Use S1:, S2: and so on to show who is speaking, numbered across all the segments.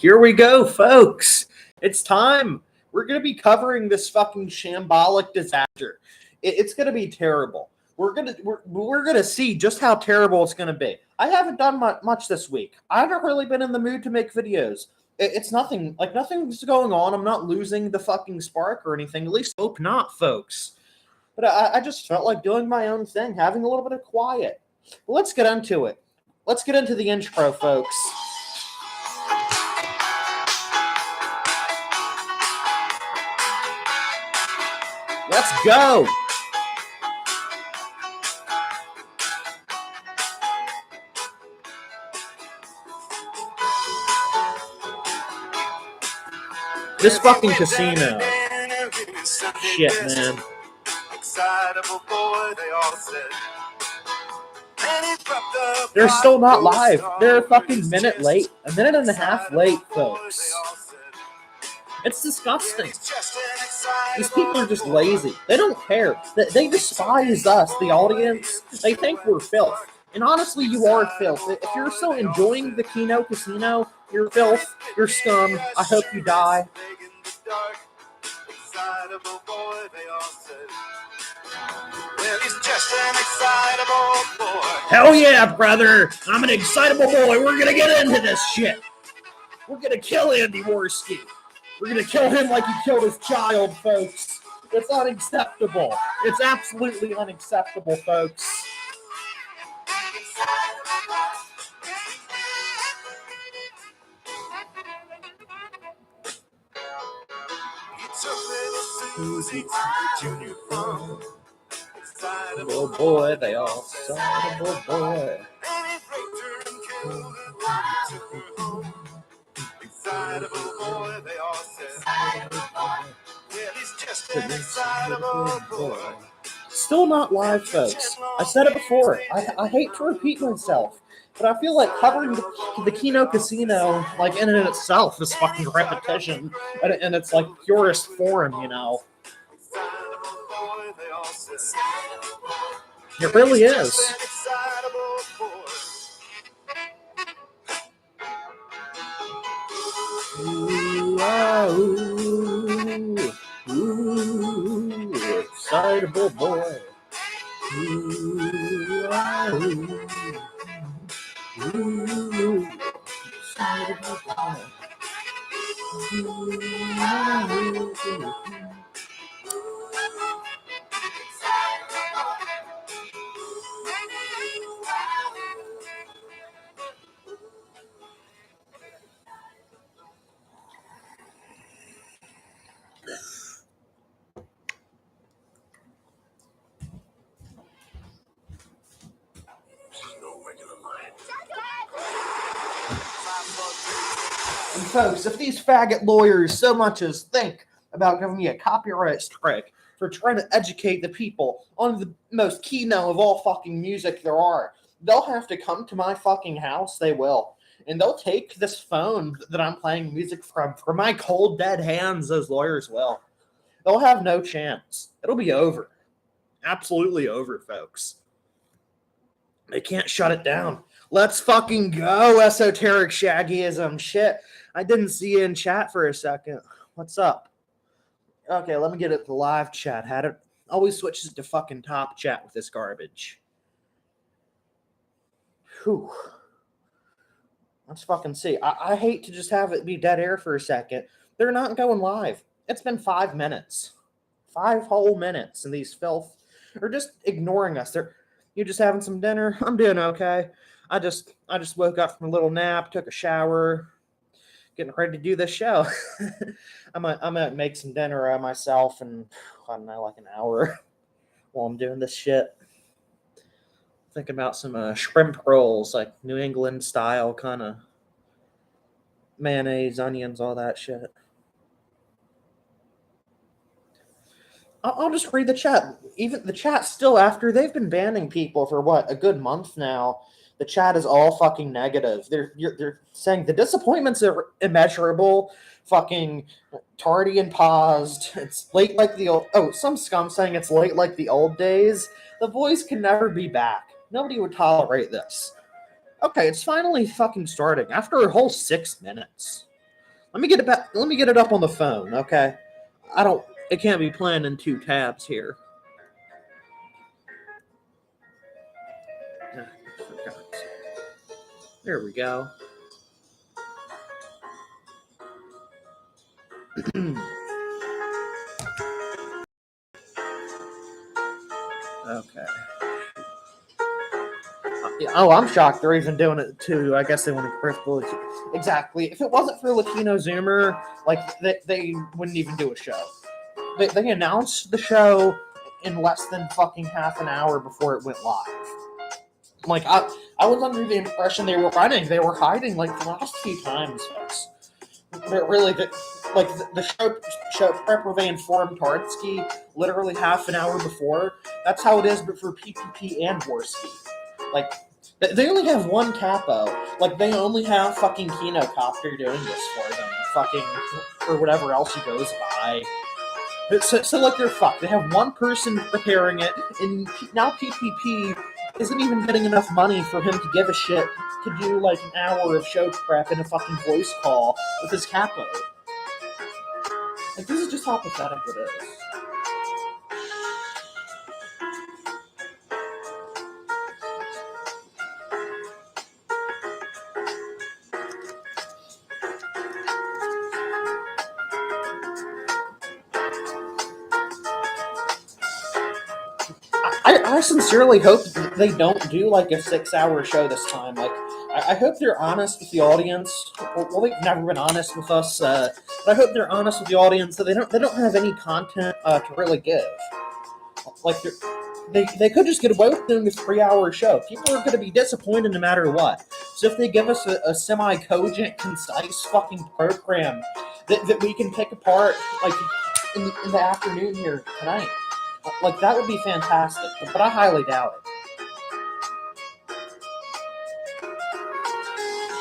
S1: Here we go, folks. It's time. We're going to be covering this fucking shambolic disaster. It's going to be terrible. We're gonna see just how terrible it's gonna be. I haven't done much this week. I haven't really been in the mood to make videos. It's nothing, like nothing's going on. I'm not losing the fucking spark or anything. At least hope not, folks. But I just felt like doing my own thing, having a little bit of quiet. Well, let's get into it. Let's get into the intro, folks. Let's go. This fucking casino. Shit, man. They're still not live. They're a fucking minute late. A minute and a half late, folks. It's disgusting. These people are just lazy. They don't care. They despise us, the audience. They think we're filth. And honestly, you are filth. If you're still enjoying the Kino Casino, you're filth. You're scum. I hope you die. Hell yeah, brother! I'm an excitable boy. We're gonna get into this shit. We're gonna kill Andy Worski. We're gonna kill him like he killed his child, folks. It's unacceptable. It's absolutely unacceptable, folks. Excitable boy, they all excitable boy. Excitable boy, they all said. Well, he's just an excitable boy. Still not live, folks. I said it before. I hate to repeat myself, but I feel like covering the Kino Casino, like in and itself, is fucking repetition, and it's like purest form, you know. It really is. Ooh, ah, ooh, ooh, excitable boy. Ooh, ah, ooh, ooh, excitable boy. Ooh, ah, ooh. And folks, if these faggot lawyers so much as think about giving me a copyright strike for trying to educate the people on the most Kino of all fucking music there are, they'll have to come to my fucking house. They will. And they'll take this phone that I'm playing music from my cold, dead hands. Those lawyers will. They'll have no chance. It'll be over. Absolutely over, folks. They can't shut it down. Let's fucking go, esoteric shaggyism. Shit. I didn't see you in chat for a second. What's up? Okay, let me get it to live chat. Had it always switches to fucking top chat with this garbage. Whew. Let's fucking see. I hate to just have it be dead air for a second. They're not going live. It's been 5 minutes. 5 whole minutes, and these filth are just ignoring us. You're just having some dinner? I'm doing okay. I just woke up from a little nap, took a shower, getting ready to do this show. I'm gonna make some dinner myself in, I don't know, like an hour while I'm doing this shit. Thinking about some shrimp rolls, like New England style, kind of mayonnaise, onions, all that shit. I'll just read the chat. Even the chat still, after they've been banning people for what, a good month now, the chat is all fucking negative. They're saying the disappointments are immeasurable, fucking tardy and paused. It's late like the old. Oh, some scum saying it's late like the old days. The voice can never be back. Nobody would tolerate this. Okay, it's finally fucking starting after a whole 6 minutes. Let me get it back. Let me get it up on the phone, okay? I don't. It can't be playing in two tabs here. Ah, for God's sake. There we go. Okay. Oh, I'm shocked they're even doing it too. I guess they want to grift the exactly. If it wasn't for Latino Zoomer, like they wouldn't even do a show. They announced the show in less than fucking half an hour before it went live. Like I was under the impression they were running. They were hiding like the last few times, folks. But really, the show Prepper informed Tardsky literally half an hour before. That's how it is, but for PPP and Worski. Like, they only have one capo. Like, they only have fucking Kino Copter doing this for them. Fucking, or whatever else he goes by. So like, they're fucked. They have one person preparing it, and now PPP isn't even getting enough money for him to give a shit to do, like, an hour of show prep and a fucking voice call with his capo. Like, this is just how pathetic it is. I sincerely hope they don't do like a 6-hour show this time. Like, I hope they're honest with the audience. Well, they've never been honest with us, but I hope they're honest with the audience that they don't have any content to really give. Like, they could just get away with doing a 3-hour show. People are going to be disappointed no matter what. So if they give us a semi-cogent, concise fucking program that we can pick apart, like in the afternoon here tonight. Like, that would be fantastic, but I highly doubt it.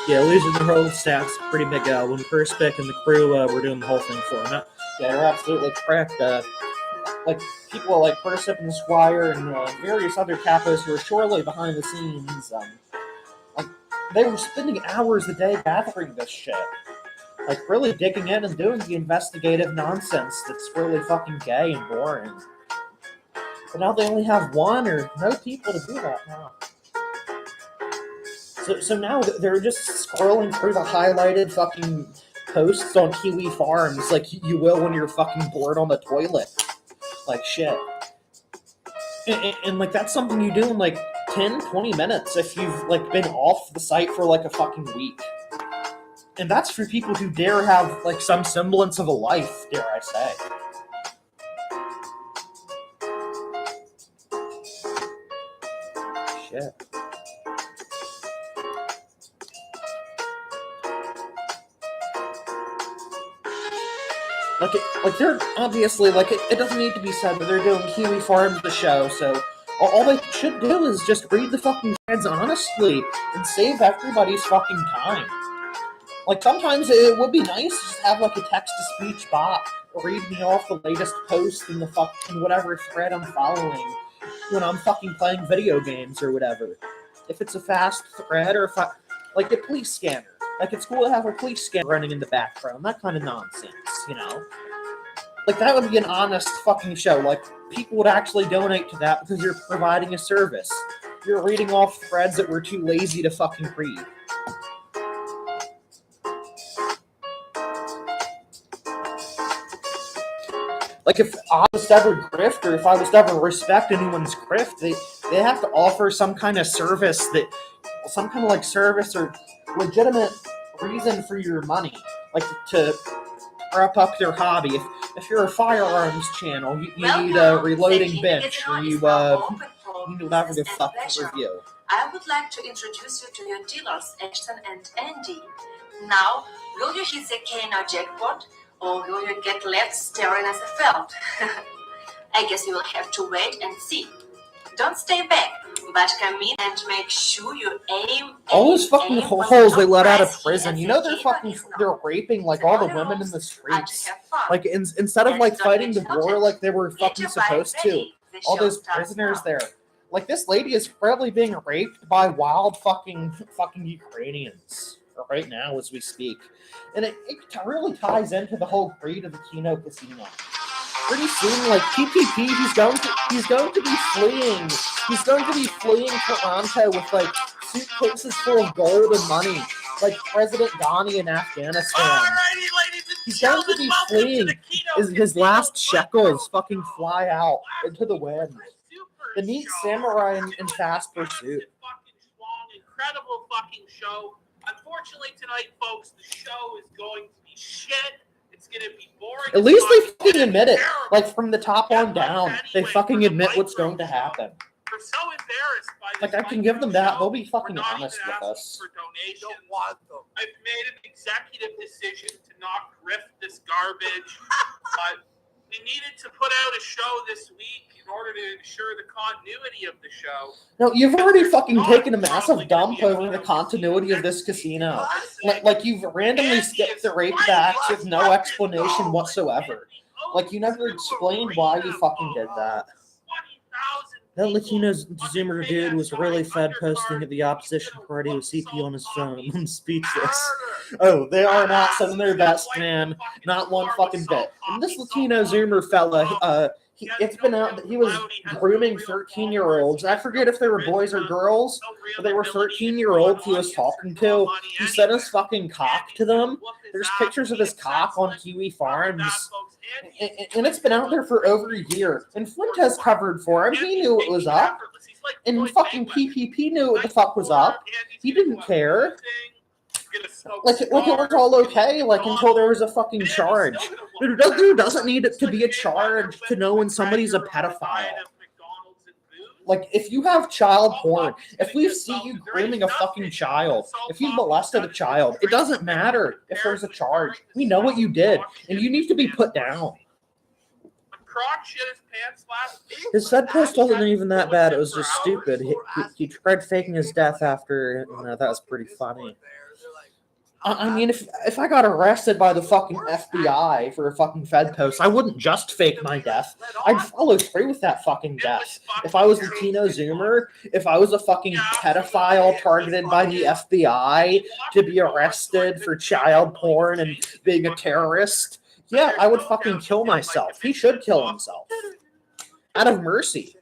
S1: Yeah, losing the whole staff's pretty big when Perspec and the crew were doing the whole thing for him. Yeah, you're absolutely correct. Like, people like Percep and the Squire and various other capos who are surely behind the scenes, like, they were spending hours a day gathering this shit. Like, really digging in and doing the investigative nonsense that's really fucking gay and boring. But now they only have one or no people to do that now. So now they're just scrolling through the highlighted fucking posts on Kiwi Farms like you will when you're fucking bored on the toilet. Like, shit. And like, that's something you do in like 10, 20 minutes if you've like been off the site for like a fucking week. And that's for people who dare have like some semblance of a life, dare I say. Shit. Like they're obviously, like, it doesn't need to be said, but they're doing Kiwi Farms the show, so all they should do is just read the fucking threads honestly and save everybody's fucking time. Like, sometimes it would be nice to just have like a text-to-speech bot read me off the latest post in the fucking whatever thread I'm following when I'm fucking playing video games or whatever. If it's a fast thread or like a police scanner. Like, it's cool to have a police scanner running in the background. That kind of nonsense, you know? Like, that would be an honest fucking show. Like, people would actually donate to that because you're providing a service. You're reading off threads that we're too lazy to fucking read. Like, if I was to ever grift, or if I was to ever respect anyone's grift, they have to offer some kind of service some kind of like service or legitimate reason for your money, like to prep up their hobby. If you're a firearms channel, you need a reloading bench, or you need whatever the fuck review.
S2: I would like to introduce you to your dealers, Ashton and Andy. Now, will you hit the Kano jackpot, or will you get left staring at the field? I guess you will have to wait and see. Don't stay back, but come in and make sure you aim.
S1: All those fucking holes they let out of prison. You know they're raping like all the women in the streets. Like, instead of like fighting the war like they were fucking supposed to. All those prisoners there. Like, this lady is probably being raped by wild fucking Ukrainians right now as we speak. And it really ties into the whole greed of the Kino Casino. Pretty soon, like PPP, he's going to be fleeing. He's going to be fleeing Toronto with like suitcases full of gold and money, like President Ghani in Afghanistan.
S3: Alrighty, ladies and
S1: He's going to
S3: gentlemen,
S1: be
S3: welcome
S1: fleeing.
S3: to the Kino
S1: His
S3: Casino
S1: last shekels
S3: Football
S1: fucking
S3: Show.
S1: fly out into the wind.
S3: Super
S1: The neat
S3: show.
S1: samurai in
S3: It was
S1: Fast
S3: a
S1: Pursuit.
S3: fucking strong, incredible fucking show. Unfortunately tonight, folks, the show is going to be shit. It's going to be boring.
S1: At least they
S3: It's
S1: fucking admit it.
S3: terrible.
S1: Like from the top on down, they fucking admit what's going to happen.
S3: We're so embarrassed by this.
S1: Like I can give them that. They'll be fucking
S3: We're not
S1: honest
S3: even
S1: with
S3: asking
S1: us.
S3: for donations.
S4: Don't want them.
S3: I've made an executive decision to not grift this garbage. But we needed to put out a show this week in order to ensure the continuity of the show.
S1: No, you've already fucking taken a massive dump over the continuity of this casino. Like you've randomly skipped the rape backs with no explanation whatsoever. Like you never explained why you fucking did that. That Latino Zoomer dude was really fed posting at the opposition party with CP on his phone. I'm speechless. Oh, they are not some of their best, man. Not one fucking bit. And this Latino Zoomer fella, it's been out that he was grooming 13-year-olds. I forget if they were boys or girls, but they were 13-year-olds he was talking to. He sent his fucking cock to them. There's pictures of his cock on Kiwi Farms. And it's been out there for over a year. And Fuentes covered for him. He knew it was up. And fucking PPP knew what the fuck was up. He didn't care. Like it was all okay, like until there was a fucking charge. There doesn't need it to be a charge to know when somebody's a pedophile. Like, if you have child porn, if we see you grooming a fucking child, if you molested a child, it doesn't matter if there's a charge. We know what you did, and you need to be put down. His Fed post wasn't even that bad. It was just stupid. He tried faking his death after, that was pretty funny. I mean, if I got arrested by the fucking FBI for a fucking Fed post, I wouldn't just fake my death. I'd follow through with that fucking death. If I was Latino Zoomer, if I was a fucking pedophile targeted by the FBI to be arrested for child porn and being a terrorist, yeah, I would fucking kill myself. He should kill himself. Out of mercy.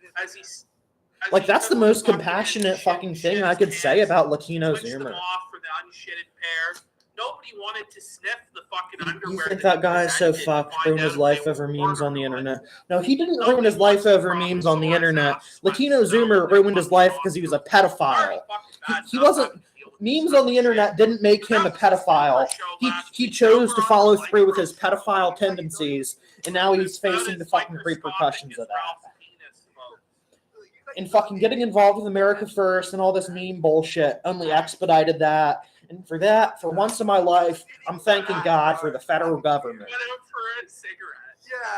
S1: Like, that's the most compassionate fucking thing I could say about Latino Zoomer.
S3: Nobody wanted to sniff the fucking underwear.
S1: You think that guy is so fucked, ruined his life over memes on the internet? No, he didn't ruin his life over memes on the internet. Latino Zoomer ruined his life because he was a pedophile. He wasn't. Memes on the internet didn't make him a pedophile. He chose to follow through with his pedophile tendencies, and now he's facing the fucking repercussions of that. And fucking getting involved with America First and all this meme bullshit only expedited that. And for that, for once in my life, I'm thanking God for the federal government.
S4: Yeah,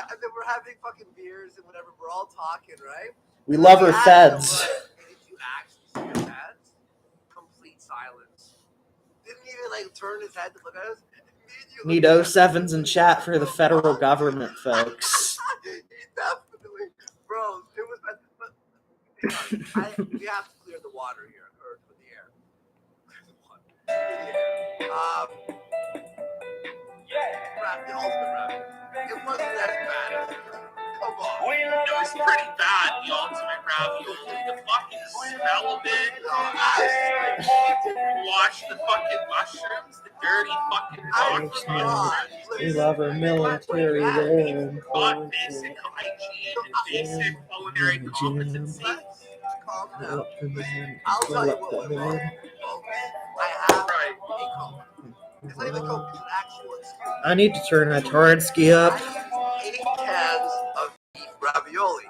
S4: and then we're having fucking beers and whatever. We're all talking, right?
S1: We love our feds.
S4: Did you actually see your feds? Complete silence. Didn't even like turn his head to look at us.
S1: Need 07s in chat for the federal government, folks.
S4: Definitely, bro. It was. We have to clear the water here, or for the air. The ultimate rap. It wasn't as bad as it. Come on.
S3: It was pretty bad, the ultimate ravioli. The fucking smell of it. Wash the fucking mushrooms, the dirty fucking mushrooms.
S1: We love our military there.
S3: Not basic hygiene and basic culinary competency.
S4: Calm down. I'll tell you what went wrong. I have a Coke. It's not even Coke, it's an actual excuse.
S1: I need to turn that Tarnsky up.
S4: I used 8 cans of beef ravioli.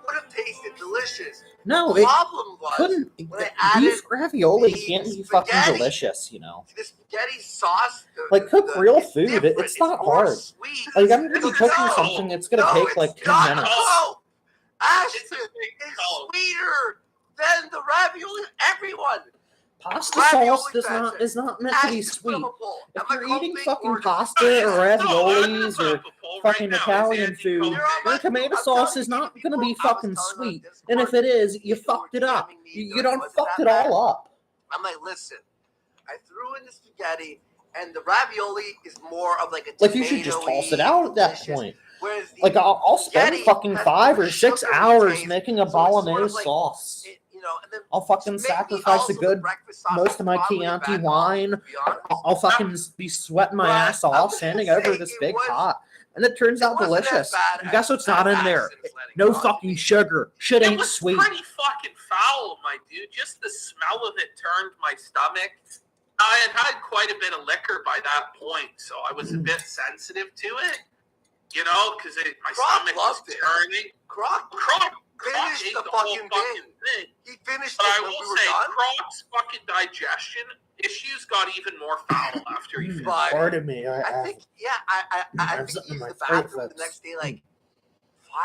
S4: Would have tasted delicious.
S1: No,
S4: The
S1: it
S4: problem was
S1: couldn't.
S4: when I added
S1: Beef ravioli
S4: the
S1: can't be fucking
S4: spaghetti.
S1: delicious, you know.
S4: the spaghetti sauce.
S1: Like, cook real food.
S4: different.
S1: It's not
S4: more
S1: hard.
S4: Sweet.
S1: Like, I'm gonna be
S4: It's
S1: cooking
S4: no.
S1: something that's gonna
S4: No,
S1: take like
S4: it's
S1: 10
S4: not.
S1: minutes.
S4: No. Ashton
S3: It's a big
S4: is
S3: color.
S4: sweeter than the ravioli. Everyone.
S1: Pasta
S4: Ravioli
S1: sauce is not meant to be
S4: Ashton's
S1: sweet.
S4: flammable.
S1: If
S4: Am I
S1: you're eating
S4: coping
S1: fucking
S4: or just-
S1: pasta or raviolis or fucking
S3: Right now,
S1: Italian
S3: it's
S1: food,
S3: anti-Coke.
S1: your tomato sauce is not gonna be fucking sweet. And if it is, you fucked it up. You done fucked it all up.
S4: I'm like, listen, I threw in the spaghetti, and the ravioli is more of like a
S1: Like, you should just toss it out at that
S4: delicious,
S1: point.
S4: Whereas the
S1: Like, I'll spend
S4: spaghetti
S1: fucking
S4: has
S1: 5
S4: more
S1: or 6
S4: sugary
S1: hours
S4: taste,
S1: making a
S4: so it's sort of
S1: bolognese
S4: like,
S1: sauce.
S4: and then
S1: I'll fucking
S4: maybe
S1: sacrifice
S4: also
S1: a good
S4: the breakfast sauce
S1: most
S4: is
S1: of my
S4: probably a
S1: Chianti
S4: bad call,
S1: wine.
S4: to be honest.
S1: I'll fucking be sweating my
S4: But
S1: ass
S4: I'm
S1: off
S4: gonna
S1: standing
S4: say
S1: over this
S4: it
S1: big
S4: was-
S1: pot. And it turns
S4: It
S1: out
S4: wasn't as
S1: delicious.
S4: bad
S1: And guess what's not in there?
S4: Accidents letting
S1: No
S4: go.
S1: fucking sugar. Shit
S3: It
S1: ain't
S3: was
S1: sweet.
S3: pretty fucking foul, my dude. Just the smell of it turned my stomach. I had had quite a bit of liquor by that point, so I was a bit sensitive to it. You know, because my
S4: Croc
S3: stomach was
S4: loved it.
S3: turning.
S4: Croc
S3: Croc
S4: finished
S3: ate
S4: the
S3: the whole
S4: fucking
S3: fucking
S4: thing.
S3: thing.
S4: He finished
S3: But
S4: it
S3: I
S4: when we
S3: will
S4: were
S3: say,
S4: done.
S3: Croc's fucking digestion issues got even more foul after he finished.
S4: But
S1: Pardon me.
S4: I think, I
S1: have
S4: think
S1: something
S4: he
S1: in
S4: used
S1: my
S4: the
S1: throat,
S4: bathroom the
S1: folks.
S4: next day like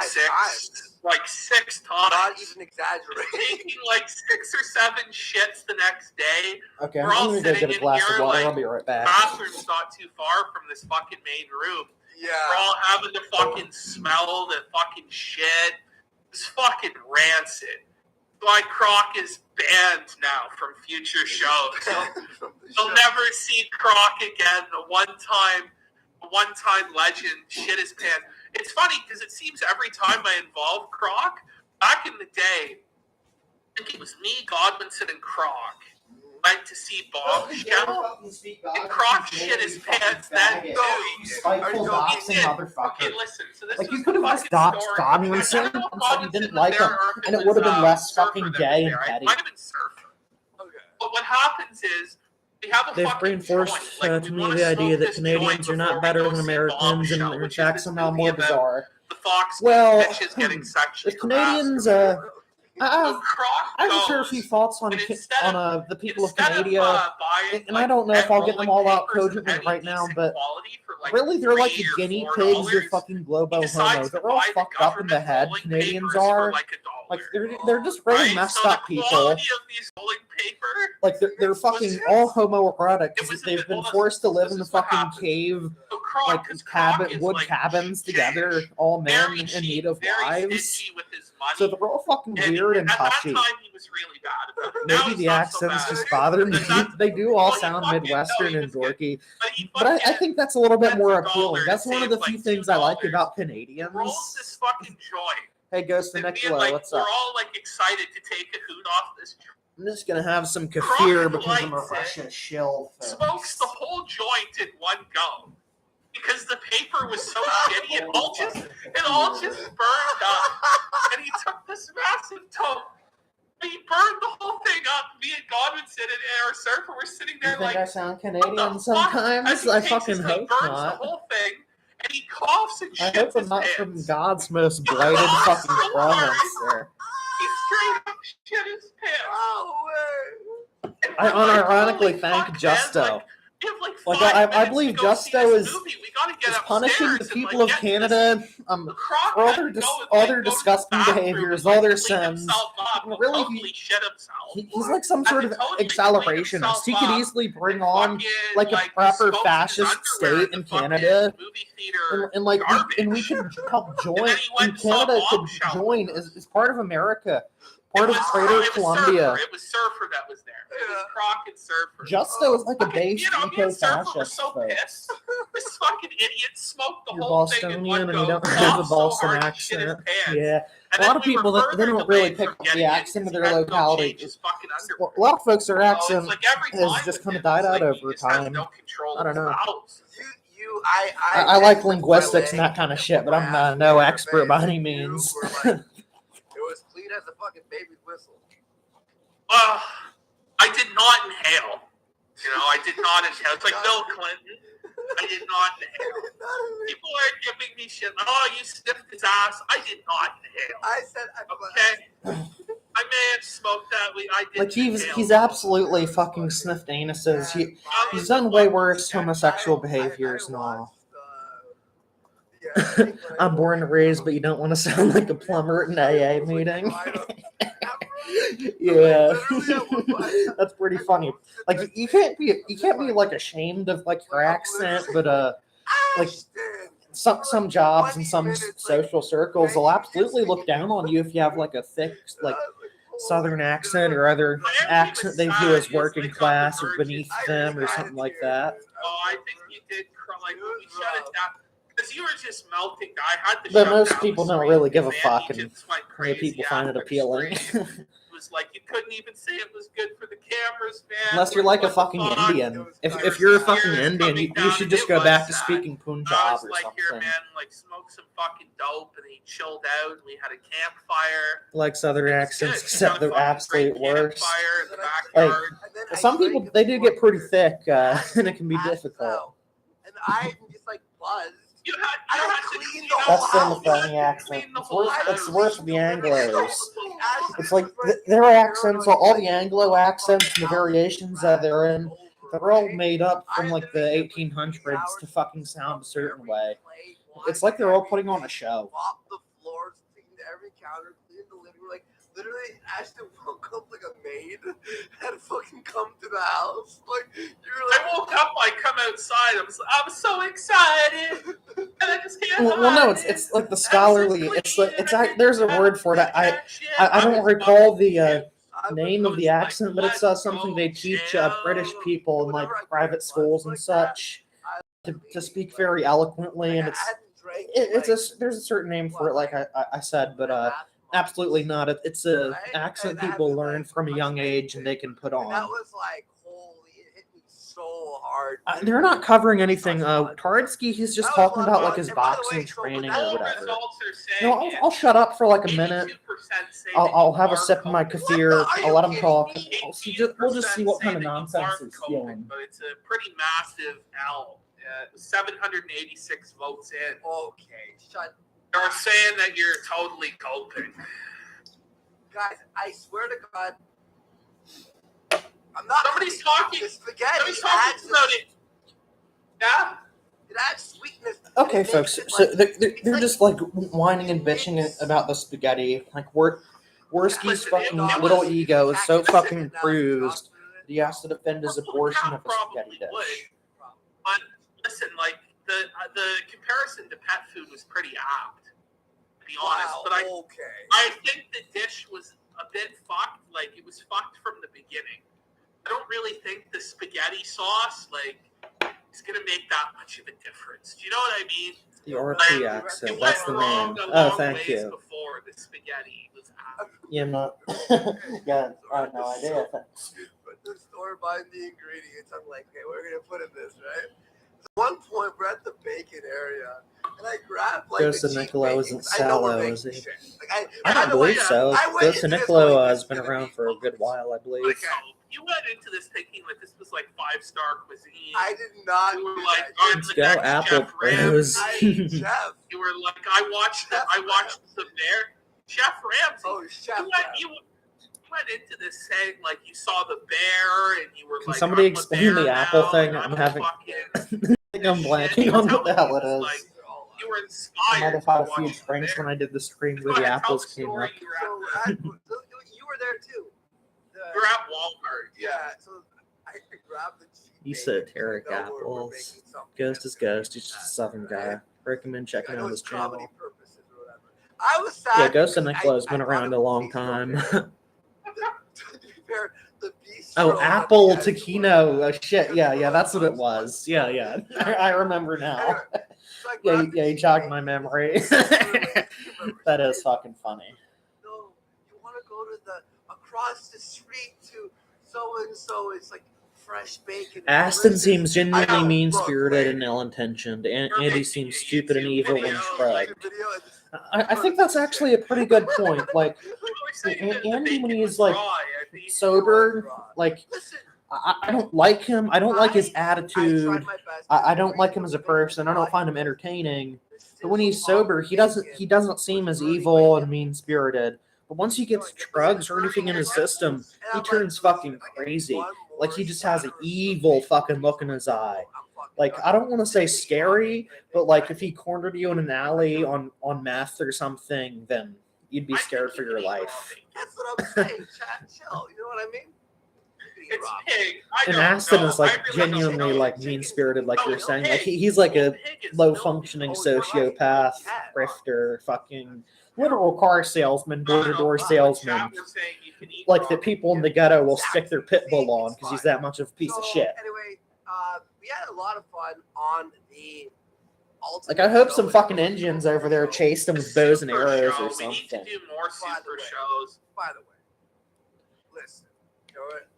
S4: 5
S3: Six,
S4: times.
S3: like 6 times.
S4: Not even exaggerating.
S3: Taking like 6 or 7 shits the next day.
S1: Okay,
S3: We're
S1: I'm
S3: all
S1: gonna go
S3: sitting
S1: get a
S3: in
S1: glass
S3: here
S1: of water.
S3: like
S1: I'll be right back.
S3: bathroom's not too far from this fucking main room.
S4: Yeah.
S3: We're all having to fucking smell the fucking shit. It's fucking rancid. Why Croc is banned now from future shows. You'll never see Croc again. The one-time legend shit his pants. It's funny because it seems every time I involve Croc, back in the day, I think it was me, Godwinson, and Croc went to see Bombshell. And Croc shit his pants then too.
S1: Spiteful doxing motherfucker.
S3: Okay, listen. So this
S1: Like,
S3: was
S1: you could have
S3: the
S1: just
S3: fucking
S1: doxed
S3: story.
S1: Godwinson
S3: I don't know if
S1: and said you
S3: Godwinson
S1: didn't
S3: was
S1: like
S3: there
S1: him,
S3: or if
S1: and it would have been less
S3: Surfer
S1: fucking
S3: that was
S1: gay
S3: there.
S1: and
S3: It
S1: petty.
S3: might have been Surfer.
S4: Okay.
S3: But what happens is they have a
S1: They've
S3: fucking
S1: reinforced
S3: joint. Like,
S1: to
S3: we
S1: me
S3: wanna
S1: the idea
S3: smoke
S1: that
S3: this
S1: Canadians
S3: joint
S1: are not
S3: before we
S1: better
S3: go
S1: than
S3: see
S1: Americans, and
S3: Bombshell,
S1: in
S3: which is
S1: fact
S3: this
S1: somehow
S3: movie
S1: more
S3: about
S1: bizarre.
S3: the Fox
S1: Well,
S3: bitches getting sexually
S1: the Canadians,
S3: harassed.
S1: I
S3: So Croc
S1: have a fair
S3: goes,
S1: few thoughts on
S3: and instead of
S1: the people of
S3: instead
S1: Canada,
S3: buying,
S1: and I don't know if I'll get them all out
S3: rolling papers of
S1: cogently
S3: any
S1: right now,
S3: decent
S1: but
S3: quality for like
S1: really they're like the
S3: $3 or
S1: guinea pigs of
S3: $4,
S1: fucking
S3: he
S1: globo
S3: decides
S1: homo.
S3: to
S1: They're all
S3: buy the
S1: fucked up in the
S3: government
S1: head.
S3: rolling
S1: Canadians
S3: papers for
S1: are.
S3: like
S1: Like
S3: $1.
S1: they're just really
S3: Right?
S1: messed
S3: So
S1: up
S3: the
S1: people.
S3: quality of these rolling paper,
S1: Like they're fucking all homoerotic
S3: it was
S1: because
S3: a
S1: they've
S3: bit-
S1: been
S3: hold on,
S1: forced to live
S3: this
S1: in the
S3: is what
S1: fucking
S3: happens.
S1: cave,
S3: so Croc,
S1: like
S3: 'cause Croc is
S1: wood
S3: like
S1: cabins together,
S3: Jewish,
S1: all men
S3: very
S1: in
S3: cheap,
S1: need of
S3: very
S1: wives.
S3: stingy with his money.
S1: So they're all fucking weird and
S3: at that
S1: touchy.
S3: time he was really bad about it. Now
S1: Maybe
S3: he's
S1: the
S3: not so
S1: accents
S3: bad.
S1: just bother me. They do all sound Midwestern and dorky. But I think that's a little bit more appealing. That's one of the few things I like about Canadians.
S3: Rolls this fucking joint.
S1: Hey, Ghost of
S3: And me and,
S1: Nicola,
S3: like,
S1: what's
S3: we're
S1: up?
S3: all like excited to take a hoot off this joint.
S1: I'm just gonna have some kefir
S3: Croc
S1: because I'm a
S3: likes it.
S1: Russian shill.
S3: Smokes the whole joint in one go. Because the paper was so shitty, it all just burned up. And he took this massive tote. He burned the whole thing up. Me and Godwinson and our Surfer were sitting there
S1: You think
S3: like,
S1: I sound
S3: what the
S1: Canadian
S3: fuck?
S1: sometimes?
S3: As he
S1: I
S3: takes
S1: fucking
S3: his,
S1: hope
S3: burns
S1: not.
S3: the whole thing, and he coughs and
S1: I
S3: shits
S1: hope I'm
S3: his
S1: not
S3: pants.
S1: from God's most blighted fucking province there.
S3: He straight up shit his pants.
S4: Oh,
S1: I unironically
S3: Holy
S1: thank
S3: fuck, man,
S1: Justo.
S3: we have
S1: Like,
S3: 5
S1: I
S3: minutes
S1: believe
S3: to go see
S1: Justo
S3: this
S1: is
S3: movie. We gotta get
S1: punishing the
S3: upstairs and,
S1: people
S3: like,
S1: of
S3: get this-
S1: Canada
S3: The Croc
S1: for all
S3: had
S1: their
S3: to go and,
S1: all
S3: like,
S1: their
S3: go to the
S1: disgusting
S3: bathroom
S1: behaviors,
S3: and,
S1: all their
S3: clean
S1: sins.
S3: himself up and
S1: Really,
S3: totally shit himself.
S1: He's like some
S3: And
S1: sort
S3: then
S1: of
S3: totally
S1: accelerationist.
S3: clean
S1: He could
S3: himself
S1: easily bring
S3: and
S1: on
S3: fucking,
S1: like a proper
S3: smokes his
S1: fascist
S3: underwear
S1: state in
S3: the fucking
S1: Canada.
S3: movie theater
S1: And like
S3: garbage.
S1: we could help join,
S3: then he went
S1: and
S3: and saw
S1: Canada could
S3: Bombshell.
S1: join as part of America,
S3: It
S1: part of
S3: was
S1: Greater
S3: Surfer.
S1: Columbia.
S3: It was Surfer that was there. It was Croc and Surfer.
S1: Justo is like a base
S3: Me and Surfer were
S1: eco-fascist.
S3: so
S1: folks.
S3: pissed. This fucking idiot smoked the
S1: You're
S3: whole thing in one
S1: Bostonian and
S3: go.
S1: you don't have a
S3: coughed so
S1: Boston
S3: hard he shit his
S1: accent.
S3: pants.
S1: Yeah,
S3: And
S1: a lot
S3: then
S1: of
S3: we were
S1: people they
S3: further
S1: don't really
S3: delayed
S1: pick
S3: from
S1: up
S3: getting
S1: the
S3: it
S1: accent of
S3: because
S1: their
S3: he had to go
S1: locality.
S3: change his fucking
S1: A
S3: underwear.
S1: lot of folks, their
S3: So
S1: accent
S3: it's like every
S1: has
S3: line
S1: just
S3: with
S1: kind
S3: him
S1: of died
S3: is
S1: out
S3: like he
S1: over
S3: just has
S1: time.
S3: no control
S1: I don't
S3: of
S1: know.
S3: his mouth.
S1: I like linguistics and that kind of shit, but I'm no expert by any means.
S4: It was clean as a fucking baby's whistle.
S3: I did not inhale. You know, I did not inhale. It's like Bill Clinton. I did not inhale. People are giving me shit. Oh, you sniffed his ass. I did not inhale.
S4: I said,
S3: Okay. I may have smoked that. I did.
S1: Like he's absolutely fucking sniffed anuses. He's done way worse homosexual behaviors and all. I'm born and raised, but you don't want to sound like a plumber at an AA meeting. Yeah, that's pretty funny. Like you can't be like ashamed of like your accent, but like some jobs and some social circles will absolutely look down on you if you have like a thick Southern accent or other accent they view as working class or beneath them or something like that.
S3: Oh, I think you did cry. Like, when we shut it down. Because you were just melting. I had to
S1: But
S3: shut
S1: most
S3: down
S1: people
S3: the
S1: don't
S3: screen
S1: really give a
S3: because
S1: fuck,
S3: Andy
S1: and
S3: just went
S1: many
S3: crazy
S1: people find it
S3: after the
S1: appealing.
S3: screen. It was like you couldn't even say it was good for the cameras, man.
S1: Unless you're like a
S3: what the
S1: fucking
S3: fuck?
S1: Indian. If
S3: There's
S1: you're a
S3: the
S1: fucking
S3: tears
S1: Indian,
S3: coming
S1: you
S3: down,
S1: should
S3: and
S1: just
S3: it
S1: go
S3: was
S1: back to
S3: sad.
S1: speaking
S3: I
S1: Punjab
S3: was
S1: or
S3: like, here,
S1: something.
S3: man, like smoke some fucking dope, and he chilled out, and we had a campfire.
S1: Like Southern
S3: It was
S1: accents,
S3: good.
S1: except
S3: We
S1: the
S3: had a fucking
S1: absolute
S3: great
S1: worst.
S3: campfire in the
S1: Like,
S3: backyard.
S1: some people, they do get pretty thick, and it can be difficult.
S4: And I'm just like buzzed.
S3: I don't
S4: clean the whole
S1: That's still the
S4: house.
S1: funny accent.
S3: Clean the
S1: It's
S3: whole
S1: worse,
S3: house.
S1: it's worse with the Anglos. It's
S4: It's
S1: like their accents, all the Anglo accents and the variations that they're in, they're all made up from like the 1800s to fucking sound a certain way. It's like they're all putting on a show.
S4: Mop the floors, clean every counter, clean the living room. Like literally, Ashton woke up like a maid and fucking come to the house. Like you're like.
S3: I woke up, I come outside, I'm so excited, and I just can't
S1: Well, no, it's like the scholarly. There's a word for it. I don't recall the name of the accent, but it's something they teach British people in like private schools and such to speak very eloquently, and there's a certain name for it, like I said, but absolutely not. It's a accent people learn from a young age and they can put
S4: That
S1: on.
S4: was like holy, it hit me so hard.
S1: They're not covering anything. Tardsky, he's just talking about like his boxing training or whatever. No, I'll shut up for like a minute. I'll have a sip of my kefir. I'll let him talk. We'll just see what kind of nonsense he's spewing.
S3: But it's a pretty massive L. 786 votes in.
S4: Okay, shut.
S3: They're saying that you're totally coping.
S4: Guys, I swear to God, I'm not.
S3: Somebody's talking.
S4: The spaghetti
S3: Somebody's talking about it. Yeah.
S4: It adds sweetness.
S1: Okay, folks. So they're just like whining and bitching about the spaghetti. Like Worski's fucking little ego is so fucking bruised that he has to defend his abortion of a spaghetti dish.
S3: But listen, like the comparison to pet food was pretty apt, to be honest.
S4: Wow,
S3: but I think the dish was a bit fucked. Like it was fucked from the beginning. I don't really think the spaghetti sauce is gonna make that much of a difference. Do you know what I mean?
S1: The RP accent. That's the name. Oh, thank you.
S3: Before the spaghetti was apt.
S1: Yeah, I'm not. Yeah, I have no idea.
S4: But the store buying the ingredients, I'm like, hey, we're gonna put in this, right? At one point, we're at the bacon area, and I grabbed like.
S1: Ghost of Niccolo isn't sallow, is he?
S4: Like,
S1: I don't believe so. Ghost of Niccolo has been around for a good while, I believe.
S3: Like, you went into this thinking that this was like 5-star cuisine.
S4: I did not.
S3: You were like,
S1: Let's go, Apple Bros.
S4: Chef.
S3: You were like, I watched the bear. Chef Ramsay.
S4: Oh, Chef.
S3: You went into this saying like you saw the bear and you were
S1: Can
S3: like,
S1: somebody
S3: I'm a
S1: explain
S3: bear
S1: the
S3: now,
S1: apple thing?
S3: and
S1: I'm
S3: a
S1: having.
S3: fucking-
S1: I think I'm blanking on what the hell it is.
S3: Like, you were
S1: I
S3: inspired.
S1: might have had a
S3: to
S1: few
S3: watch
S1: drinks
S3: the
S1: when I did the stream
S3: bear.
S1: where
S3: Go
S1: the
S3: ahead, tell
S1: apples
S3: the
S1: came
S3: story.
S1: up.
S4: You were there too.
S3: You're at Walmart.
S4: Yeah. So I grabbed the cheap
S1: You
S4: bacon,
S1: esoteric
S4: you know, we're
S1: apples.
S4: making something
S1: Ghost is
S4: that's gonna
S1: Ghost.
S4: be
S1: He's just a
S4: fast,
S1: Southern guy.
S4: right?
S1: Recommend checking
S4: I know
S1: out his
S4: it's comedy
S1: channel.
S4: purposes or whatever. I was sad.
S1: Yeah, Ghost of
S4: because
S1: Nicolo's
S4: I
S1: been
S4: bought
S1: around a long
S4: bistro
S1: time.
S4: there. To be fair, the bistro
S1: Oh,
S4: had
S1: Apple
S4: the
S1: to
S4: best
S1: Kino.
S4: food.
S1: Oh, shit. Yeah, that's what it was. Yeah. I remember now.
S4: Anyway, so I
S1: Yeah,
S4: grabbed the
S1: you
S4: cheap
S1: jogged
S4: bacon.
S1: my memory. That is fucking funny.
S4: No, you want to go to the across the street to so and so. It's like fresh bacon.
S1: Aston
S4: delicious.
S1: seems genuinely
S4: I know,
S1: mean-spirited
S4: look,
S1: and ill-intentioned. And
S3: You're
S1: Andy
S3: making
S1: seems
S3: a
S1: stupid and
S3: YouTube
S1: evil
S3: video.
S1: when
S4: like
S1: shrugged.
S4: a video and just-
S1: I think that's actually a pretty good point. Like,
S3: You were saying that the
S1: Andy, when
S3: bacon
S1: he's
S3: was
S1: like
S3: raw, I think.
S1: sober, like,
S4: Listen,
S1: I don't like him. I don't like his
S4: I
S1: attitude.
S4: tried my best.
S1: I don't like him as a person. I don't find him entertaining. But when he's sober, he doesn't seem as evil and mean-spirited. But once he gets drugs or anything in his system, he turns fucking crazy. Like, he just has an evil fucking look in his eye. Like, I don't want to say scary, but like if he cornered you in an alley on meth or something, then you'd be scared for your life.
S4: That's what I'm saying. Chat, chill. You know what I mean?
S3: It's Pig. I
S1: And
S3: don't
S1: Aston
S3: know.
S1: is like
S3: I really don't
S1: genuinely
S3: know.
S1: like mean-spirited, like
S3: Oh,
S1: you're saying.
S3: Pig.
S1: Like he's like a
S3: Pig is
S1: low-functioning
S4: Oh, you're right.
S1: sociopath,
S4: Cat.
S1: grifter, fucking literal car salesman, door-to-door salesman.
S3: Chat was saying you can eat
S1: Like the
S3: raw
S1: people in
S3: meat.
S1: the ghetto will stick their pit bull on because he's that much of a piece of shit.
S4: Anyway, we had a lot of fun on the
S1: Like, I hope some fucking Indians over there chased him with bows and
S3: Super
S1: arrows
S3: show.
S1: or
S3: We need to
S1: something.
S3: do more super shows.
S4: By the way, listen, you know what?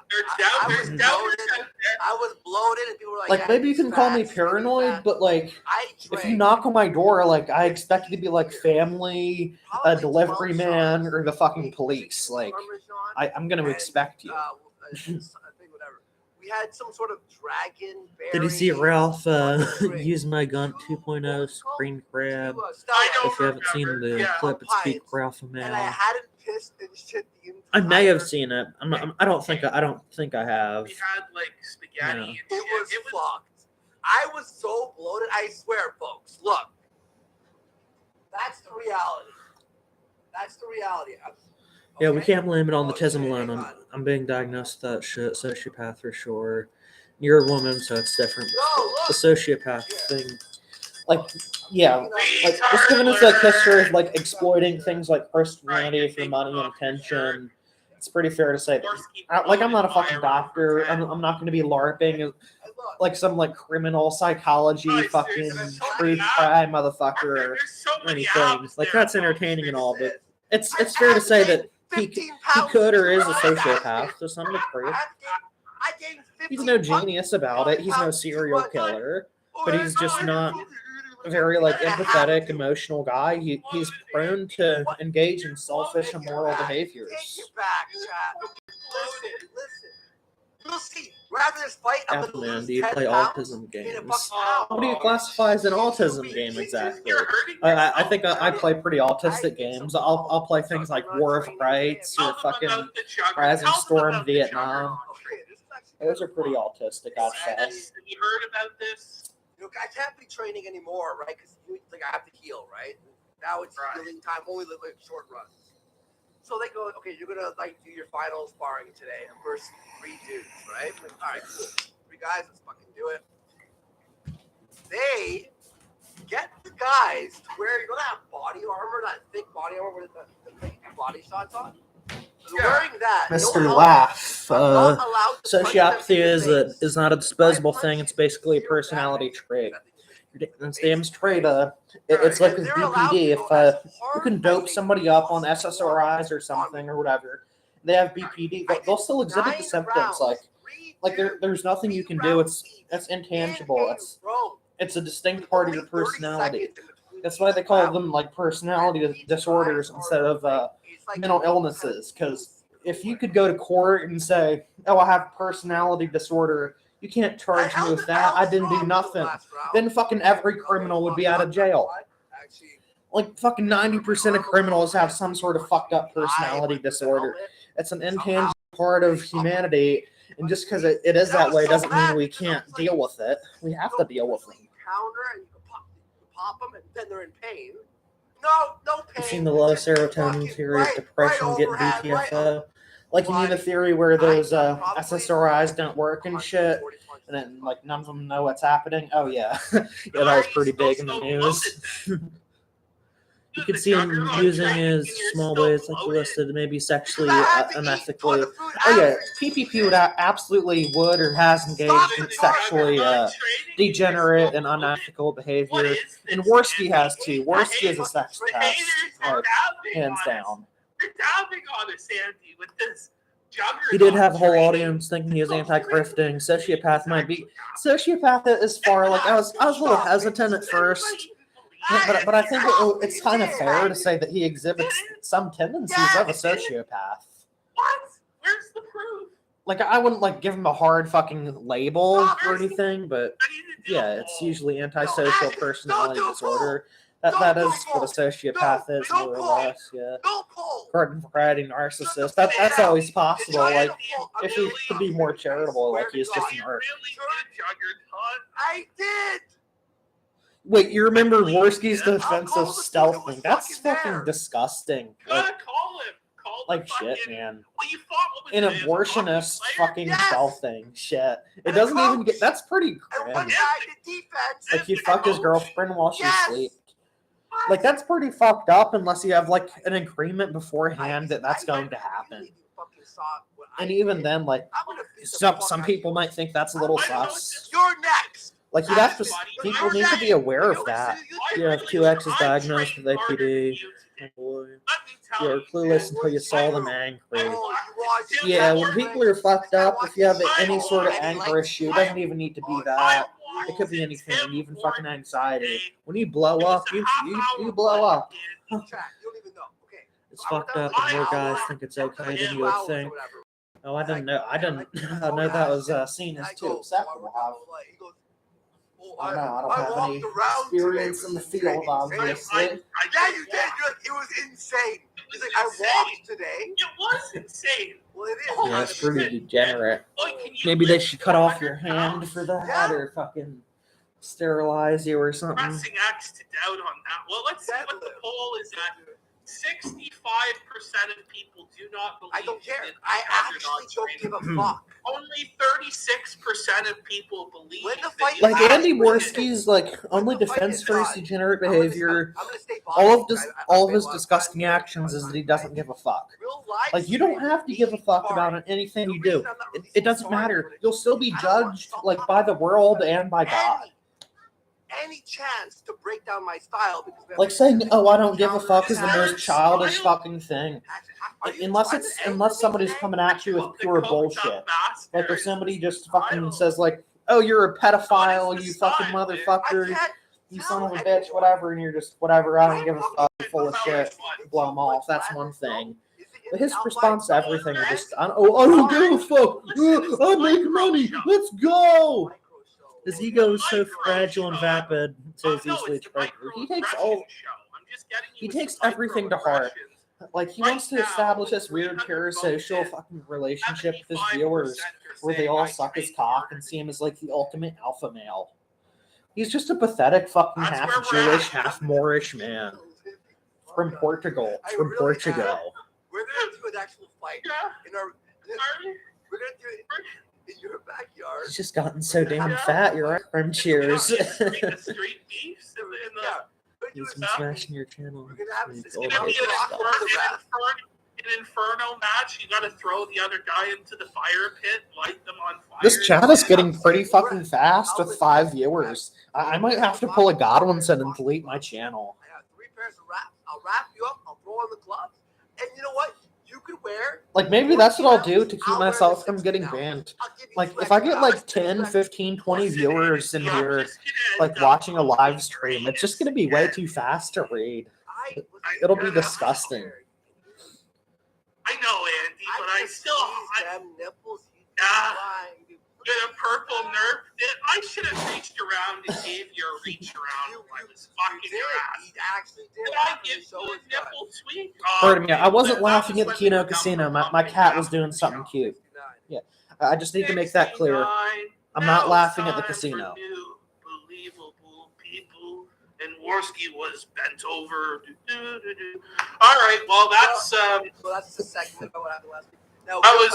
S3: There's doubters out there.
S4: I was bloated, and people were like,
S1: Like,
S4: yeah,
S1: maybe you
S4: he's
S1: can call
S4: fat,
S1: me
S4: he's
S1: paranoid,
S4: fat.
S1: but like,
S4: I
S1: if you knock on my door, like, I expect you to be like family, a delivery man, or the fucking police. Like, I'm gonna expect you.
S4: Whatever. We had some sort of dragon.
S5: Did you see Ralph use my gun 2.0 screen grab? If you haven't seen the clip, it's Peak Ralph and
S4: And I
S5: Mal.
S4: hadn't pissed and shit the entire.
S5: I may have seen it. I don't think I have.
S3: We had like spaghetti and shit.
S4: It was fucked. I was so bloated. I swear, folks. Look, that's the reality. That's the reality.
S5: Yeah, we can't blame it on the tism alone. I'm being diagnosed with that shit, sociopath for sure. You're a woman, so it's different. The sociopath thing.
S1: Like, yeah, like just giving us a history of like exploiting things like Christianity for money and attention. It's pretty fair to say that. Like, I'm not a fucking doctor. I'm not going to be LARPing like some like criminal psychology fucking true crime motherfucker or anything. Like, that's entertaining and all, but it's fair to say that he could or is a sociopath to some degree. He's no genius about it. He's no serial killer, but he's just not a very like empathetic, emotional guy. He's prone to engage in selfish, immoral behaviors.
S4: You'll see. Rather this fight, I'm gonna
S5: Man,
S4: lose
S5: do you
S4: 10
S5: play
S4: pounds
S5: autism
S4: in a
S5: games?
S4: fucking hour.
S1: What do you classify as an autism game exactly? I think I play pretty autistic games. I'll play things like War of Rights or fucking Rising Storm Vietnam. Those are pretty autistic, I'd say.
S3: Have you heard about this?
S4: Look, I can't be training anymore, right? Because like I have to heal, right? Now it's healing time, only like short runs. So they go, okay, you're gonna like do your final sparring today versus 3 dudes, right? Like, all right, cool. 3 guys, let's fucking do it. They get the guys to wear, you know, that body armor, that thick body armor with the big body shots on. So they're wearing that.
S1: Mr. Laugh.
S4: Not allowed to punch them
S1: Sociopathy
S4: in the face.
S1: is not a disposable thing. It's basically a personality trait. It's damn straight. It's like with BPD. If you can dope somebody up on SSRIs or something or whatever, they have BPD. They'll still exhibit the symptoms. Like there's nothing you can do. It's intangible. It's a distinct part of your personality. That's why they call them like personality disorders instead of mental illnesses. Because if you could go to court and say, "Oh, I have a personality disorder," you can't charge me with that. I didn't do nothing. Then fucking every criminal would be out of jail. Like fucking 90% of criminals have some sort of fucked up personality disorder. It's an intangible part of humanity, and just because it is that way doesn't mean we can't deal with it. We have to deal with them.
S4: Counter and you pop them, and then they're in pain. No pain.
S5: I've seen the low serotonin theory of depression getting BTFO. Like, you mean the theory where those SSRIs don't work and shit, and then like none of them know what's happening? Oh yeah, yeah, that was pretty big in the news. You could see him using his small ways, like you listed, maybe sexually, unethically. Oh yeah, PPP would absolutely would or has engaged in sexually degenerate and unethical behavior, and Worski has too. Worski is a sex pest, like, hands down.
S3: You're dabbing on us, Andy, with this juggernaut.
S5: He did have a whole audience thinking he was anti-grifting. Sociopath might be. Sociopath is far, like, I was a little hesitant at first. But I think it's kind of fair to say that he exhibits some tendencies of a sociopath.
S3: What? Where's the proof?
S1: Like, I wouldn't like give him a hard fucking label or anything, but yeah, it's usually antisocial personality disorder. That is what a sociopath is, more or less. Yeah, garden variety narcissist. That's always possible. Like, if he could be more charitable, like he's just an art.
S4: I did.
S1: Wait, you remember Worski's defensive stealth thing? That's fucking disgusting.
S3: Gotta call him.
S1: Like shit, man.
S3: Well, you fought
S1: An abortionist fucking stealthing shit. It doesn't even get. That's pretty grim. Like, he fucked his girlfriend while she slept.
S5: Like, that's pretty fucked up unless you have, like, an agreement beforehand that that's going to happen. And even then, like, some people might think that's a little sus.
S4: You're next.
S5: Like, you'd have to, people need to be aware of that. You know, if QX is diagnosed with APD, oh boy, you're clueless until you saw them angry. Yeah, when people are fucked up, if you have any sort of anger issue, it doesn't even need to be that. It could be anything, even fucking anxiety. When you blow up, you blow up. It's fucked up, and more guys think it's okay than you would think. Oh, I didn't know. I didn't know that was seen as too acceptable. I know, I don't have any experience in the field, obviously.
S4: Yeah, you did. You're like, it was insane. He's like, I walked today.
S3: It was insane.
S4: Well, it is.
S5: Yeah, it's pretty degenerate. Maybe they should cut off your hand for that, or fucking sterilize you or something.
S3: Pressing X to doubt on that. Well, let's see what the poll is at. 65% of people do not believe.
S4: I don't care.
S3: that
S4: I
S3: these
S4: actually
S3: are
S4: don't give a fuck.
S3: Only 36% of people believe.
S4: When the
S3: that
S4: fight
S3: these
S5: Like
S3: are
S5: Andy
S3: real.
S5: Borski's like only defense for his degenerate
S4: I'm gonna
S5: behavior.
S4: stay
S5: All
S4: boxing.
S5: of his disgusting actions is that he doesn't give a fuck.
S4: Real life
S5: Like, you don't have to give a fuck about anything you do. It doesn't matter. You'll still be judged like by the world and by God.
S4: Any chance to break down my style because
S5: Like saying, "Oh, I don't give a fuck" is the most childish fucking thing. Like, unless somebody's coming at you with pure bullshit. Like if somebody just fucking says like, "Oh, you're a pedophile, you fucking motherfucker, you son of a bitch," whatever, and you're just whatever. I don't give a fuck. You're full of shit. Blow them off. That's one thing. But his response to everything are just, I don't give a fuck. I make money. Let's go. His ego is so fragile and vapid, so it's easily triggered. He takes everything to heart. Like, he wants to establish this weird parasocial fucking relationship with his viewers, where they all suck his cock and see him as like the ultimate alpha male. He's just a pathetic fucking half Jewish, half Moorish man from Portugal.
S4: We're gonna do an actual fight in our. We're gonna do it in your backyard.
S5: He's just gotten so damn fat. You're right. From cheers.
S3: Street beefs in the
S5: He's been smashing your channel.
S4: We're gonna have
S3: It's gonna be an inferno match. You gotta throw the other guy into the fire pit, light them on fire.
S5: This chat is getting pretty fucking fast with 5 viewers. I might have to pull a Godwinson and delete my channel.
S4: I have 3 pairs of wraps. I'll wrap you up. I'll throw on the gloves, and you know what? You could wear.
S5: Like, maybe that's what I'll do to keep myself from getting banned. Like, if I get like 10, 15, 20 viewers in here, like watching a live stream, it's just gonna be way too fast to read. It'll be disgusting.
S3: I know, Andy, but I still. Get a purple nerf. I should have reached around and gave you a reach around when I was fucking your ass.
S4: He actually did.
S3: Did I give you a nipple tweak?
S5: Pardon me, I wasn't laughing at the Kino Casino. My cat was doing something cute. Yeah, I just need to make that clear. I'm not laughing at the casino.
S3: Believable people, and Worski was bent over. All right, well that's
S4: So that's the segment of what happened last week. Now,
S3: I was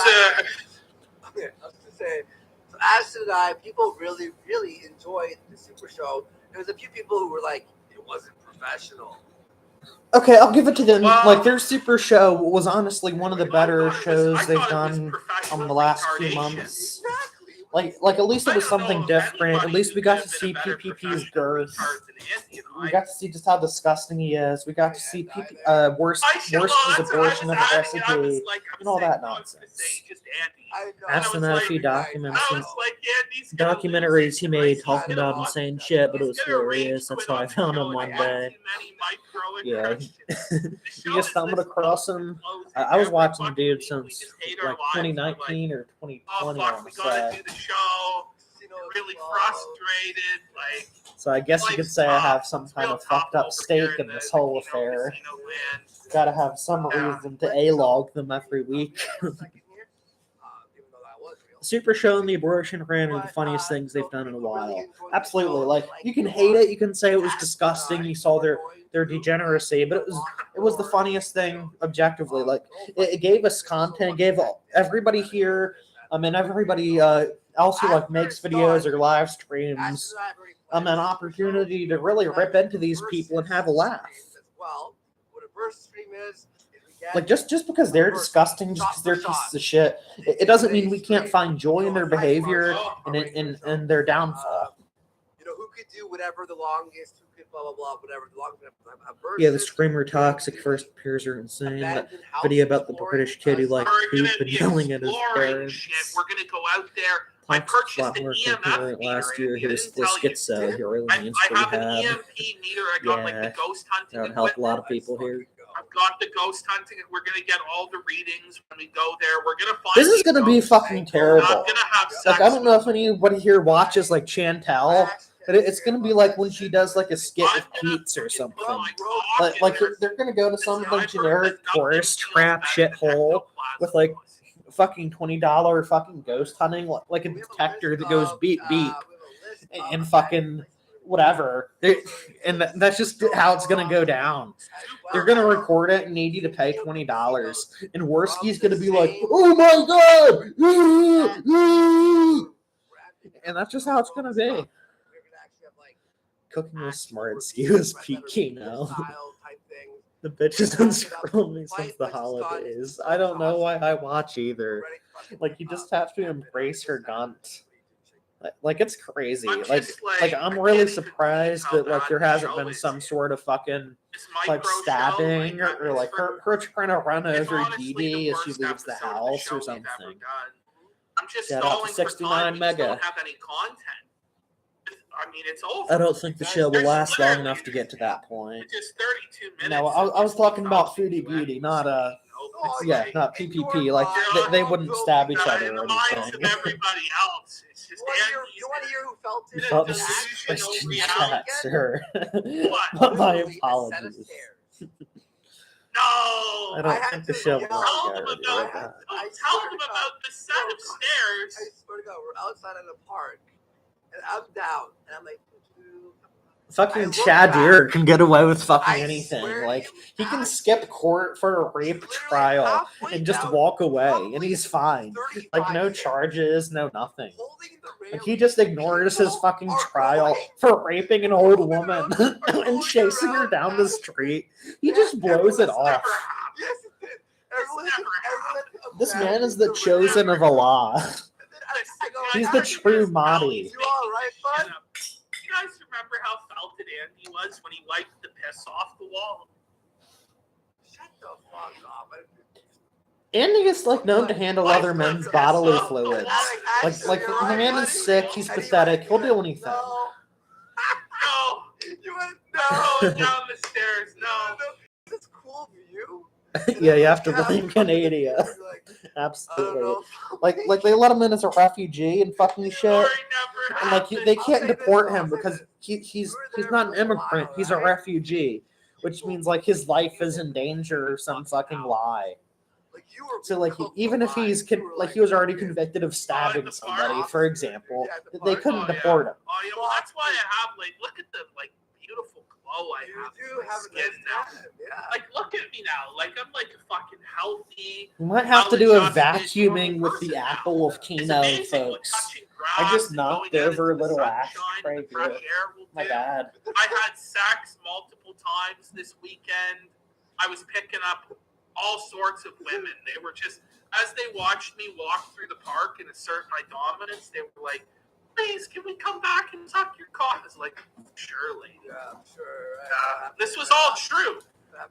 S4: I was gonna say. So Ashton and I, people really, really enjoyed the Super Show. There was a few people who were like, it wasn't professional.
S5: Okay, I'll give it to them. Like, their Super Show was honestly one of the better shows they've done on the last few months. Like at least it was something different. At least we got to see PPP's girth. We got to see just how disgusting he is. We got to see worst abortion of the recipe and all that nonsense. Asked him that a few documentaries he made talking about insane shit, but it was hilarious. That's how I found him one day. Yeah, he just stumbled across him. I was watching the dude since like 2019 or 2020, I want to say.
S3: Really frustrated, like.
S5: So I guess you could say I have some kind of fucked up stake in this whole affair. Gotta have some reason to A-log them every week. Super Show and the abortion rant are the funniest things they've done in a while. Absolutely. Like, you can hate it, you can say it was disgusting, you saw their degeneracy, but it was the funniest thing objectively. Like, it gave us content, it gave everybody here, and everybody else who like makes videos or live streams an opportunity to really rip into these people and have a laugh.
S4: Well, what a versus stream is
S5: like just because they're disgusting, just because they're pieces of shit, it doesn't mean we can't find joy in their behavior and in their downfall.
S4: Who could do whatever the longest, who could blah blah blah, whatever the longest.
S5: Yeah, the screamer toxic first appears are insane. That video about the British kid who liked poop and yelling at his parents.
S3: We're gonna go out there. I purchased an EMF meter
S5: last year. He was schizo. He really needs
S3: I have an
S5: rehab.
S3: EMP meter. I got like the ghost hunting.
S5: That would help a lot of people here.
S3: I've got the ghost hunting, and we're gonna get all the readings when we go there. We're gonna find.
S5: This is gonna be fucking terrible.
S3: I'm gonna have sex.
S5: Like I don't know if anybody here watches like Chantel, but it's gonna be like when she does like a skit with Pete's or something. Like they're gonna go to some like generic tourist trap shithole with like fucking $20 fucking ghost hunting, like a detector that goes beep beep and fucking whatever. And that's just how it's gonna go down. They're gonna record it and need you to pay $20. And Worski's gonna be like, "Oh my god!" And that's just how it's gonna be. Cooking with Smartsky was peak Kino. The bitch has been scrolling me since the holidays. I don't know why I watch either. Like you just have to embrace her gunt. Like it's crazy. Like I'm really surprised that like there hasn't been some sort of fucking like stabbing or like her trying to run over Dee Dee as she leaves the house or something.
S3: I'm just
S5: Shout out to 69 Mega.
S3: Don't have any content. I mean, it's over.
S5: I don't think the show will last long enough to get to that point.
S3: It's just 32 minutes.
S5: No, I was talking about Foodie Beauty, not not PPP. Like they wouldn't stab each other or
S3: in the minds of
S5: anything.
S3: everybody else. It's just
S4: you want to hear who felt it?
S5: Felt this is Christian chat, sir. My apologies.
S3: No,
S5: I don't think the show will
S3: tell them
S5: last
S3: about the set of stairs.
S4: I swear to God, we're outside in a park, and I'm down, and I'm like,
S5: fucking Chad Deere can get away with fucking anything. Like he can skip court for a rape trial and just walk away, and he's fine. Like no charges, no nothing. Like he just ignores his fucking trial for raping an old woman and chasing her down the street. He just blows it off. This man is the chosen of Allah. He's the true Mahdi.
S4: You all right, bud?
S3: You guys remember how felted Andy was when he wiped the piss off the wall?
S4: Shut the fuck up.
S5: Andy is like known to handle other men's bodily fluids. Like the man is sick, he's pathetic, he'll do anything.
S3: No. No, down the stairs. No.
S4: That's cool view.
S5: Yeah, you have to blame Canada. Absolutely. Like they let him in as a refugee and fucking shit. And like they can't deport him because he's not an immigrant, he's a refugee, which means like his life is in danger or some fucking lie. So like even if he was already convicted of stabbing somebody, for example, they couldn't deport him.
S3: Oh yeah, well that's why I have look at the beautiful glow I have.
S4: You do have a
S3: skin now.
S4: Yeah.
S3: Like look at me now. Like I'm like a fucking healthy.
S5: We might have to do a vacuuming with the apple of Kino, folks. I just knocked over a little ashtray here. My bad.
S3: I had sex multiple times this weekend. I was picking up all sorts of women. They were just, as they watched me walk through the park and assert my dominance, they were like, please, can we come back and suck your cock? I was like, surely.
S4: Yeah, sure.
S3: This was all true.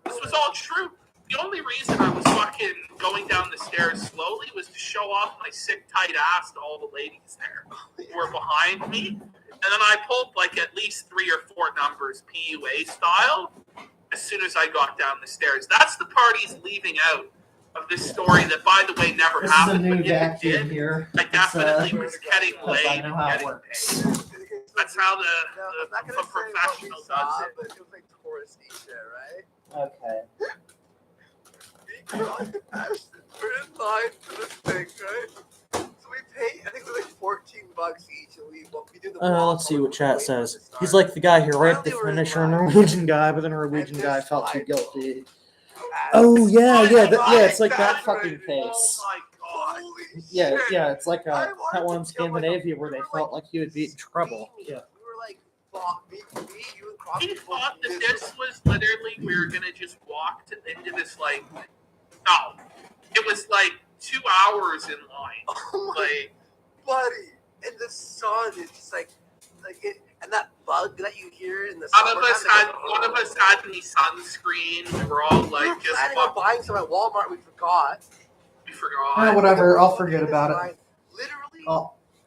S3: This was all true. The only reason I was fucking going down the stairs slowly was to show off my sick, tight ass to all the ladies there who were behind me. And then I pulled like at least 3 or 4 numbers PUA style as soon as I got down the stairs. That's the part he's leaving out of this story that, by the way, never happened. But if it did,
S5: here.
S3: I definitely was getting laid
S5: I know how
S3: and
S5: it
S3: getting
S5: works.
S3: paid. That's how the professional does it.
S4: But it was like touristy shit, right?
S5: Okay.
S4: We're in line for this thing, right? So we pay, I think it was like $14 each, and we do the
S5: Let's see what chat says. He's like the guy who raped the Finnish or Norwegian guy, but the Norwegian guy felt too guilty. Oh yeah, it's like that fucking case.
S3: Oh my god.
S5: Yeah, it's like that one in Scandinavia where they felt like he would be in trouble. Yeah.
S4: We were like, you and Crosby.
S3: He thought that this was literally, we were going to just walk into this, like, no. It was like 2 hours in line.
S4: Oh my
S3: Like,
S4: buddy. And the sun is just like it, and that bug that you hear in the
S3: none of us had any sunscreen. We were all like,
S4: we
S3: just
S4: planning on buying some at Walmart. We forgot.
S5: Whatever. I'll forget about it.
S4: Literally.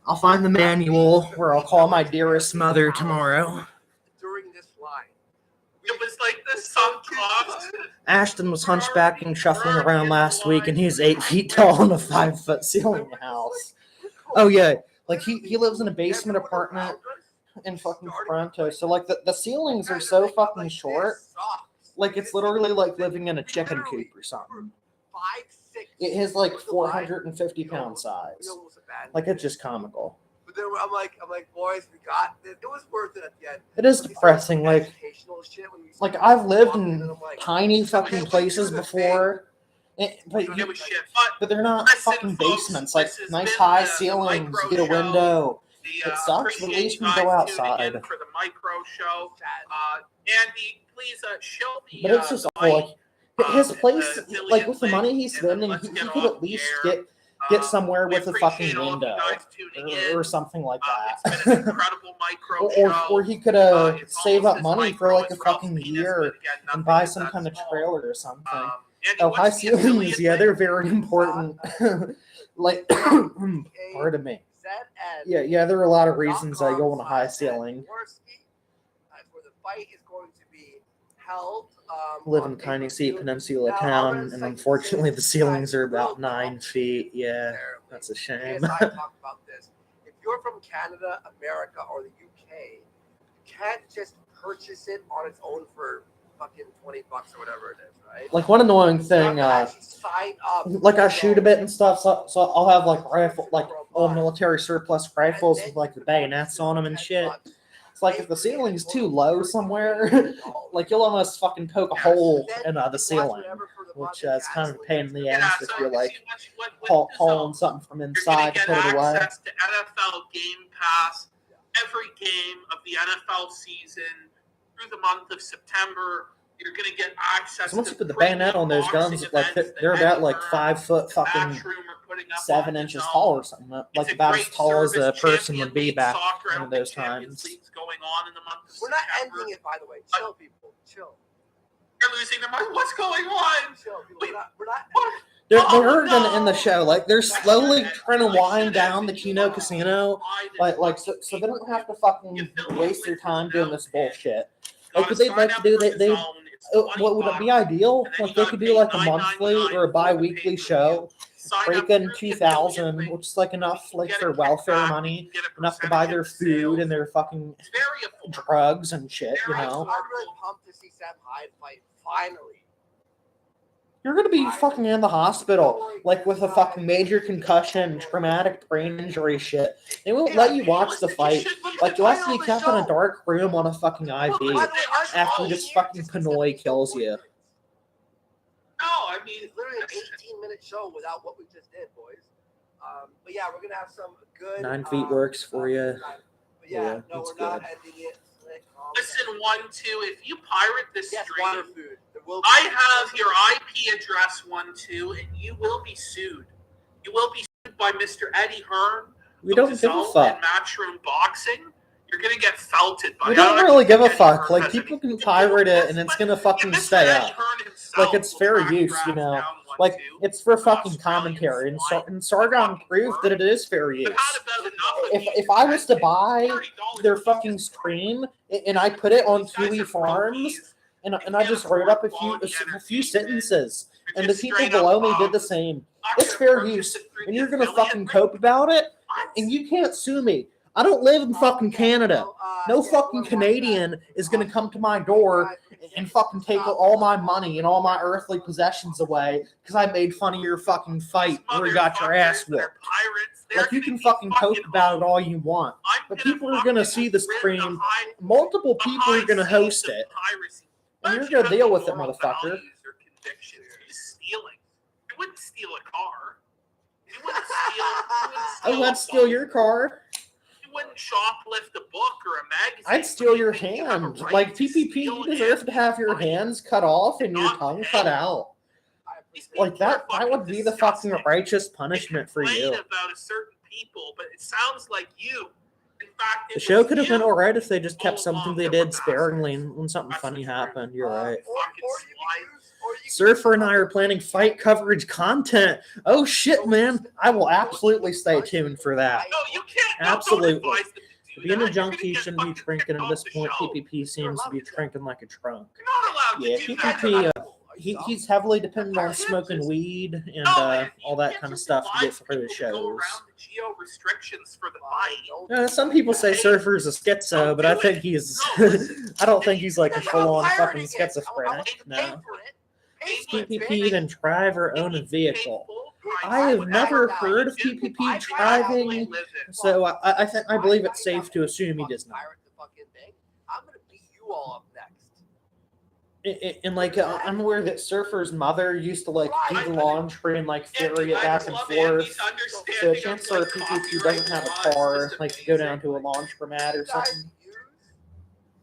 S5: I'll find the manual where I'll call my dearest mother tomorrow.
S4: During this line.
S3: It was like the sunk cost.
S5: Ashton was hunchback and shuffling around last week, and he's 8 feet tall in a 5-foot ceiling house. Oh yeah, like he lives in a basement apartment in fucking Toronto. So like the ceilings are so fucking short, like it's literally like living in a chicken coop or something. His like 450-pound size. Like it's just comical.
S4: But then I'm like, boys, we got this. It was worth it at the end.
S5: It is depressing. Like I've lived in tiny fucking places before, but they're not fucking basements. Like nice high ceilings, you get a window. It sucks, but at least you can go outside.
S3: For the micro show, Andy, please show the.
S5: But it's just awful. Like his place, like with the money he's spending, he could at least get somewhere with a fucking window or something like
S3: It's been an
S5: that.
S3: incredible micro show.
S5: Or he could save up money for like a fucking year and buy some kind of trailer or something. Oh, high ceilings, yeah, they're very important. Like, pardon me. Yeah, there are a lot of reasons I go on a high ceiling.
S4: Where the fight is going to be held.
S5: Live in Tiny Sea Peninsula town, and unfortunately the ceilings are about 9 feet. Yeah, that's a shame.
S4: I talk about this. If you're from Canada, America, or the UK, you can't just purchase it on its own for fucking $20 or whatever it is, right?
S5: Like one annoying thing, like I shoot a bit and stuff, so I'll have like old military surplus rifles with like the bayonets on them and shit. It's like if the ceiling's too low somewhere, like you'll almost fucking poke a hole in the ceiling, which is kind of a pain in the ass if you're like hauling something from inside to put it away.
S3: Access to NFL Game Pass, every game of the NFL season through the month of September. You're gonna get access.
S5: So once you put the bayonet on those guns, like they're about like 5 foot fucking 7 inches tall or something, like about as tall as a person would be back in those times.
S3: Going on in the month of
S4: We're not
S3: September.
S4: ending it, by the way. Chill, people. Chill.
S3: You're losing their mind. What's going on?
S4: Chill, people. We're not
S5: They're going to end the show. Like they're slowly trying to wind down the Kino Casino, like so they don't have to fucking waste their time doing this bullshit. Like what they'd like to do, they what would it be ideal? Like they could do like a monthly or a bi-weekly show, break in 2,000, which is like enough like for welfare money, enough to buy their food and their fucking drugs and shit, you know.
S4: I'm really pumped to see Sam Hyde fight finally.
S5: You're gonna be fucking in the hospital, like with a fucking major concussion, traumatic brain injury shit. They won't let you watch the fight. Like you'll have to be kept in a dark room on a fucking IV after this fucking Pinoy kills you.
S3: No, I mean
S4: It's literally an 18-minute show without what we just did, boys. But yeah, we're gonna have some good.
S5: 9 feet works for you.
S4: But yeah, no,
S5: that's
S4: we're not
S5: good.
S4: ending it.
S3: listen, 1, 2, if you pirate this
S4: Yes,
S3: stream,
S4: water food. There will be
S3: I have your IP address 1, 2, and you will be sued. You will be sued by Mr. Eddie Hearn.
S5: We don't give a fuck.
S3: And Matchroom Boxing. You're gonna get felted by.
S5: We don't really give a fuck. Like people can pirate it and it's gonna fucking stay up. Like it's fair use, you know. Like it's for fucking commentary, and Sargon proved that it is fair use. If I was to buy their fucking stream and I put it on Kiwi Farms and I just wrote up a few sentences and the people below me did the same, it's fair use, and you're gonna fucking cope about it, and you can't sue me. I don't live in fucking Canada. No fucking Canadian is going to come to my door and fucking take all my money and all my earthly possessions away because I made fun of your fucking fight where you got your ass whipped. Like, you can fucking post about it all you want. But people are going to see the stream. Multiple people are going to host it. And you're going to deal with it, motherfucker.
S3: You wouldn't steal a car. You wouldn't steal
S5: Oh, let's steal your car.
S3: wouldn't shoplift a book or a magazine.
S5: I'd steal your
S3: You have a
S5: hand.
S3: right
S5: Like
S3: to
S5: PPP,
S3: steal
S5: you deserve to have your
S3: money.
S5: hands cut off and your
S3: Not
S5: tongue
S3: pay.
S5: cut out.
S3: These people
S5: Like that
S3: are
S5: would be the fucking
S3: disgusting.
S5: righteous
S3: They
S5: punishment for
S3: complain
S5: you.
S3: about a certain people, but it sounds like you. In fact,
S5: The show could have been alright if they just kept something they did sparingly
S3: bastards.
S5: when something
S3: That's
S5: funny
S3: the truth.
S5: happened. You're right.
S4: Or you
S5: Surfer and I are planning fight coverage content. Oh shit, man. I will absolutely stay tuned for that.
S3: No, you can't.
S5: Absolutely.
S3: No, don't advise them to do
S5: Being
S3: that.
S5: a junkie
S3: You're gonna
S5: shouldn't be
S3: get
S5: drinking
S3: fucking
S5: at this
S3: kicked off
S5: point.
S3: the show.
S5: PPP seems to be drinking like a trunk.
S3: You're not allowed
S5: Yeah,
S3: to do that.
S5: PPP, he's heavily dependent on smoking weed and all that kind of stuff to get through the shows.
S3: Geo restrictions for the fight.
S5: Some people say Surfer's a schizo, but I think he's. I don't think he's like a full-on fucking schizophrenic. No. PPP then drive or own a vehicle. I have never heard of PPP driving, so I believe it's safe to assume he does not.
S4: I'm gonna beat you all up next.
S5: And like I'm aware that Surfer's mother used to like do the laundry and like ferry it back and forth. So chances are PPP doesn't have a car, like to go down to a laundromat or something.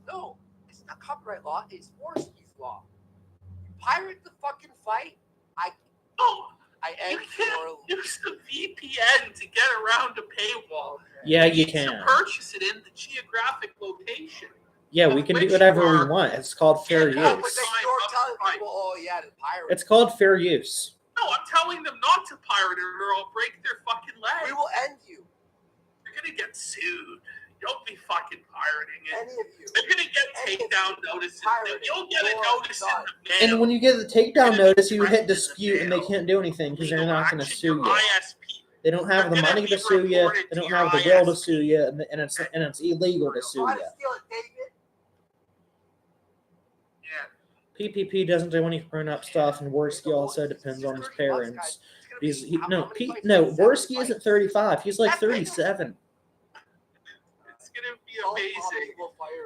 S4: No, it's not copyright law. It's Warski's law. You pirate the fucking fight. I
S3: You
S4: end
S3: can't
S4: your.
S3: use the VPN to get around a paywall.
S5: Yeah, you
S3: need
S5: can.
S3: to purchase it in the geographic location.
S5: Yeah, we can do whatever we want. It's called fair
S3: Yeah,
S4: But
S5: use.
S4: then you're telling people, oh yeah, the pirate.
S5: It's called fair use.
S3: No, I'm telling them not to pirate it or I'll break their fucking
S4: We
S3: leg.
S4: will end you.
S3: You're gonna get sued. Don't be fucking pirating it.
S4: Any of you.
S3: They're gonna get takedown notices. You'll get a notice in the mail.
S5: And when you get the takedown notice, you hit dispute and they can't do anything because they're not going to sue you. They don't have the money to sue you. They don't have the will to sue you, and it's illegal to sue
S4: Try
S5: you.
S4: to steal it, David.
S3: Yeah.
S5: PPP doesn't do any grown-up stuff, and Worski also depends on his parents. Worski isn't 35. He's like 37.
S3: It's gonna be amazing.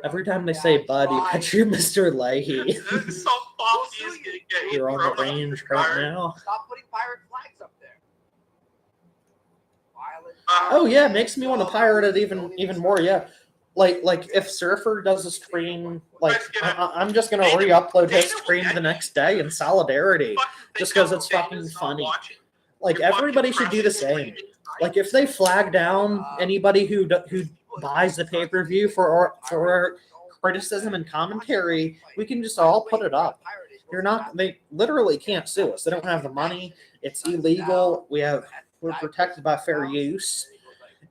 S5: Every time they say "Bud," you picture Mr. Leahy.
S3: So Poppy is gonna get
S5: You're on the range right now.
S4: Stop putting pirate flags up there. Violent.
S5: Oh yeah, it makes me want to pirate it even more. Yeah, like if Surfer does a stream, like I'm just gonna re-upload his stream the next day in solidarity, just because it's fucking funny. Like everybody should do the same. Like if they flag down anybody who buys the pay-per-view for our criticism and commentary, we can just all put it up. They literally can't sue us. They don't have the money. It's illegal. We're protected by fair use.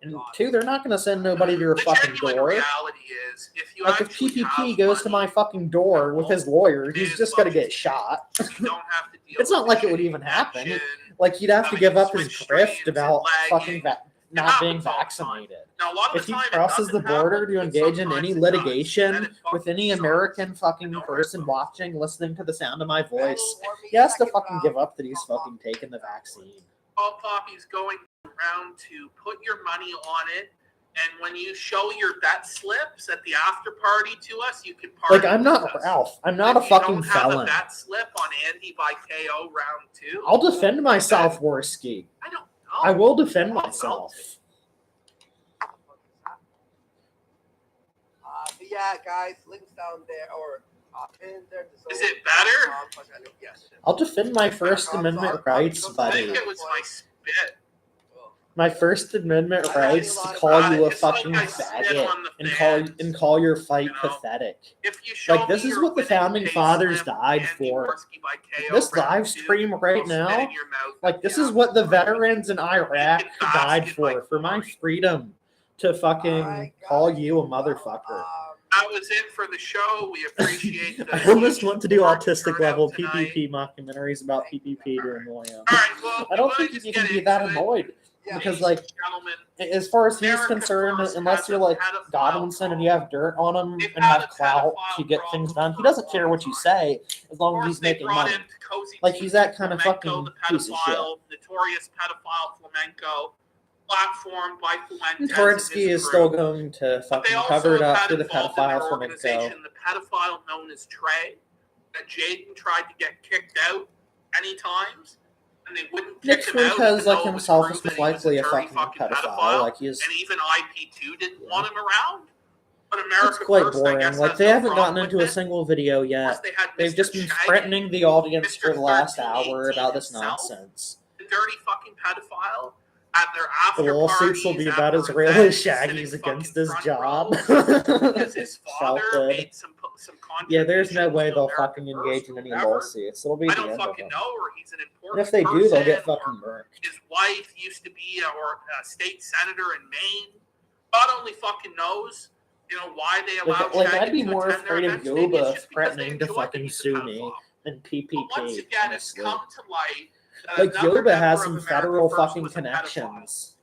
S5: And two, they're not going to send nobody to your fucking door. Like if PPP goes to my fucking door with his lawyer, he's just going to get shot. It's not like it would even happen. Like he'd have to give up his grift about fucking not being vaccinated. If he crosses the border to engage in any litigation with any American fucking person watching, listening to the sound of my voice, he has to fucking give up that he's fucking taken the vaccine.
S3: All Poppy's going around to put your money on it, and when you show your bet slips at the after party to us, you can party.
S5: Like I'm not
S3: with us.
S5: Ralph. I'm not a fucking
S3: you don't have
S5: felon.
S3: a bet slip on Andy by KO round 2.
S5: I'll defend myself, Worski.
S3: I don't know.
S5: I will defend myself.
S4: But yeah, guys, links down there or pinned there.
S3: Is it better?
S4: Yes.
S5: I'll defend my First Amendment rights,
S3: I
S5: buddy.
S3: think it was my spit.
S5: My First Amendment rights to call you a fucking faggot and call your fight pathetic.
S3: If you show
S5: Like this
S3: me
S5: is
S3: your
S5: what the
S3: winning
S5: founding
S3: pay
S5: fathers
S3: slip,
S5: died
S3: Andy
S5: for.
S3: Worski by KO
S5: This
S3: round
S5: live
S3: 2,
S5: stream right
S3: I'll spit
S5: now,
S3: in your mouth
S5: like
S3: at
S5: this
S3: the
S5: is what the
S3: after party.
S5: veterans in Iraq died for my freedom to fucking call you a motherfucker.
S3: That was it for the show. We appreciate the
S5: I almost want to do
S3: support
S5: autistic
S3: turnout
S5: level
S3: tonight.
S5: PPP mockumentaries about PPP to annoy him.
S3: All right, well,
S5: I don't
S3: we
S5: think
S3: wanna
S5: you
S3: just
S5: can
S3: get
S5: be that
S3: into it.
S5: annoyed because, like,
S3: Gentlemen,
S5: as far as he's
S3: America
S5: concerned,
S3: First
S5: unless
S3: has
S5: you're
S3: a
S5: like
S3: pedophile
S5: Godwinson and you have dirt on him
S3: They've
S5: and
S3: had
S5: have
S3: a
S5: clout
S3: pedophile
S5: to get things done, he
S3: problem
S5: doesn't care what you say as long
S3: of
S5: as
S3: course,
S5: he's
S3: they
S5: making
S3: brought
S5: money.
S3: in Cozy
S5: Like, he's that kind of
S3: Flamenco,
S5: fucking
S3: the
S5: piece of shit.
S3: pedophile, notorious pedophile Flamenco, platformed by Fuentes.
S5: Torensky is still going to
S3: But they
S5: fucking
S3: also
S5: cover it up
S3: had
S5: for the
S3: involved in their
S5: pedophile Flamenco.
S3: organization the pedophile known as Trey, that Jaden tried to get kicked out many times. and they wouldn't
S5: Nick
S3: kick him out.
S5: Fuentes,
S3: even
S5: like
S3: though it was
S5: himself, is
S3: proven
S5: most
S3: he was
S5: likely a
S3: dirty
S5: fucking pedophile. Like he's,
S3: and even IP2 didn't want him around. But America
S5: it's quite
S3: First, I
S5: boring.
S3: guess,
S5: Like
S3: has
S5: they
S3: no
S5: haven't gotten
S3: problem
S5: into
S3: with
S5: a
S3: it.
S5: single video
S3: Of course,
S5: yet.
S3: they had
S5: They've
S3: Mr.
S5: just been
S3: Shaggy,
S5: threatening the audience
S3: Mr.
S5: for the last
S3: 1318
S5: hour about this
S3: himself,
S5: nonsense.
S3: the dirty fucking pedophile at their
S5: The
S3: after
S5: lawsuits
S3: parties,
S5: will be
S3: at
S5: about
S3: their
S5: as real as
S3: events,
S5: Shaggy's
S3: sitting
S5: against
S3: fucking
S5: his
S3: front
S5: job.
S3: row because his father
S5: Sheltered.
S3: made some
S5: Yeah, there's no
S3: contributions
S5: way
S3: to
S5: they'll
S3: America
S5: fucking
S3: First
S5: engage
S3: or
S5: in any
S3: whatever.
S5: lawsuits. It'll be
S3: I
S5: the
S3: don't
S5: end of
S3: fucking
S5: them.
S3: know, or he's an
S5: And
S3: important
S5: if they do, they'll get
S3: person,
S5: fucking
S3: or
S5: murked.
S3: his wife used to be a state senator in Maine. God only fucking knows, why they allowed
S5: Like
S3: Shaggy
S5: I'd be
S3: to
S5: more
S3: attend their
S5: afraid of
S3: events. Maybe it's
S5: Yoba
S3: just because they
S5: threatening to
S3: enjoyed that
S5: fucking
S3: he's a
S5: sue me
S3: pedophile.
S5: than
S3: But
S5: PPP.
S3: once again, it's
S5: Honestly.
S3: come to light that
S5: Like
S3: another
S5: Yoba has
S3: member
S5: some
S3: of America
S5: federal
S3: First
S5: fucking
S3: was a pedophile.
S5: connections.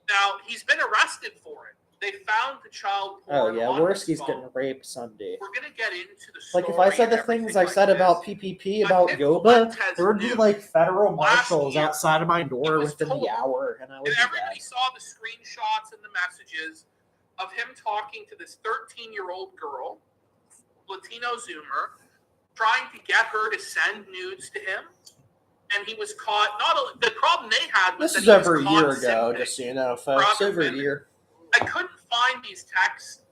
S3: Now, he's been arrested for it. They found the child
S5: Oh
S3: porn
S5: yeah,
S3: on
S5: Worski's
S3: his phone.
S5: getting raped Sunday.
S3: We're going to get into the
S5: Like
S3: story
S5: if I said the
S3: and
S5: things
S3: everything
S5: I said
S3: like
S5: about
S3: this.
S5: PPP
S3: But
S5: about
S3: Nick
S5: Yoba,
S3: Fuentes
S5: there would be
S3: knew
S5: like federal
S3: last
S5: marshals
S3: year
S5: outside of my
S3: he
S5: door
S3: was
S5: within
S3: told,
S5: the hour, and I would
S3: and
S5: be
S3: everybody
S5: dead.
S3: saw the screenshots and the messages of him talking to this 13-year-old girl, Latino Zoomer, trying to get her to send nudes to him. And he was caught. The problem they had was
S5: This is
S3: that he was
S5: over a
S3: caught
S5: year ago,
S3: simping
S5: just so you know,
S3: for
S5: folks.
S3: other
S5: Over a
S3: women.
S5: year.
S3: I couldn't find these texts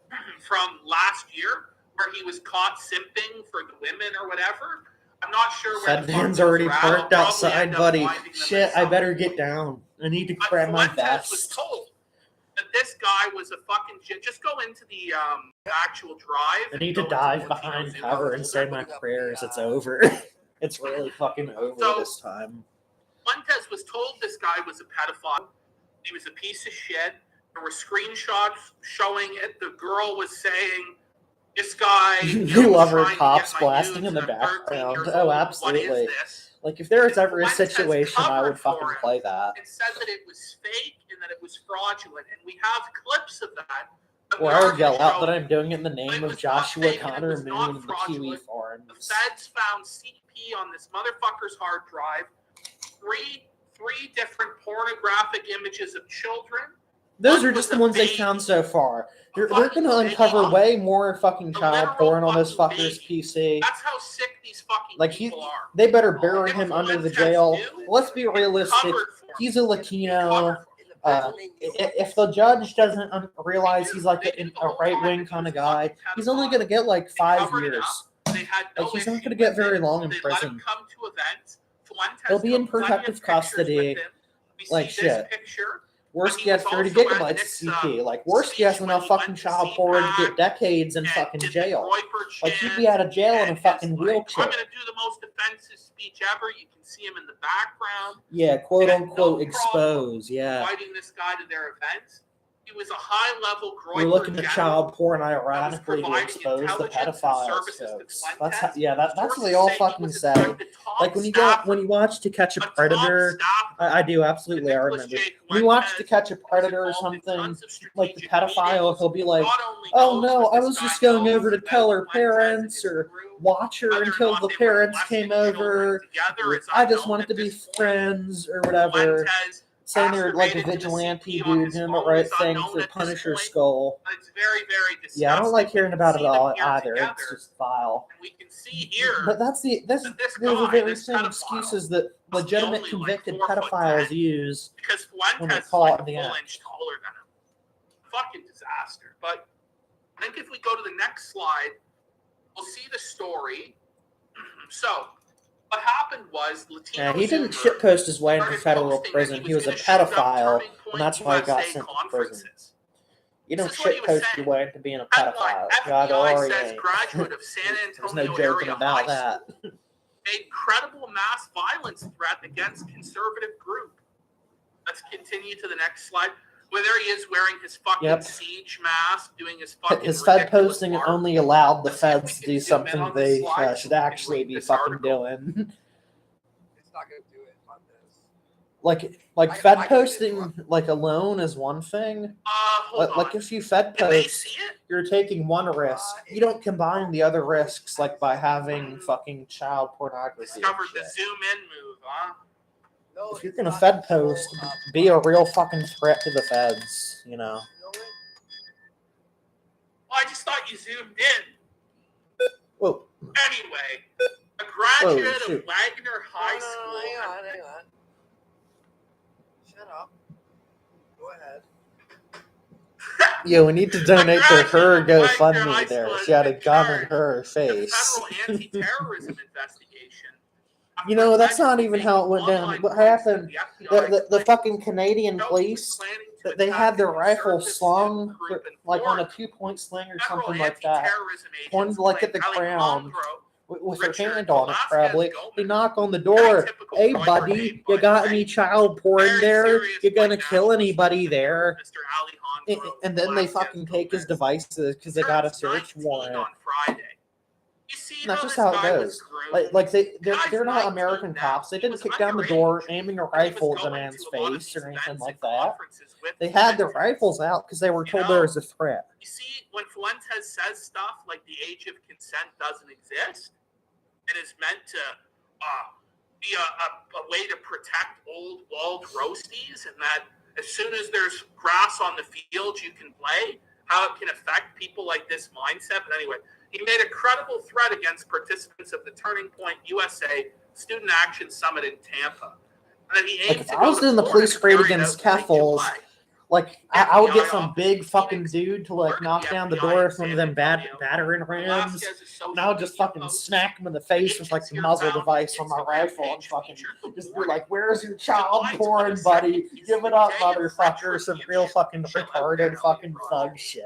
S3: from last year where he was caught simping for the women or whatever. I'm not sure where
S5: Fed
S3: the fuck
S5: van's
S3: those
S5: already
S3: are at. I'll
S5: parked
S3: probably
S5: outside,
S3: end up
S5: buddy.
S3: finding them
S5: Shit,
S3: at
S5: I
S3: some
S5: better
S3: point.
S5: get down. I need to
S3: But
S5: grab my
S3: Fuentes was
S5: vest.
S3: told that this guy was a fucking shit. Just go into the actual drive.
S5: I need to dive behind cover and say my prayers. It's over. It's really fucking over this time.
S3: Fuentes was told this guy was a pedophile. He was a piece of shit. There were screenshots showing it. The girl was saying, "This guy."
S5: You love her cops blasting in the background. Oh, absolutely.
S3: What is this?
S5: Like if there was ever a
S3: Fuentes
S5: situation, I would
S3: covered for
S5: fucking
S3: him
S5: play that.
S3: and said that it was fake and that it was fraudulent. And we have clips of that.
S5: Or I would yell out that I'm doing it in the name of Joshua Connor Moon and the Kiwi Farms.
S3: The feds found CP on this motherfucker's hard drive. Three different pornographic images of children.
S5: Those are just the ones they found so far. They're going to uncover way more fucking child porn on this fucker's PC.
S3: That's how sick these fucking people are.
S5: They better bury him under the jail. Let's be realistic. He's a Latino. If the judge doesn't realize he's like a right-wing kind of guy, he's only going to get like 5 years. Like he's not going to get very long in prison. He'll be in protective custody. Like shit. Worst he has 30 gigabytes of CP. Like, worst he has enough fucking child porn to get decades in fucking jail. Like, he'd be out of jail in a fucking wheelchair.
S3: I'm going to do the most offensive speech ever. You can see him in the background.
S5: Yeah, quote unquote expose. Yeah.
S3: Inviting this guy to their events. He was a high-level groyper.
S5: We're looking at child porn ironically to expose the pedophiles. Folks. That's how, that's what they all fucking say. Like when you watch To Catch a Predator, I do absolutely. I remember when you watch To Catch a Predator or something, like the pedophile, he'll be like, "Oh no, I was just going over to tell her parents or watch her until the parents came over. I just wanted to be friends or whatever." Saying they're like a vigilante dude doing the right thing for Punisher Skull.
S3: It's very, very disgusting.
S5: Yeah, I don't like hearing about it all either. It's just vile.
S3: And we can see here.
S5: But those are the very same excuses that legitimate convicted pedophiles use when they're caught in the act.
S3: Taller than him. Fucking disaster. But I think if we go to the next slide, we'll see the story. So what happened was Latino
S5: he didn't shitpost his way into federal prison. He was a pedophile, and that's why he got sent to prison. You don't shitpost your way into being a pedophile. God already.
S3: Graduate of San
S5: There's no
S3: Antonio
S5: joking
S3: area
S5: about
S3: high
S5: that.
S3: school, made credible mass violence threat against conservative group. Let's continue to the next slide. Where there he is wearing his fucking siege mask, doing his fucking
S5: His Fed posting
S3: art.
S5: only allowed the feds to do something they should actually be fucking doing.
S4: It's not going to do it on this.
S5: Like Fed posting like alone is one thing. Like if you Fed post, you're taking one risk. You don't combine the other risks like by having fucking child pornography.
S3: Discovered the zoom in move, huh?
S4: No,
S5: If you're gonna Fed post, be a real fucking threat to the feds, you know.
S3: Well, I just thought you zoomed in.
S5: Whoa.
S3: Anyway, a graduate
S5: Whoa,
S3: of Wagner High School.
S4: Hang on.
S5: Yeah, we need to donate to her GoFundMe there.
S3: Iceland
S5: She had a
S3: been
S5: gun in
S3: charged
S5: her
S3: in a
S5: face.
S3: federal anti-terrorism investigation.
S5: You know, that's not even how it went down. What happened? The fucking Canadian police, they had their rifles slung like on a 2-point sling or something like that, pointed like at the ground with their hand on it. Probably they knock on the door. Hey, buddy, you got any child porn there? You gonna kill anybody there? And then they fucking take his devices because they got a search warrant. And that's just how it goes. Like they're not American cops. They didn't kick down the door aiming a rifle at the man's face or anything like that. They had their rifles out because they were told there was a threat.
S3: You see, when Fuentes says stuff like the age of consent doesn't exist and is meant to be a way to protect old walled roasties, and that as soon as there's grass on the field, you can play, how it can affect people like this mindset. But anyway, he made a credible threat against participants of the Turning Point USA Student Action Summit in Tampa. And then he aimed
S5: Like if
S3: to
S5: I was
S3: go
S5: in the
S3: to
S5: police
S3: Florida
S5: raid
S3: to carry
S5: against
S3: out the
S5: Keffels,
S3: July.
S5: like I would get some big fucking dude to like knock down the door with one of them battering rams, and I would just fucking smack him in the face with like the muzzle device on my rifle and fucking just be like, "Where's your child porn, buddy? Give it up, motherfucker!" Some real fucking retarded fucking thug shit.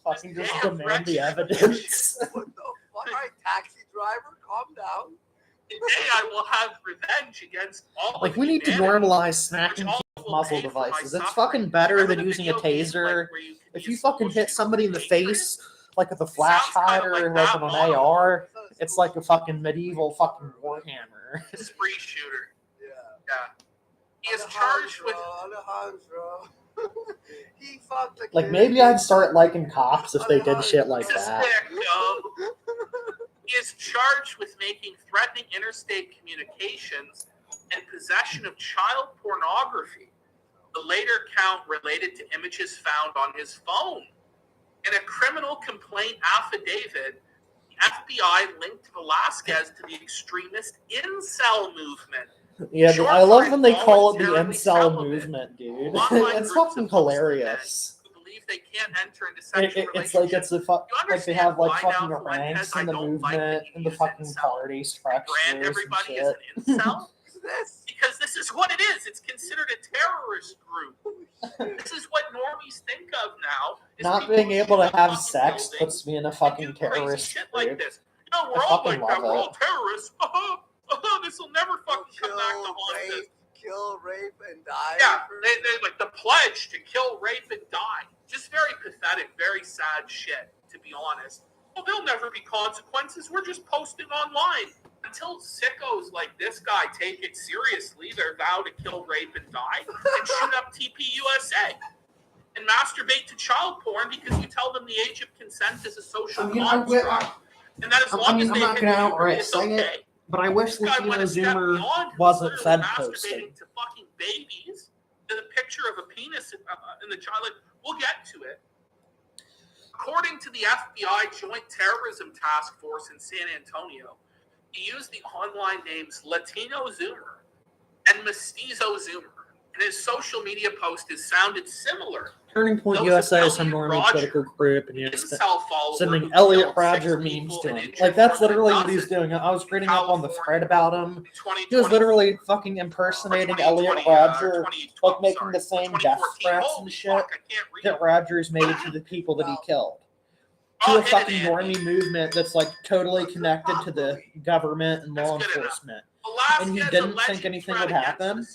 S5: Fucking just demand the evidence.
S4: What the fuck? All right, taxi driver, calm down.
S3: Today I will have revenge against all
S5: Like
S3: of
S5: we need to
S3: humanity,
S5: normalize smacking
S3: which
S5: people
S3: all
S5: with
S3: will
S5: muzzle
S3: pay for my
S5: devices. It's
S3: suffering.
S5: fucking better
S3: Remember
S5: than
S3: the
S5: using a
S3: video games,
S5: taser.
S3: like, where you could
S5: If
S3: be a
S5: you fucking hit
S3: school
S5: somebody in the
S3: shooter with
S5: face, like with a flash
S3: Sounds kinda
S5: hider,
S3: like
S5: like
S3: that
S5: with an
S3: model.
S5: AR, it's like a fucking medieval fucking warhammer.
S3: spree shooter.
S4: Yeah.
S3: Yeah. He is charged with
S4: Alejandro. He fucked the
S5: Like
S4: kid.
S5: maybe I'd start liking cops if they did shit like that.
S3: He is charged with making threatening interstate communications and possession of child pornography. The later count related to images found on his phone. In a criminal complaint affidavit, the FBI linked Velasquez to the extremist incel movement.
S5: Yeah,
S3: Short
S5: I love
S3: for
S5: when they call it the
S3: involuntarily
S5: incel
S3: celibate.
S5: movement, dude.
S3: Online
S5: It's
S3: groups
S5: fucking
S3: of Muslim
S5: hilarious.
S3: men who believe they can't enter into sexual
S5: It's like
S3: relationships.
S5: like they have like
S3: why
S5: fucking
S3: now Fuentes,
S5: ranks
S3: I
S5: in the
S3: don't like
S5: movement
S3: that you
S5: and the
S3: use
S5: fucking
S3: incel.
S5: party
S3: Brand
S5: structures and
S3: everybody
S5: shit.
S3: as an incel?
S4: This.
S3: Because this is what it is. It's considered a terrorist group. This is what normies think of now. Is
S5: Not
S3: people
S5: being
S3: who
S5: able
S3: shoot
S5: to
S3: up
S5: have
S3: fucking
S5: sex
S3: buildings
S5: puts me in a
S3: and
S5: fucking
S3: do crazy
S5: terrorist
S3: shit
S5: group.
S3: like this. No, we're
S5: I
S3: all
S5: fucking
S3: like that.
S5: love
S3: We're
S5: it.
S3: all terrorists. This will never fucking come back to haunt us.
S4: Kill, rape, and die.
S3: Yeah, they like the pledge to kill, rape, and die. Just very pathetic, very sad shit, to be honest. Well, there'll never be consequences. We're just posting online. Until sickos like this guy take it seriously, their vow to kill, rape, and die, and shoot up TPUSA and masturbate to child porn because you tell them the age of consent is a social construct. And that as long as they
S5: I'm not
S3: hit
S5: gonna
S3: puberty,
S5: outright
S3: it's
S5: say
S3: okay.
S5: it, but I wish
S3: This guy
S5: Kino
S3: went a step
S5: Zoomer
S3: beyond. He
S5: wasn't
S3: was
S5: fed
S3: literally
S5: posting.
S3: masturbating to fucking babies. To the picture of a penis in the child. Like, we'll get to it. According to the FBI Joint Terrorism Task Force in San Antonio, he used the online names Latino Zoomer and Mestizo Zoomer, and his social media post has sounded similar.
S5: Turning Point
S3: Those
S5: USA
S3: of
S5: is some
S3: Elliot
S5: normie
S3: Roger,
S5: political group, and you're
S3: incel follower
S5: sending
S3: who
S5: Elliot
S3: killed
S5: Roger
S3: 6
S5: memes
S3: people
S5: to
S3: and
S5: him.
S3: injured
S5: Like that's
S3: more than a
S5: literally what he's
S3: dozen
S5: doing. I was reading up on the
S3: California
S5: thread about him.
S3: in
S5: He was
S3: 2020.
S5: literally fucking impersonating Elliot Roger, like making the same death threats and shit that Rogers made to the people that he killed. To a fucking normie movement that's like totally connected to the government and law enforcement. And he didn't think anything would happen.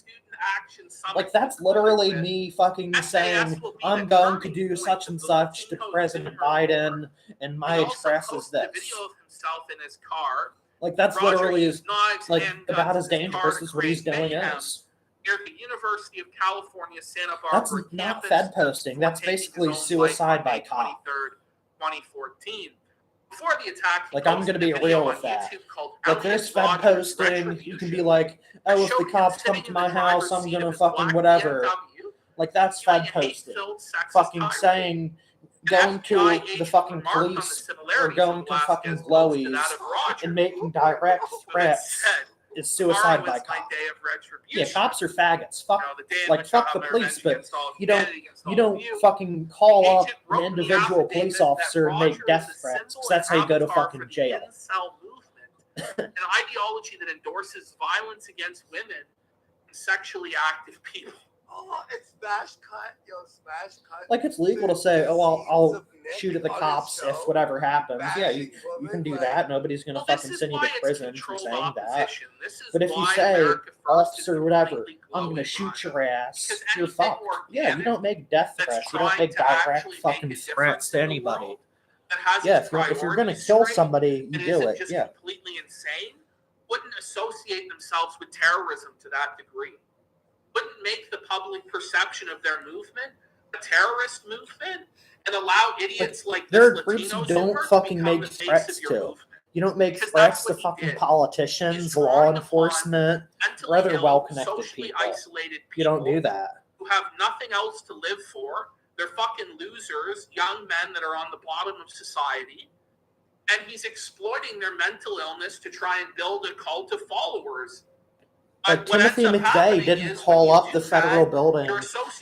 S5: Like that's literally me fucking saying I'm going to do such and such to President Biden, and my address is this. Like that's literally as like about as dangerous as what he's doing is.
S3: Near the University of California, Santa Barbara
S5: That's not
S3: campus
S5: Fed posting. That's
S3: before taking
S5: basically
S3: his own life
S5: suicide
S3: on
S5: by
S3: May
S5: cop.
S3: 23rd, 2014. Before the attack,
S5: Like I'm gonna be real with that. Like there's Fed posting, you can be like, oh, if the cops come to my house, I'm gonna fucking whatever. Like that's Fed posting. Fucking saying, going to the fucking police or going to fucking blowies and making direct threats is suicide by
S3: My
S5: cop.
S3: day of
S5: Yeah,
S3: retribution.
S5: cops are faggots. Fuck,
S3: The day in
S5: like
S3: which
S5: fuck
S3: I'll
S5: the
S3: have my
S5: police,
S3: revenge
S5: but
S3: against all
S5: you don't
S3: humanity, against
S5: you
S3: all
S5: don't
S3: of you.
S5: fucking call up
S3: Agent
S5: an
S3: wrote in the
S5: individual police
S3: affidavit
S5: officer
S3: that
S5: and make
S3: Roger
S5: death
S3: is a
S5: threats,
S3: symbol
S5: because that's how
S3: and
S5: you go to
S3: avatar
S5: fucking
S3: for the
S5: jail.
S3: incel movement, an ideology that endorses violence against women and sexually active people.
S4: Oh, it's smash cut, smash cut.
S5: Like, it's legal to say, oh, I'll shoot at the cops if whatever happens. Yeah, you can do that. Nobody's going to fucking send you to prison for saying that. But if you say, officer, whatever, I'm going to shoot your ass, you're fucked. Yeah, you don't make death threats. You don't make direct fucking threats to anybody. Yeah, if you're going to kill somebody, you do it. Yeah.
S3: Completely insane, wouldn't associate themselves with terrorism to that degree. Wouldn't make the public perception of their movement a terrorist movement and allow idiots like
S5: there
S3: this
S5: are groups
S3: Latino
S5: you don't
S3: zoomer
S5: fucking
S3: to become
S5: make
S3: the face
S5: threats
S3: of your
S5: to.
S3: movement.
S5: You don't make
S3: Because
S5: threats
S3: that's
S5: to
S3: what he
S5: fucking
S3: did.
S5: politicians,
S3: He's
S5: law
S3: drawing
S5: enforcement,
S3: mentally
S5: or other
S3: ill,
S5: well-connected
S3: socially
S5: people.
S3: isolated
S5: You don't do that.
S3: who have nothing else to live for. They're fucking losers, young men that are on the bottom of society. And he's exploiting their mental illness to try and build a cult of followers.
S5: Like, Timothy McVeigh didn't call up the federal building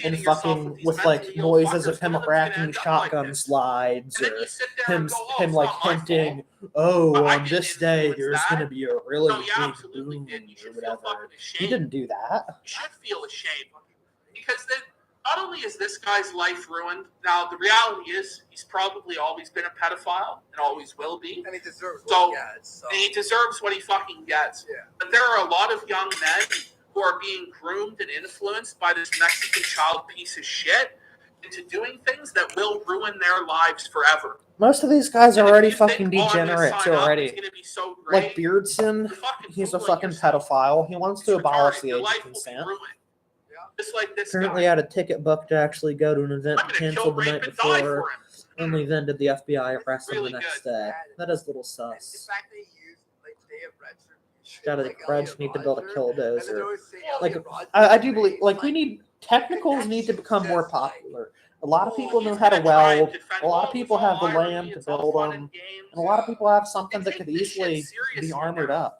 S5: and fucking with like noises of him wrapping shotgun slides, or him like hinting, oh, on this day there's gonna be a really big boom or whatever. He didn't do that.
S3: You should feel ashamed, because not only is this guy's life ruined, now the reality is he's probably always been a pedophile and always will be.
S4: And he deserves what he gets.
S3: And he deserves what he fucking gets.
S4: Yeah.
S3: But there are a lot of young men who are being groomed and influenced by this Mexican child piece of shit into doing things that will ruin their lives forever.
S5: Most of these guys are already fucking degenerates already.
S3: So
S5: like Beardson, he's a fucking pedophile. He wants to abolish the age of consent.
S3: Just like this
S5: Currently
S3: guy.
S5: had a ticket booked to actually go to an event canceled the night before. Only then did the FBI arrest him the next day. That is a little sus. Got a grudge, need to build a killdozer. Like, I do believe, like, we need, technicals need to become more popular. A lot of people know how to weld. A lot of people have the land to build them. And a lot of people have something that could easily be armored up.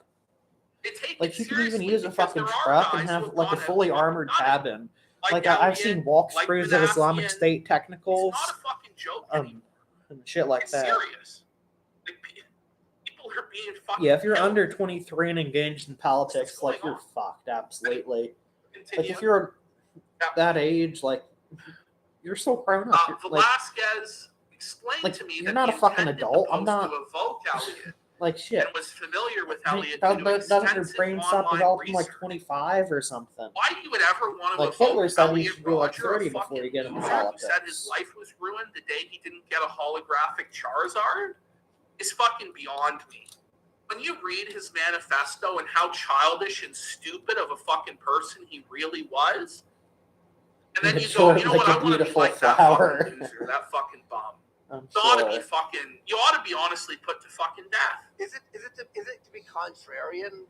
S5: Like, you can even use a fucking truck and have like a fully armored cabin. Like, I've seen walkthroughs of Islamic State technicals, and shit like that. Yeah, if you're under 23 and engaged in politics, like, you're fucked, absolutely. Like, if you're that age, like, you're so grown up.
S3: Velasquez explained to me
S5: you're
S3: that
S5: not a fucking adult. I'm not. Like, shit.
S3: And was familiar with Elliot.
S5: Doesn't your brain stop developing like 25 or something?
S3: Why you would ever want to
S5: like Hitler said you should be like 30 before you get into politics.
S3: Who said his life was ruined the day he didn't get a holographic Charizard is fucking beyond me. When you read his manifesto and how childish and stupid of a fucking person he really was, and then you go, you know what, I want to be like that fucking loser, that fucking bum. Ought to be fucking. You ought to be honestly put to fucking death.
S4: Is it to be contrarian?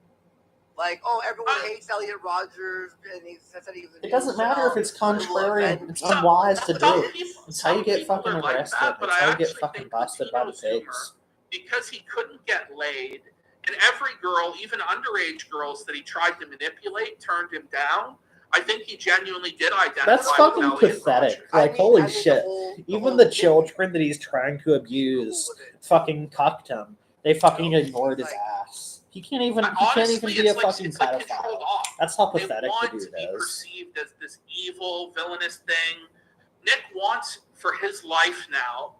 S4: Like, oh, everyone hates Elliot Rodgers, and he says that he was.
S5: It doesn't matter if it's contrarian. It's unwise to do. It's how you get fucking arrested. It's how you get fucking busted by the pigs.
S3: Because he couldn't get laid, and every girl, even underage girls that he tried to manipulate, turned him down. I think he genuinely did identify.
S5: That's fucking pathetic. Like, holy shit. Even the children that he's trying to abuse fucking cucked him. They fucking ignored his ass. He can't even be a fucking pedophile. That's how pathetic the dude is.
S3: They want to be perceived as this evil, villainous thing. Nick wants for his life now.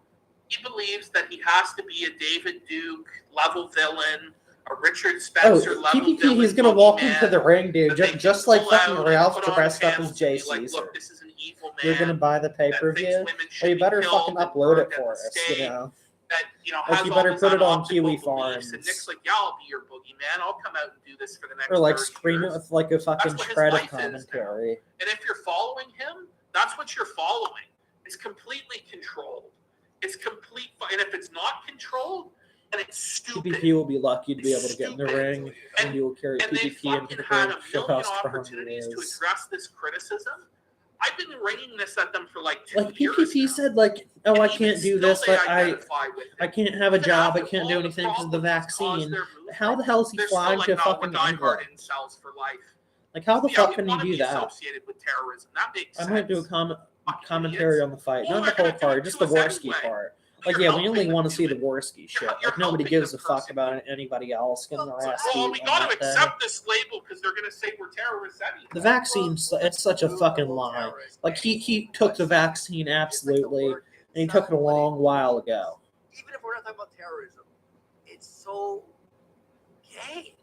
S3: He believes that he has to be a David Duke level villain. A Richard Spencer level
S5: PPP, he's gonna walk into the ring, dude, just like fucking Ralph dressed up as Jay Caesar.
S3: Look, this is an evil man.
S5: You're gonna buy the pay-per-view? Well, you better fucking upload it for us, you know. Like, you better put it on Kiwi Farms.
S3: And Nick's like, yeah, I'll be your boogeyman. I'll come out and do this for the next
S5: Or like
S3: 30
S5: scream
S3: years.
S5: it with like a fucking shred of commentary.
S3: And if you're following him, that's what you're following. It's completely controlled. It's complete. And if it's not controlled, and it's stupid.
S5: PPP will be lucky to be able to get in the ring, and he will carry PPP into the ring.
S3: Show us for opportunities to address this criticism, I've been ringing this at them for like 2
S5: Like
S3: years
S5: PPP
S3: now.
S5: said, like, oh,
S3: And
S5: I
S3: even
S5: can't do
S3: still
S5: this,
S3: they
S5: but
S3: identify with
S5: I
S3: it.
S5: can't have a
S3: Even
S5: job, I
S3: after
S5: can't do
S3: all the
S5: anything because of the
S3: problems it's caused
S5: vaccine.
S3: their movement,
S5: How the hell is he
S3: they're still
S5: flying
S3: like,
S5: to
S3: no,
S5: fucking
S3: we're diehard
S5: England?
S3: incels for life.
S5: Like, how the
S3: Yeah,
S5: fuck
S3: we
S5: can you
S3: want to
S5: do
S3: be
S5: that?
S3: associated with terrorism. That makes
S5: I
S3: sense.
S5: might do a
S3: Fucking
S5: commentary
S3: idiots.
S5: on the fight,
S3: Well,
S5: not the
S3: they're
S5: whole
S3: gonna do
S5: part,
S3: it
S5: just
S3: to
S5: the
S3: us
S5: Worski
S3: anyway.
S5: part.
S3: But
S5: Like,
S3: you're
S5: yeah, we only
S3: helping
S5: want to
S3: them
S5: see
S3: do
S5: the
S3: it.
S5: Worski shit.
S3: You're
S5: Like, nobody
S3: helping
S5: gives
S3: the
S5: a fuck
S3: person.
S5: about anybody else getting their ass
S3: Well,
S5: beat
S3: we
S5: on
S3: got to
S5: that day.
S3: accept this label because they're going to say we're terrorists anyway.
S5: The vaccine's it's such a fucking lie. Like, he took the vaccine absolutely, and he took it a long while ago.
S4: Even if we're not talking about terrorism, it's so gay.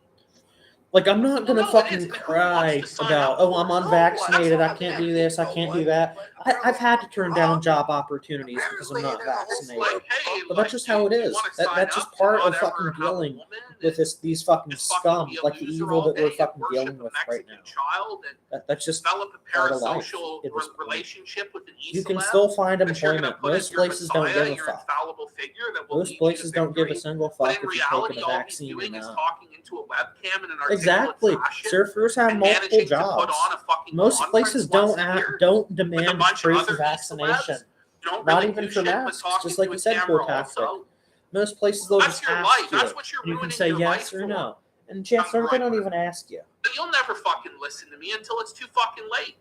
S5: Like, I'm not gonna
S3: Well, no, it
S5: fucking
S3: is, but who
S5: cry
S3: wants to sign
S5: about,
S3: up
S5: oh,
S3: for
S5: I'm
S3: it?
S5: unvaccinated,
S4: No,
S5: I can't do this, I can't do that. I've had to turn down job opportunities because I'm not vaccinated.
S3: Like, hey,
S5: But that's just how it is. That's just part of fucking dealing with these fucking scum, like the evil that we're fucking dealing with right now. That's just
S3: develop a
S5: part of life
S3: parasocial
S5: at this point.
S3: relationship with an
S5: You can
S3: celeb
S5: still find
S3: that you're gonna
S5: employment.
S3: put as
S5: Most
S3: your
S5: places don't
S3: messiah,
S5: give a
S3: your
S5: fuck.
S3: infallible figure that will lead
S5: Most
S3: you to
S5: places don't give a
S3: victory.
S5: single
S3: But
S5: fuck
S3: in
S5: if you're
S3: reality,
S5: taking a
S3: all he's
S5: vaccine or
S3: doing is
S5: not.
S3: talking into a webcam in an articulate
S5: Exactly.
S3: fashion
S5: Surfers have
S3: and
S5: multiple
S3: managing to put
S5: jobs.
S3: on a fucking
S5: Most
S3: conference
S5: places
S3: once
S5: don't
S3: a year
S5: don't
S3: with a
S5: demand
S3: bunch of
S5: proof
S3: other
S5: of vaccination.
S3: celebs who don't
S5: Not
S3: really
S5: even
S3: do
S5: for
S3: shit but
S5: masks,
S3: talking
S5: just like
S3: to
S5: you
S3: a
S5: said,
S3: camera
S5: Pro-Tactic.
S3: also.
S5: Most places they'll
S3: That's
S5: just
S3: your
S5: ask
S3: life.
S5: you.
S3: That's what you're
S5: You can
S3: ruining
S5: say
S3: your
S5: yes
S3: life
S5: or
S3: for.
S5: no. And chances they don't even ask you.
S3: But you'll never fucking listen to me until it's too fucking late.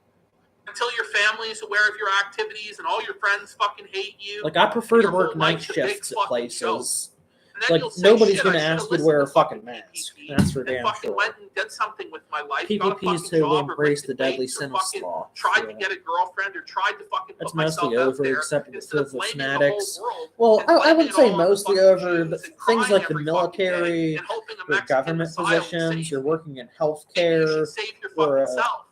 S3: Until your family is aware of your activities and all your friends fucking hate you.
S5: Like, I prefer to
S3: Your
S5: work
S3: whole
S5: night
S3: life's a big
S5: shifts at
S3: fucking
S5: places.
S3: And then
S5: Like,
S3: you'll say,
S5: nobody's
S3: shit,
S5: gonna
S3: I should've
S5: ask you to
S3: listened
S5: wear a
S3: to
S5: fucking mask.
S3: PPP
S5: That's for
S3: and
S5: damn
S3: fucking
S5: sure.
S3: went and did something with my life. Got a
S5: PPP is
S3: fucking
S5: to
S3: job or
S5: embrace the
S3: lifted
S5: deadly
S3: weights or
S5: sin of
S3: fucking
S5: sloth.
S3: tried to
S5: Yeah.
S3: get a girlfriend or tried to fucking
S5: It's
S3: put myself
S5: mostly
S3: out
S5: over,
S3: there
S5: except for
S3: instead of
S5: the
S3: blaming the whole
S5: fanatics.
S3: world.
S5: Well,
S3: and
S5: I
S3: blaming
S5: would
S3: it
S5: say
S3: all on the
S5: mostly
S3: fucking
S5: over
S3: Jews
S5: the
S3: and
S5: things
S3: crying
S5: like the
S3: every fucking day
S5: military,
S3: and hoping a
S5: or
S3: Mexican
S5: government
S3: Messiah will
S5: positions,
S3: save
S5: or
S3: you.
S5: working in
S3: Maybe you
S5: healthcare,
S3: should save your
S5: or
S3: fucking self.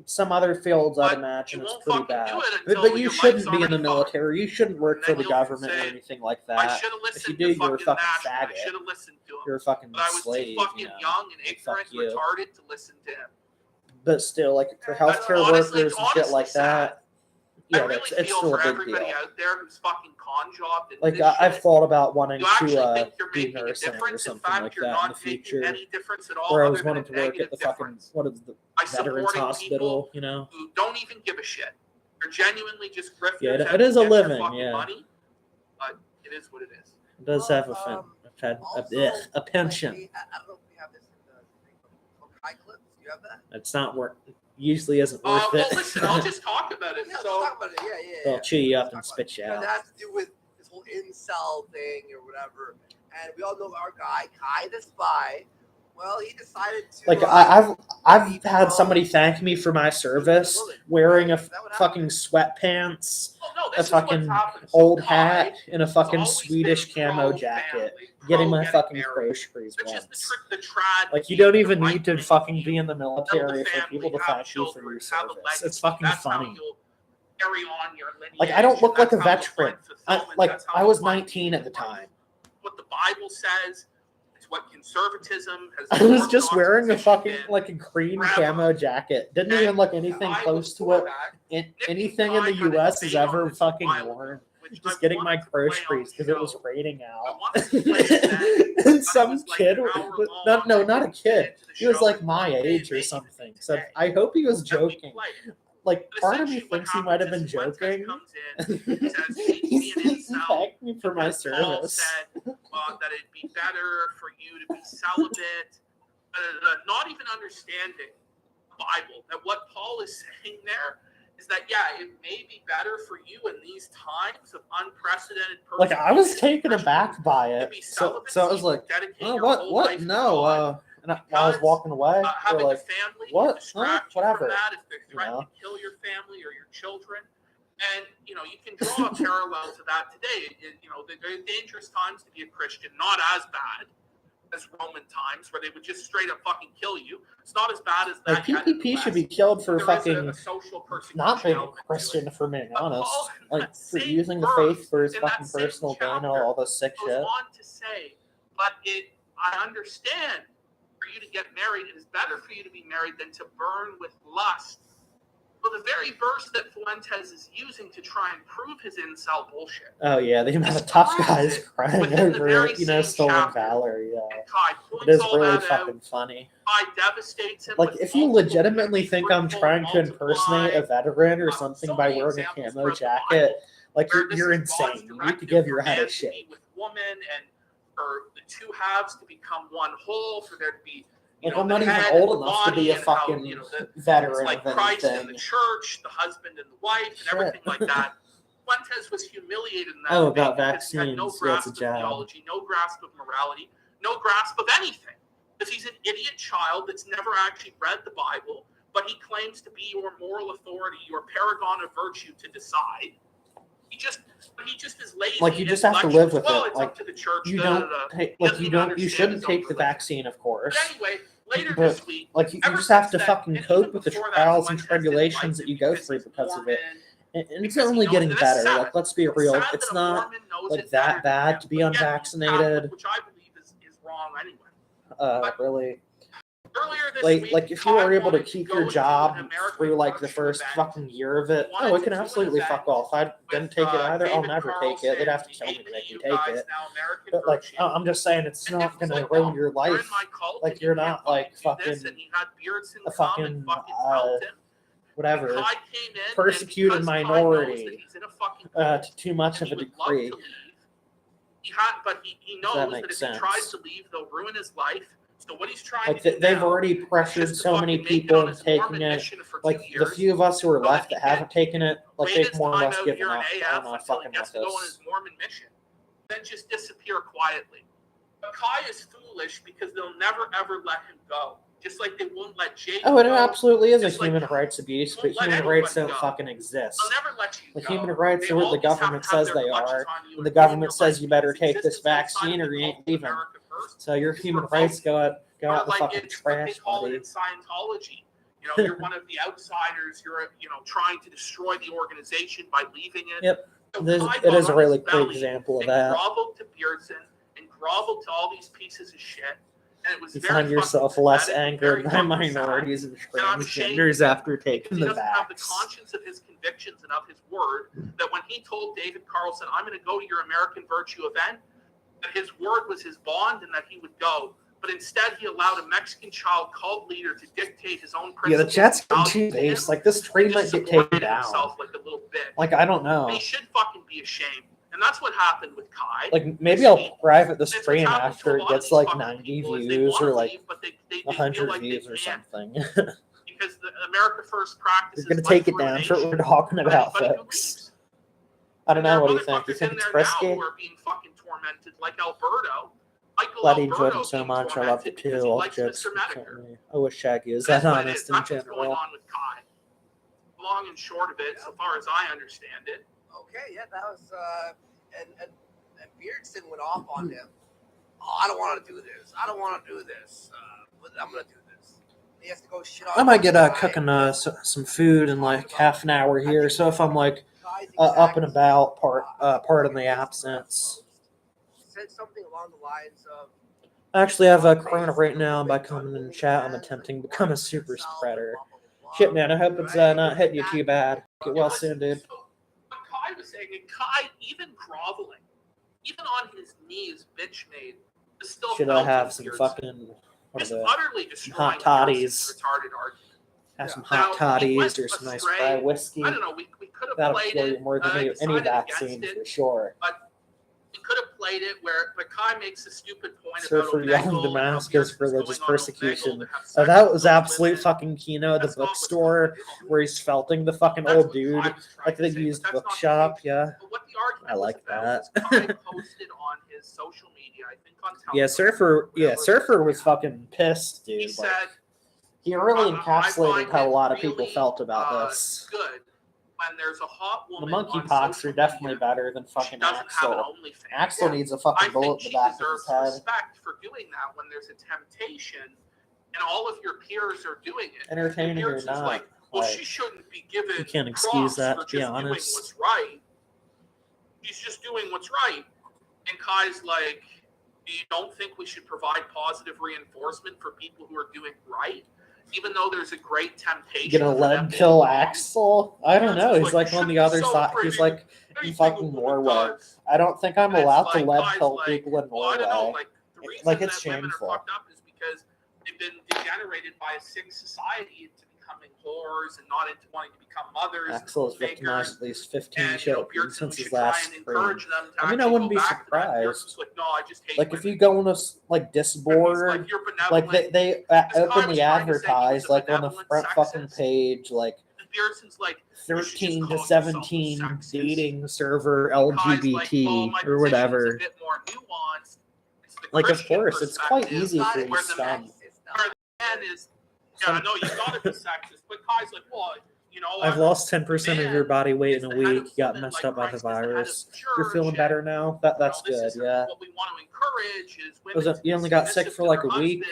S5: some other fields. I'd
S3: But
S5: imagine
S3: you
S5: it's
S3: won't
S5: pretty
S3: fucking
S5: bad.
S3: do it
S5: But
S3: until
S5: you
S3: your
S5: shouldn't
S3: life's
S5: be in the
S3: already fucked.
S5: military. You shouldn't work
S3: And
S5: for
S3: then
S5: the
S3: you'll
S5: government or
S3: say,
S5: anything like
S3: I
S5: that.
S3: should have
S5: If you
S3: listened
S5: do,
S3: to
S5: you're a
S3: fucking
S5: fucking
S3: National. I
S5: faggot.
S3: should have listened to him.
S5: You're a fucking
S3: But I was
S5: slave,
S3: too fucking
S5: you know.
S3: young and
S5: Like, fuck
S3: ignorant,
S5: you.
S3: retarded to listen to him.
S5: But still, like for
S3: But
S5: healthcare
S3: honestly,
S5: workers
S3: it's
S5: and shit
S3: honestly
S5: like that,
S3: sad.
S5: yeah,
S3: I really
S5: it's
S3: feel
S5: still
S3: for
S5: a big
S3: everybody
S5: deal.
S3: out there who's fucking con jobbed and
S5: Like
S3: this
S5: I've
S3: shit.
S5: thought about wanting
S3: You actually
S5: to
S3: think you're
S5: do
S3: making a
S5: nursing or
S3: difference. In
S5: something
S3: fact,
S5: like
S3: you're
S5: that in the
S3: not making
S5: future.
S3: any difference at all.
S5: Where I
S3: other
S5: was
S3: than
S5: wanting
S3: a
S5: to work at
S3: negative
S5: the fucking
S3: difference.
S5: what is the
S3: By
S5: Veterans
S3: supporting
S5: Hospital,
S3: people
S5: you know?
S3: who don't even give a shit. They're genuinely just grifters.
S5: Yeah,
S3: out
S5: it is
S3: to
S5: a
S3: get your
S5: living,
S3: fucking
S5: yeah.
S3: Money, but it is what it is.
S5: It does have a pension.
S4: I don't know if we have this in the high clips. You have that?
S5: It's not worth. Usually isn't worth
S3: Well,
S5: it.
S3: listen, I'll just talk about it.
S4: Yeah,
S3: So,
S4: let's talk about it. Yeah.
S5: They'll chew you up and
S4: Let's talk
S5: spit you
S4: about it.
S5: out.
S4: It has to do with this whole incel thing or whatever. And we all know our guy, Kai the Spy. Well, he decided to.
S5: Like I've had somebody thank me for my service wearing a fucking sweatpants,
S3: well, no,
S5: a
S3: this is what's
S5: fucking
S3: happened. So
S5: old
S3: Kai
S5: hat, and a fucking
S3: has always
S5: Swedish
S3: been
S5: camo
S3: pro
S5: jacket,
S3: family,
S5: getting
S3: pro
S5: my fucking
S3: married,
S5: groceries
S3: which is the
S5: once.
S3: trick, the trad.
S5: Like you don't
S3: the
S5: even
S3: right
S5: need to
S3: thing
S5: fucking
S3: do.
S5: be in the
S3: Build
S5: military
S3: a
S5: for
S3: family,
S5: people to
S3: have
S5: thank you for
S3: children,
S5: your
S3: have a
S5: service.
S3: legacy.
S5: It's fucking
S3: That's how
S5: funny.
S3: you'll carry on your lineage.
S5: Like I don't look like a
S3: That's how you'll
S5: veteran.
S3: find fulfillment.
S5: Like
S3: That's how
S5: I
S3: you'll
S5: was
S3: find
S5: 19 at the
S3: meaning in life.
S5: time.
S3: What the Bible says. It's what conservatism has.
S5: I was just
S3: orthodox
S5: wearing a
S3: position
S5: fucking
S3: been.
S5: like a green
S3: Forever.
S5: camo jacket. Didn't
S3: Okay?
S5: even look anything
S3: I
S5: close
S3: was
S5: to
S3: for
S5: what
S3: that.
S5: anything in the
S3: Nick and I
S5: U.S.
S3: had a
S5: has
S3: debate on
S5: ever
S3: this
S5: fucking
S3: while ago,
S5: worn.
S3: which
S5: Just
S3: I
S5: getting my
S3: wanted to play on
S5: groceries
S3: the
S5: because it was
S3: show.
S5: raining
S3: I
S5: out.
S3: wanted to play it then,
S5: And
S3: but
S5: some
S3: it was like
S5: kid,
S3: an hour
S5: but
S3: long.
S5: no,
S3: I
S5: not a
S3: couldn't get
S5: kid.
S3: into the
S5: He was
S3: show
S5: like
S3: in
S5: my
S3: one day,
S5: age or
S3: maybe
S5: something.
S3: even
S5: So
S3: today.
S5: I hope he was
S3: That we
S5: joking.
S3: played.
S5: Like
S3: But
S5: part of me
S3: essentially what
S5: thinks he might have been
S3: happens is
S5: joking.
S3: Fuentes comes in, says you need to be an
S5: He
S3: incel.
S5: thanked me for my
S3: because Paul
S5: service.
S3: said that it'd be better for you to be celibate, not even understanding the Bible. That what Paul is saying there is that, yeah, it may be better for you in these times of unprecedented
S5: Like I was taken
S3: Christian
S5: aback by
S3: to
S5: it.
S3: be
S5: So
S3: celibate,
S5: I was
S3: so you
S5: like,
S3: dedicate
S5: oh,
S3: your whole
S5: what?
S3: life to
S5: No.
S3: God.
S5: And while I was walking away, they're
S3: Having
S5: like,
S3: a family
S5: what?
S3: can distract you
S5: Whatever.
S3: from that if they're
S5: You
S3: threatening
S5: know?
S3: to kill your family or your children. And, you know, you can draw a parallel to that today. You know, there are dangerous times to be a Christian, not as bad as Roman times where they would just straight up fucking kill you. It's not as bad as that.
S5: Like PPP should be killed for
S3: There is
S5: fucking
S3: a social persecution
S5: not being a
S3: element to
S5: Christian,
S3: it.
S5: for being
S3: But
S5: honest.
S3: Paul,
S5: Like
S3: that
S5: for
S3: same
S5: using the
S3: verse
S5: faith for his
S3: in that
S5: fucking
S3: same
S5: personal gain and
S3: chapter
S5: all this sick
S3: goes
S5: shit.
S3: on to say, but I understand for you to get married, it is better for you to be married than to burn with lust. Well, the very verse that Fuentes is using to try and prove his incel bullshit.
S5: Oh yeah, the amount of
S3: Just
S5: tough
S3: proves
S5: guys
S3: it
S5: crying
S3: within the
S5: over
S3: very
S5: it, you know,
S3: same
S5: stolen
S3: chapter.
S5: valor. Yeah,
S3: And Kai
S5: it
S3: points
S5: is
S3: all
S5: really
S3: that out.
S5: fucking funny.
S3: Kai devastates him.
S5: Like,
S3: with
S5: if you
S3: multiple
S5: legitimately think I'm
S3: fruitful,
S5: trying to impersonate a veteran or something
S3: so
S5: by
S3: many
S5: wearing a
S3: examples
S5: camo
S3: throughout the
S5: jacket,
S3: Bible
S5: like,
S3: where this
S5: you're
S3: is God's
S5: insane. You need to
S3: directive
S5: give
S3: for
S5: your head
S3: man
S5: a
S3: to
S5: shake.
S3: be with woman and for the two halves to become one whole, for there to be
S5: Like,
S3: know,
S5: I'm
S3: the
S5: not even
S3: head
S5: old
S3: and the
S5: enough to be
S3: body
S5: a
S3: and how,
S5: fucking
S3: you know,
S5: veteran
S3: it's like
S5: of
S3: Christ and the
S5: anything.
S3: church, the husband and the wife, and
S5: Shit.
S3: everything like that. Fuentes was humiliated in that
S5: Oh,
S3: debate
S5: about
S3: because he had no
S5: vaccines. Yeah, it's
S3: grasp
S5: a
S3: of
S5: job.
S3: theology, no grasp of morality, no grasp of anything. Because he's an idiot child that's never actually read the Bible, but he claims to be your moral authority, your paragon of virtue to decide. He just is lazy.
S5: Like, you just have to live with it.
S3: It's
S5: like,
S3: up to the church.
S5: you don't take, like, you shouldn't take the vaccine, of course.
S3: But anyway, later
S5: But,
S3: this week,
S5: like, you just have to fucking cope with the trials and
S3: Fuentes
S5: tribulations that you go through because of it. And it's only getting better. Like, let's be real. It's not like that bad to be unvaccinated.
S3: Which I believe is wrong anyway.
S5: Really.
S3: Earlier this week,
S5: like if you were able to keep your job through like the first fucking year of it, oh, it can absolutely fuck off. I didn't take it either. I'll never take it. They'd have to kill me to make me take it. But like, I'm just saying, it's not gonna ruin your life. Like, you're not like fucking a fucking whatever persecuted minority to too much of a degree.
S3: But he knows that if he tries to leave, they'll ruin his life. So what he's trying
S5: like
S3: to do
S5: they've
S3: now
S5: already pressured so many people into taking it. Like the few of us who are left that haven't taken it, like they've more or less given up. I don't know, fucking with this.
S3: Then just disappear quietly. But Kai is foolish because they'll never ever let him go. Just like they won't let Jake
S5: go. It
S3: go.
S5: absolutely is a
S3: Just
S5: human
S3: like
S5: rights abuse, but human rights don't fucking exist.
S3: They'll never let you
S5: Like
S3: go.
S5: human rights
S3: They
S5: are what the
S3: always
S5: government
S3: have to have
S5: says
S3: their
S5: they
S3: clutches
S5: are,
S3: on you
S5: and the
S3: and ruin
S5: government
S3: your
S5: says
S3: life
S5: you better
S3: because
S5: take this
S3: existence outside
S5: vaccine
S3: of
S5: or
S3: the
S5: you ain't
S3: cult of
S5: leaving.
S3: America First
S5: So your
S3: is
S5: human
S3: revolting.
S5: rights go out the
S3: Like
S5: fucking
S3: it's what they
S5: trash,
S3: call it
S5: buddy.
S3: in Scientology. You know, you're one of the outsiders. You're trying to destroy the organization by leaving it.
S5: Yep.
S3: So
S5: It is a really clear example of that.
S3: Groveled to Beardson and groveled to all these pieces of shit. And it was
S5: You
S3: very
S5: find yourself less angered by minorities and transgenders after taking the
S3: vax. He doesn't have the
S5: vax.
S3: conscience of his convictions and of his word that when he told David Carlson, I'm going to go to your American Virtue event, that his word was his bond and that he would go. But instead, he allowed a Mexican child cult leader to dictate his own principles.
S5: Yeah, the chat's too base. Like, this tree might get taken down.
S3: Like a little bit.
S5: Like, I don't know.
S3: He should fucking be ashamed. And that's what happened with Kai.
S5: Like, maybe I'll private the stream after it gets like 90 views or like 100 views or something.
S3: Because the America First practices.
S5: You're gonna take it down for what we're talking about, folks. I don't know. What do you think? You think it's risky?
S3: Who are being fucking tormented, like Alberto.
S5: Glad he enjoyed him so much. I loved it too. All the jokes. I wish Shaggy was that honest in general.
S3: Going on with Kai. Long and short of it, so far as I understand it.
S4: Okay, yeah, that was and Beardson went off on him. Oh, I don't want to do this. I don't want to do this. But I'm gonna do this. He has to go shit on.
S5: I might get cooking some food in like half an hour here. So if I'm like up and about, pardon the absence.
S4: Said something along the lines of.
S5: I actually have a corona right now, and by coming in chat, I'm attempting to become a super spreader. Shit, man, I hope it's not hitting you too bad. Get well soon, dude.
S3: What Kai was saying, and Kai even groveling, even on his knees, bitch made, still
S5: should I have some fucking hot toddies? Have some hot toddies or some nice dry whiskey.
S3: I don't know. We could have
S5: That'll
S3: played
S5: kill you
S3: it
S5: more than any vaccine for sure.
S3: But we could have played it but Kai makes a stupid point
S5: Surfer
S3: about
S5: yelling Damascus religious persecution. That was absolute fucking Kino, the bookstore where he's felting the fucking old dude, like the used bookshop. Yeah, I like that. Yeah, Surfer was fucking pissed, dude. Like, he really encapsulated how a lot of people felt about this.
S3: Good. When there's a hot woman
S5: the monkeypox are definitely better than fucking Axel. Axel needs a fucking bullet in the back of his head.
S3: Respect for doing that when there's a temptation and all of your peers are doing it.
S5: Entertaining or not.
S3: Like, well, she shouldn't be given.
S5: You can't excuse that, to be honest.
S3: Doing what's right. She's just doing what's right. And Kai's like, you don't think we should provide positive reinforcement for people who are doing right? Even though there's a great temptation.
S5: Gonna let him kill Axel? I don't know. He's like on the other side. He's like in fucking Norway. I don't think I'm allowed to let kill people in Norway. Like, it's shameful.
S3: Is because they've been degenerated by a sick society into becoming whores and not into wanting to become mothers.
S5: Axel has
S3: homemakers,
S5: victimized at least 15
S3: and,
S5: children
S3: Beardson,
S5: since
S3: we
S5: his
S3: should try
S5: last
S3: and
S5: stream.
S3: encourage them to
S5: I mean, I
S3: actually
S5: wouldn't
S3: go
S5: be
S3: back to that. Beardson's
S5: surprised.
S3: like, no, I just hate
S5: Like,
S3: women.
S5: if you go on a, like,
S3: And he's
S5: Disboard,
S3: you're
S5: like,
S3: benevolent.
S5: they
S3: This guy
S5: openly
S3: was trying to say he
S5: advertise,
S3: was a
S5: like, on the
S3: benevolent
S5: front fucking
S3: sexist.
S5: page, like,
S3: And Beardson's like, you should just
S5: 13 to
S3: call yourself a
S5: 17
S3: sexist.
S5: dating server
S3: Guys like,
S5: LGBT
S3: well, my
S5: or
S3: position is
S5: whatever.
S3: a bit more nuanced. It's the
S5: Like, of
S3: Christian
S5: course, it's quite
S3: perspective,
S5: easy for you
S3: where
S5: to
S3: the
S5: scum.
S3: man is, yeah, I know you gotta be sexist, but guys like, well, you know,
S5: I've lost 10% of your body weight in a week. You got messed
S3: like
S5: up by the
S3: Christ is the head of
S5: virus.
S3: the
S5: You're
S3: church,
S5: feeling
S3: and,
S5: better now? That's
S3: this
S5: good,
S3: is
S5: yeah.
S3: what we want to encourage is women.
S5: Was it, you only got sick for like a week?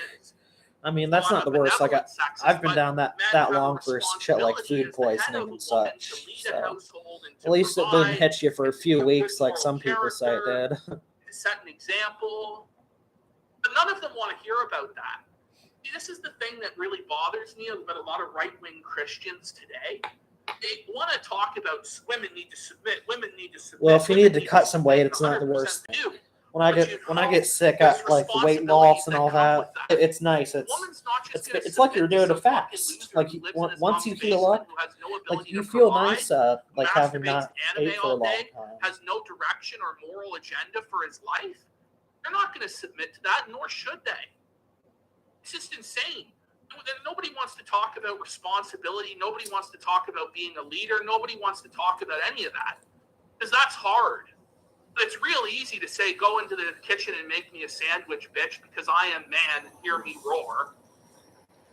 S5: I mean, that's not the worst. Like, I've been down that long for shit like food poisoning and such. So at least it didn't hit you for a few weeks like some people say it did.
S3: To set an example. But none of them want to hear about that. See, this is the thing that really bothers me about a lot of right-wing Christians today. They want to talk about women need to submit, women need to submit.
S5: Well, if you need to cut some weight, it's not the worst thing. When I get sick, like weight loss and all that, it's nice. It's like you're doing a fast. Like once you heal up, like you feel nice. Like having not ate for a long time.
S3: Has no direction or moral agenda for his life. They're not going to submit to that, nor should they. It's just insane. Nobody wants to talk about responsibility. Nobody wants to talk about being a leader. Nobody wants to talk about any of that. Because that's hard. But it's real easy to say, go into the kitchen and make me a sandwich, bitch, because I am man and hear me roar.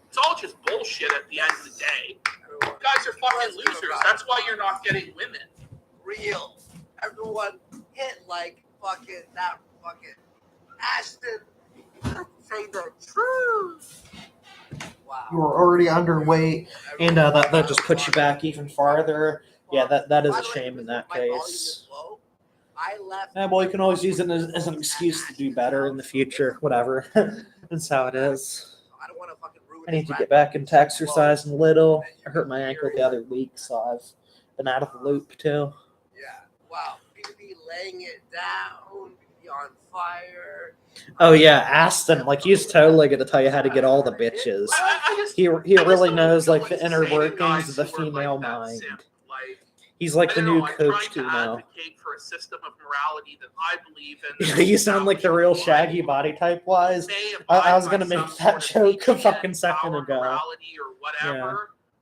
S3: It's all just bullshit at the end of the day. You guys are fucking losers. That's why you're not getting women.
S4: Real. Everyone hit like fucking that fucking Ashton. Say the truth. Wow.
S5: You were already underweight, and that just puts you back even farther. Yeah, that is a shame in that case. Well, you can always use it as an excuse to do better in the future. Whatever. That's how it is. I need to get back into exercising a little. I hurt my ankle the other week, so I've been out of the loop too.
S4: Yeah. Wow. You could be laying it down, be on fire.
S5: Oh yeah, Aston, like he's totally gonna tell you how to get all the bitches. He really knows like the inner workings of the female mind. He's like the new coach to now.
S3: For a system of morality that I believe in.
S5: You sound like the real Shaggy body type wise. I was gonna make that joke a fucking second ago.
S3: Morality or whatever.
S5: Yeah.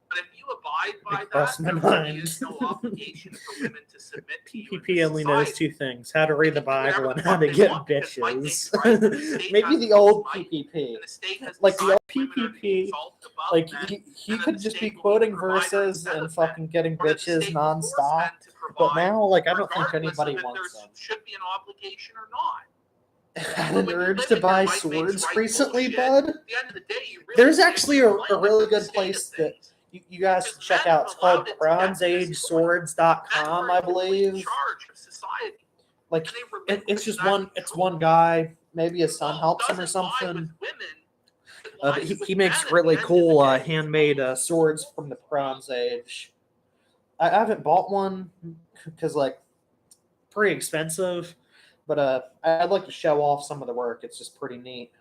S3: But if you abide by
S5: Crossed
S3: that,
S5: my
S3: there
S5: mind.
S3: is no obligation for women to submit to you.
S5: PPP only knows two things: how to read the Bible and how to get bitches. Maybe the old PPP, like the old PPP, like he could just be quoting verses and fucking getting bitches nonstop. But now, like, I don't think anybody wants them.
S3: Should be an obligation or not.
S5: Had an urge to buy swords recently, bud. There's actually a really good place that you guys should check out. It's called bronzeageswords.com, I believe. Like, it's just one guy. Maybe his son helps him or something. He makes really cool handmade swords from the Bronze Age. I haven't bought one because, like, pretty expensive. But I'd like to show off some of the work. It's just pretty neat.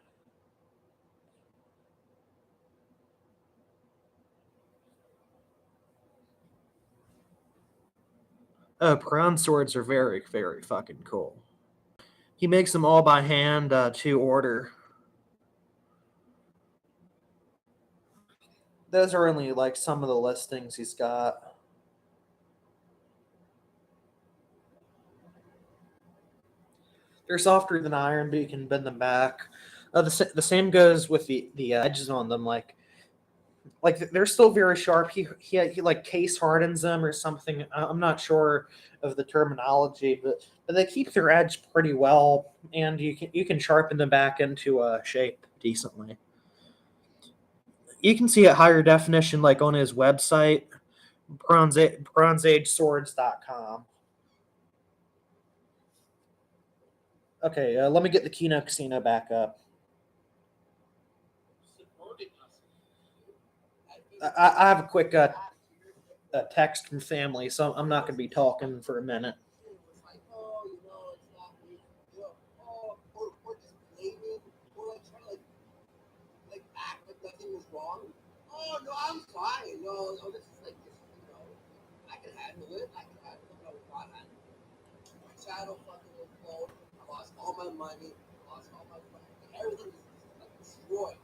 S5: Bronze swords are very, very fucking cool. He makes them all by hand to order. Those are only like some of the listings he's got. They're softer than iron, but you can bend them back. The same goes with the edges on them. Like they're still very sharp. He like case hardens them or something. I'm not sure of the terminology, but they keep their edge pretty well, and you can sharpen them back into shape decently. You can see it higher definition, like on his website, bronzeageswords.com. Okay, let me get the Kino Casino back up. I have a quick text from family, so I'm not going to be talking for a minute.
S4: lost all my money. Everything was destroyed.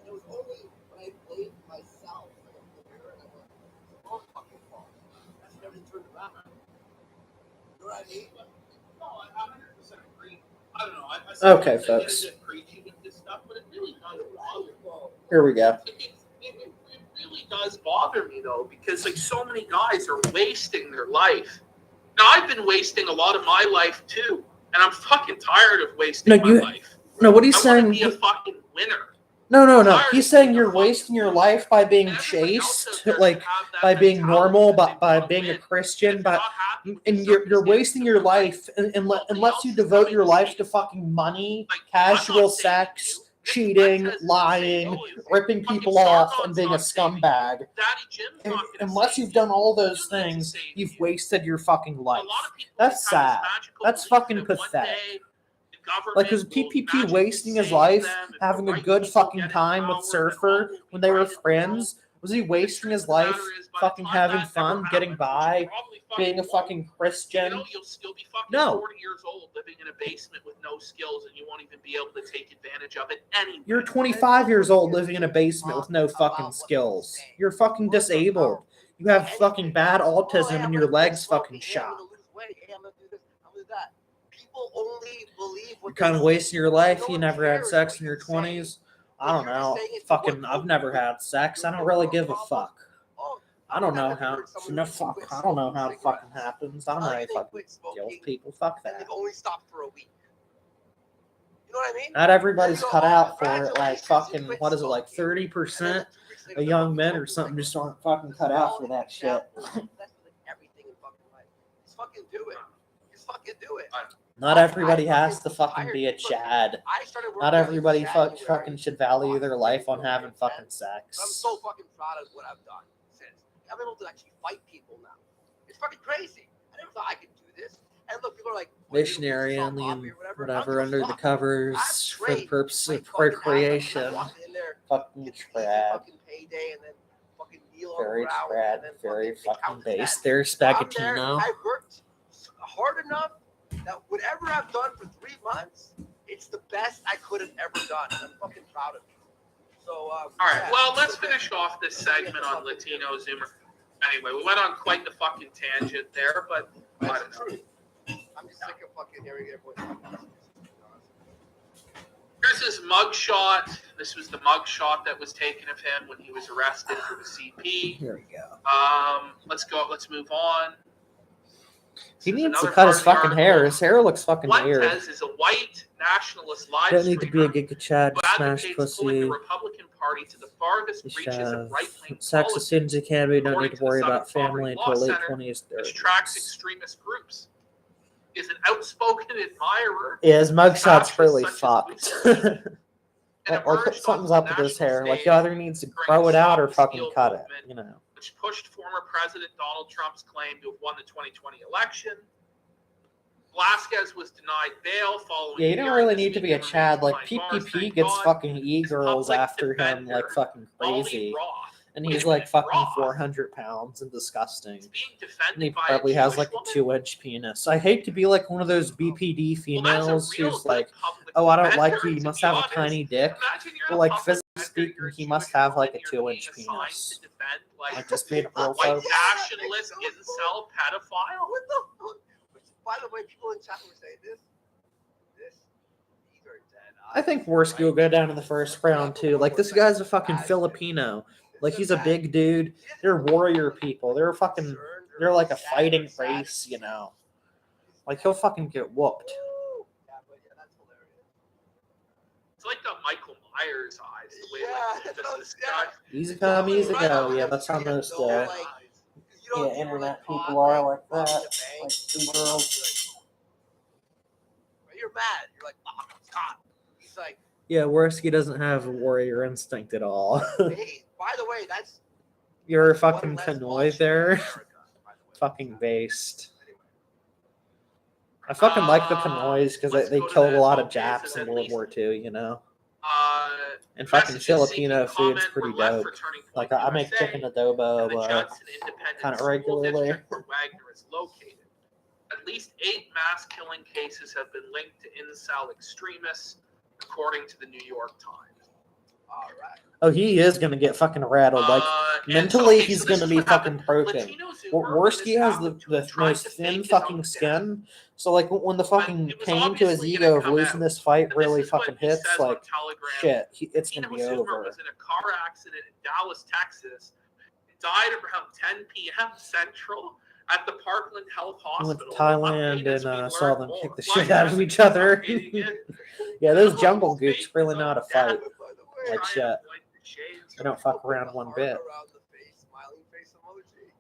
S4: And it was only when I blamed myself in the mirror and I went, it's all fucking fault. That's when everything turned around. You know what I mean?
S3: No, I 100% agree. I don't know.
S5: Okay, folks.
S3: Preaching with this stuff, but it really does bother me.
S5: Here we go.
S3: It really does bother me though, because like so many guys are wasting their life. Now I've been wasting a lot of my life too, and I'm fucking tired of wasting my life.
S5: No, what he's
S3: I
S5: saying.
S3: want to be a fucking winner.
S5: No. He's saying you're wasting your life by being chaste, like by being normal, by being a Christian, and you're wasting your life unless you devote your life to fucking money, casual sex, cheating, lying, ripping people off, and being a scumbag. Unless you've done all those things, you've wasted your fucking life. That's sad. That's fucking pathetic. Like, was PPP wasting his life, having a good fucking time with Surfer when they were friends? Was he wasting his life fucking having fun, getting by, being a fucking Christian?
S3: You'll still be fucking
S5: No.
S3: 40 years old living in a basement with no skills, and you won't even be able to take advantage of it anyway.
S5: You're 25 years old living in a basement with no fucking skills. You're fucking disabled. You have fucking bad autism and your legs fucking shot. You're kind of wasting your life. You never had sex in your 20s. I don't know. Fucking, I've never had sex. I don't really give a fuck. I don't know how. No fuck. I don't know how it fucking happens. I don't know how you fucking deal with people. Fuck that.
S4: And only stopped for a week. You know what I mean?
S5: Not everybody's cut out for it. Like fucking, what is it? Like 30% of young men or something just aren't fucking cut out for that shit.
S4: Everything in fucking life. Just fucking do it. Just fucking do it.
S5: Not everybody has to fucking be a Chad. Not everybody fucking should value their life on having fucking sex.
S4: I'm so fucking proud of what I've done since. I'm able to actually fight people now. It's fucking crazy. I never thought I could do this. And look, people are like
S5: missionary only and whatever under the covers for the purpose of procreation. Fucking trad. Very trad. Very fucking base. There's Spagatino.
S4: I worked hard enough that whatever I've done for 3 months, it's the best I could have ever done. And I'm fucking proud of it. So, all
S3: right, well, let's finish off this segment on Latino Zoomer. Anyway, we went on quite the fucking tangent there, but I don't know.
S4: I'm just sick of fucking hearing everyone.
S3: Here's his mugshot. This was the mugshot that was taken of him when he was arrested for the CP.
S5: Here we go.
S3: Let's move on.
S5: He needs to cut his fucking hair. His hair looks fucking weird.
S3: Fuentes is a white nationalist live
S5: Don't need to be a giga Chad,
S3: who
S5: smash
S3: advocates pulling the
S5: pussy.
S3: Republican Party to the farthest reaches of right-wing
S5: Sex as soon as you can be. Don't need to worry about family until late
S3: Center,
S5: 20s,
S3: which tracks extremist groups. Is an outspoken admirer.
S5: Yeah, his mugshot's really
S3: such as
S5: fucked. Or put
S3: emerged
S5: something's
S3: onto
S5: up
S3: the
S5: with his
S3: national
S5: hair. Like,
S3: stage
S5: he either needs to grow it out or fucking cut it, you know.
S3: Which pushed former President Donald Trump's claim to have won the 2020 election. Velasquez was denied bail following.
S5: Yeah, you don't really need to be a Chad. Like, PPP gets fucking e-girls after him like fucking crazy. And he's like fucking 400 pounds and disgusting. And he probably has like a 2-inch penis. I hate to be like one of those BPD females who's like, oh, I don't like you. You must have a tiny dick. But like, physically speaking, he must have like a 2-inch penis. Like, just being real
S3: White
S5: folks.
S3: nationalist incel pedophile.
S4: What the fuck? By the way, people in chat were saying this, these are dead.
S5: I think Worski will go down in the first round too. Like, this guy's a fucking Filipino. Like, he's a big dude. They're warrior people. They're like a fighting race, you know. Like, he'll fucking get whooped.
S3: It's like the Michael Myers eyes. The way this guy.
S5: Easy come, easy go. Yeah, that's how most internet people are like that. Like, two girls.
S4: You're mad. You're like, oh, stop. He's like,
S5: yeah, Worski doesn't have a warrior instinct at all.
S4: hey, by the way, that's.
S5: You're a fucking Pinoy there. Fucking based. I fucking like the Pinoys because they killed a lot of Japs in World War II, you know? And fucking Filipino food's pretty dope. Like, I make chicken adobo kind of regularly.
S3: At least 8 mass killing cases have been linked to incel extremists, according to the New York Times.
S4: All right.
S5: Oh, he is gonna get fucking rattled. Like mentally, he's gonna be fucking broken. Worski has the most thin fucking skin. So like when the fucking pain to his ego of losing this fight really fucking hits, like shit, it's gonna be over.
S3: Was in a car accident in Dallas, Texas. He died around 10 p.m. Central at the Parkland Health
S5: I went
S3: Hospital.
S5: to Thailand and saw them kick the shit out of each other. Yeah, those jungle goots really know how to fight. Like shit. They don't fuck around one bit.
S4: Around the face, smiling face emoji.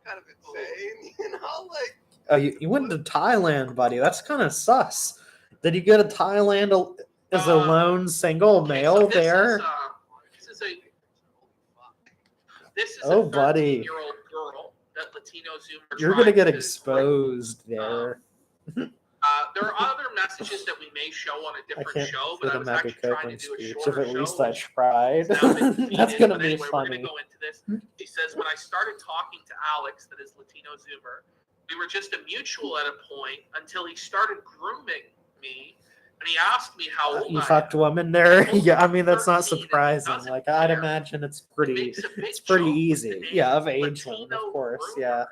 S4: Kind of insane, you know, like.
S5: Oh, you went to Thailand, buddy. That's kind of sus. Did you go to Thailand as a lone single male there?
S3: This is
S5: oh,
S3: a
S5: buddy.
S3: 13-year-old girl that Latino Zoomer.
S5: You're gonna get exposed there.
S3: There are other messages that we may show on a different show, but I was
S5: Mappy
S3: actually trying to
S5: Copeland
S3: do a
S5: speech.
S3: shorter
S5: If at least
S3: show.
S5: I tried.
S3: It's now been deleted,
S5: That's gonna
S3: but
S5: be
S3: anyway,
S5: funny.
S3: We're gonna go into this. He says, when I started talking to Alex, that is Latino Zoomer, we were just a mutual at a point until he started grooming me, and he asked me how old
S5: You
S3: I
S5: fucked
S3: am.
S5: women there? Yeah, I mean that's not
S3: 13 and he
S5: surprising.
S3: doesn't
S5: Like I'd
S3: care.
S5: imagine it's
S3: He
S5: pretty
S3: makes a big
S5: it's pretty
S3: joke with
S5: easy.
S3: the name
S5: Yeah, of age one,
S3: Latino
S5: of course,
S3: Groomer.
S5: yeah.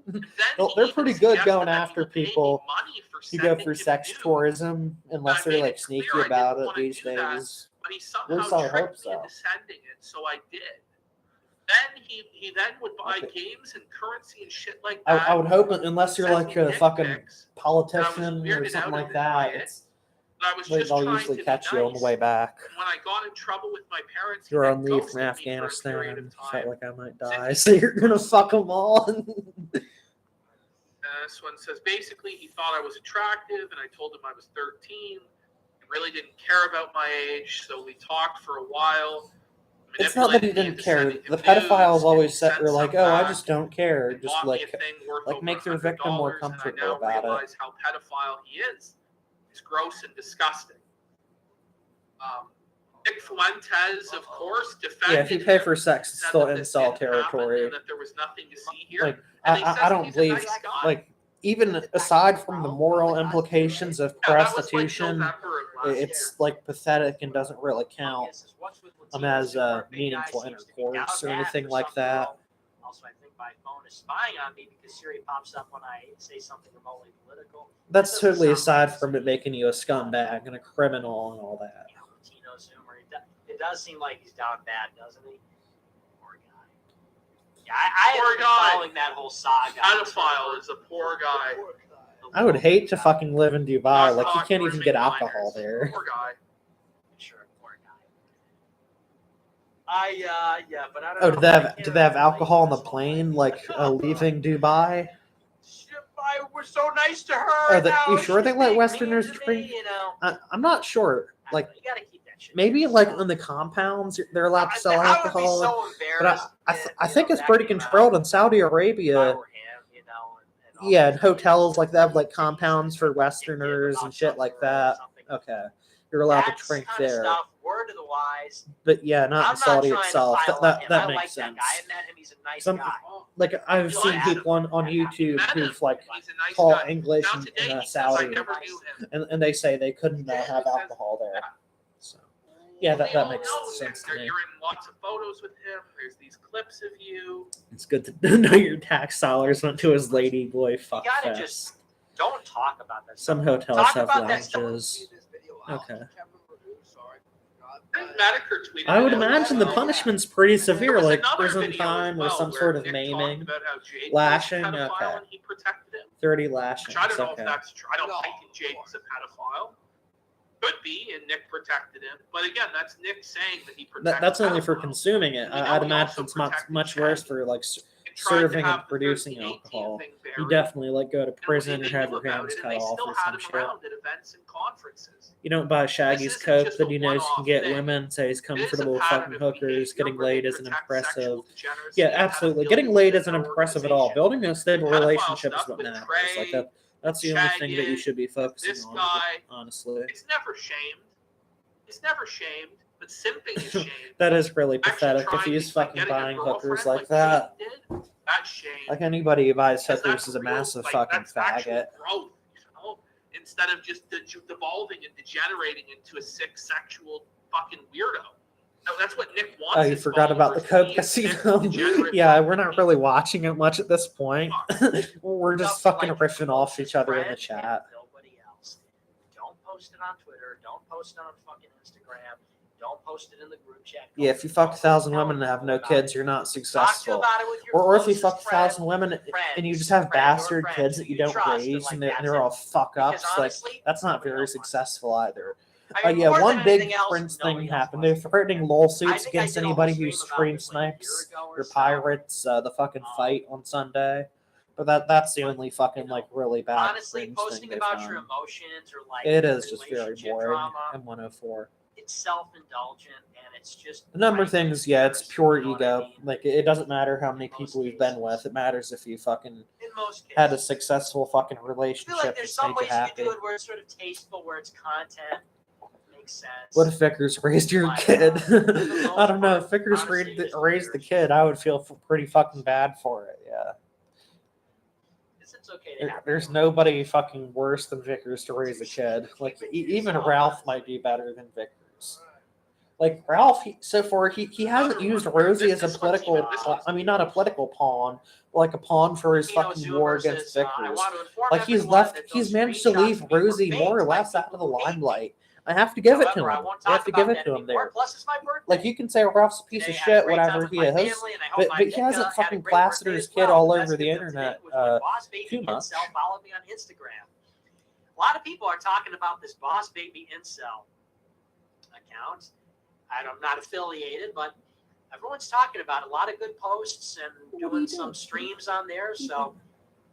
S3: And then
S5: Well,
S3: he
S5: they're
S3: even
S5: pretty good
S3: suggested
S5: going
S3: that he
S5: after
S3: would pay me
S5: people
S3: money for
S5: who go
S3: sending
S5: for
S3: him
S5: sex
S3: nudes.
S5: tourism unless
S3: I
S5: they're
S3: made
S5: like
S3: it
S5: sneaky
S3: clear I
S5: about
S3: didn't
S5: it
S3: wanna
S5: these
S3: do that,
S5: days.
S3: But he
S5: At
S3: somehow
S5: least I hope
S3: tricked me
S5: so.
S3: into sending it, so I did. Then he then would buy
S5: Okay.
S3: games and currency and shit like that.
S5: I would hope unless you're
S3: send
S5: like
S3: me
S5: a
S3: dick
S5: fucking
S3: pics,
S5: politician or
S3: weirded
S5: something
S3: out
S5: like
S3: of it by
S5: that,
S3: it.
S5: it's
S3: but I was just
S5: they'll
S3: trying
S5: usually
S3: to be
S5: catch you on the
S3: nice.
S5: way back.
S3: When I got in trouble with my parents, he
S5: You're
S3: then
S5: on leave
S3: ghosted
S5: from
S3: me for a period
S5: Afghanistan.
S3: of time.
S5: Felt like I might
S3: Since
S5: die,
S3: he-
S5: so you're gonna fuck them all.
S3: This one says, basically, he thought I was attractive, and I told him I was 13. He really didn't care about my age, so we talked for a while.
S5: It's not that he
S3: Manipulated me
S5: didn't
S3: into
S5: care.
S3: sending him
S5: The pedophiles
S3: nudes,
S5: always
S3: and
S5: set.
S3: sent
S5: They're like,
S3: some
S5: oh, I
S3: back.
S5: just don't care.
S3: He
S5: Just
S3: bought me
S5: like
S3: a thing worth
S5: like
S3: over
S5: make their victim more
S3: $100, and
S5: comfortable
S3: I now
S5: about it.
S3: realize how pedophile he is. It's gross and disgusting. Nick Fuentes, of course, defended
S5: Yeah, if you pay
S3: him,
S5: for sex, it's
S3: said
S5: still
S3: that this
S5: incel
S3: didn't happen
S5: territory.
S3: and that there was nothing to see here.
S5: Like
S3: And they said
S5: I
S3: that
S5: don't
S3: he's a
S5: believe
S3: nice guy.
S5: like even aside from the moral implications of
S3: Yeah, that was like
S5: prostitution,
S3: November of last
S5: it's like pathetic and doesn't really count as meaningful intercourse or anything like that.
S6: Also, I think my phone is spying on me because Siri pops up when I say something remotely political.
S5: That's totally aside from it making you a scumbag and a criminal and all that.
S6: You know, Latino Zoomer. It does seem like he's down bad, doesn't he? Poor guy. Yeah, I
S3: Poor
S6: have been
S3: guy.
S6: following that whole saga.
S3: Pedophile is a poor guy.
S5: I would hate to fucking live in Dubai.
S3: Not
S5: Like you
S3: talk
S5: can't even
S3: grooming
S5: get alcohol
S3: minors.
S5: there.
S3: Poor guy.
S6: Sure, poor guy. Yeah, but I don't
S5: Oh,
S6: know.
S5: do they have alcohol on the plane? Like leaving Dubai?
S6: I was so nice to her.
S5: You sure they
S6: she's
S5: let
S6: being
S5: Westerners
S6: mean to
S5: drink?
S6: me, you know.
S5: I'm not sure. Like
S6: you gotta keep that shit.
S5: maybe like on the compounds they're allowed to sell
S6: I would be
S5: alcohol.
S6: so embarrassed.
S5: But I think it's pretty controlled in Saudi Arabia. Yeah, and hotels like that have like compounds for Westerners and shit like that. Okay, you're allowed to drink there.
S6: Word to the wise.
S5: But yeah, not in Saudi itself. That
S6: I
S5: makes
S6: like
S5: sense.
S6: that guy. I met him. He's a nice
S5: Some-
S6: guy.
S5: Like I've seen people on YouTube who've like
S3: He's a nice
S5: taught
S3: guy.
S5: English
S3: Now
S5: in
S3: today he says, I
S5: Saudi,
S3: never knew him.
S5: and they say they couldn't have alcohol there. So yeah,
S3: They
S5: that
S3: all
S5: makes
S3: know
S5: sense
S3: that
S5: to me.
S3: You're in lots of photos with him. There's these clips of you.
S5: It's good to know your tax dollars went to his lady boy fuck
S6: You gotta
S5: fest.
S6: just don't talk about that.
S5: Some
S6: stuff.
S5: hotels
S6: Talk
S5: have
S6: about that stuff.
S5: lounges. Okay.
S3: I think Medicare tweeted
S5: I would
S3: it out.
S5: imagine the punishment's pretty
S3: There
S5: severe,
S3: was
S5: like
S3: another
S5: prison
S3: video
S5: time
S3: as
S5: or
S3: well
S5: some
S3: where
S5: sort of
S3: Nick
S5: maiming,
S3: talked about how Jade
S5: lashing.
S3: was a pedophile
S5: Okay,
S3: and he protected him.
S5: 30
S3: Which
S5: lashings.
S3: I don't know
S5: Okay.
S3: if that's true. I don't think Jade was a pedophile. Could be, and Nick protected him. But again, that's Nick saying that he protected.
S5: That's only for
S3: pedophiles.
S5: consuming it.
S3: You know,
S5: I'd
S3: he
S5: imagine
S3: also
S5: it's much
S3: protected
S5: worse
S3: Chad.
S5: for like
S3: And tried to
S5: serving
S3: have
S5: and
S3: the
S5: producing
S3: 13-18
S5: alcohol.
S3: thing
S5: You
S3: buried.
S5: definitely like go to
S3: And
S5: prison
S3: they
S5: and have
S3: knew
S5: your
S3: about
S5: hands
S3: it, and
S5: cut
S3: they
S5: off
S3: still
S5: or
S3: had
S5: some
S3: him
S5: shit.
S3: around at events and conferences.
S5: You don't buy Shaggy's
S3: isn't
S5: coke
S3: just
S5: that
S3: a
S5: he knows can
S3: one-off
S5: get
S3: thing.
S5: women, say he's
S3: It is a
S5: comfortable with
S3: pattern
S5: fucking
S3: of
S5: hookers,
S3: behavior
S5: getting
S3: where they
S5: laid isn't
S3: protect
S5: impressive.
S3: sexual degeneracy
S5: Yeah,
S3: and
S5: absolutely.
S3: pedophilia
S5: Getting laid
S3: within
S5: isn't
S3: their
S5: impressive at all.
S3: organization.
S5: Building a stable
S3: Pedophile
S5: relationship is
S3: stuff
S5: what
S3: with
S5: matters.
S3: Trey,
S5: Like that's the only thing that you should be focusing
S3: this
S5: on,
S3: guy,
S5: honestly.
S3: It's never shamed. It's never shamed, but simping is shamed.
S5: That is really
S3: Actually
S5: pathetic if
S3: trying
S5: he's
S3: to, like,
S5: fucking
S3: getting a
S5: buying hookers
S3: girlfriend
S5: like that.
S3: Jade did, That's shame.
S5: Like anybody who buys
S3: Because
S5: hookers
S3: that's
S5: is a
S3: real,
S5: massive
S3: like,
S5: fucking
S3: that's actual
S5: faggot.
S3: growth, you know? Instead of just devolving and degenerating into a sick sexual fucking weirdo. No, that's what Nick wants.
S5: Oh, you forgot about the Kino Casino? Yeah, we're not really watching it much at this point. We're just fucking riffing off each other in the chat.
S6: Nobody else. Don't post it on Twitter. Don't post it on fucking Instagram. Don't post it in the group chat.
S5: Yeah, if you fuck 1,000 women and have no kids, you're not successful. Or if you fuck 1,000 women and you just have bastard kids that you don't raise and they're all fuck ups, like that's not very successful either. Yeah, one big Prince thing happened. They're threatening lawsuits against anybody who stream snipes or pirates the fucking fight on Sunday. But that's the only fucking like really bad
S6: honestly
S5: cringe
S6: posting
S5: thing
S6: about
S5: they've
S6: your
S5: done.
S6: emotions or like
S5: It is just very
S6: relationship
S5: boring.
S6: drama,
S5: M104.
S6: it's self-indulgent and it's just
S5: The number of
S6: frankly
S5: things, yeah, it's pure
S6: you know what
S5: ego.
S6: I mean?
S5: Like it doesn't matter how many people you've been with. It matters if you fucking
S6: In most cases,
S5: had a successful fucking
S6: I feel
S5: relationship
S6: like there's
S5: that
S6: some
S5: made you
S6: ways you
S5: happy.
S6: can do it where it's sort of tasteful, where it's content makes sense.
S5: What if Vickers raised your kid? I don't know. If Vickers raised the kid, I would feel pretty fucking bad for it. Yeah.
S6: It's okay to have
S5: There's nobody fucking worse than Vickers to raise a kid. Like even Ralph might be better than Vickers. Like Ralph, so far he hasn't used Rosie as a political. I mean, not a political pawn, but like a pawn for his fucking war against Vickers. Like he's managed to leave Rosie more or less out of the limelight. I have to give it to him. I have to give it to him there. Like you can say Ralph's a piece of shit, whatever he is, but he hasn't fucking plastered his kid all over the internet too much.
S6: Follow me on Instagram. A lot of people are talking about this Boss Baby Incel account. I'm not affiliated, but everyone's talking about it. A lot of good posts and doing some streams on there. So,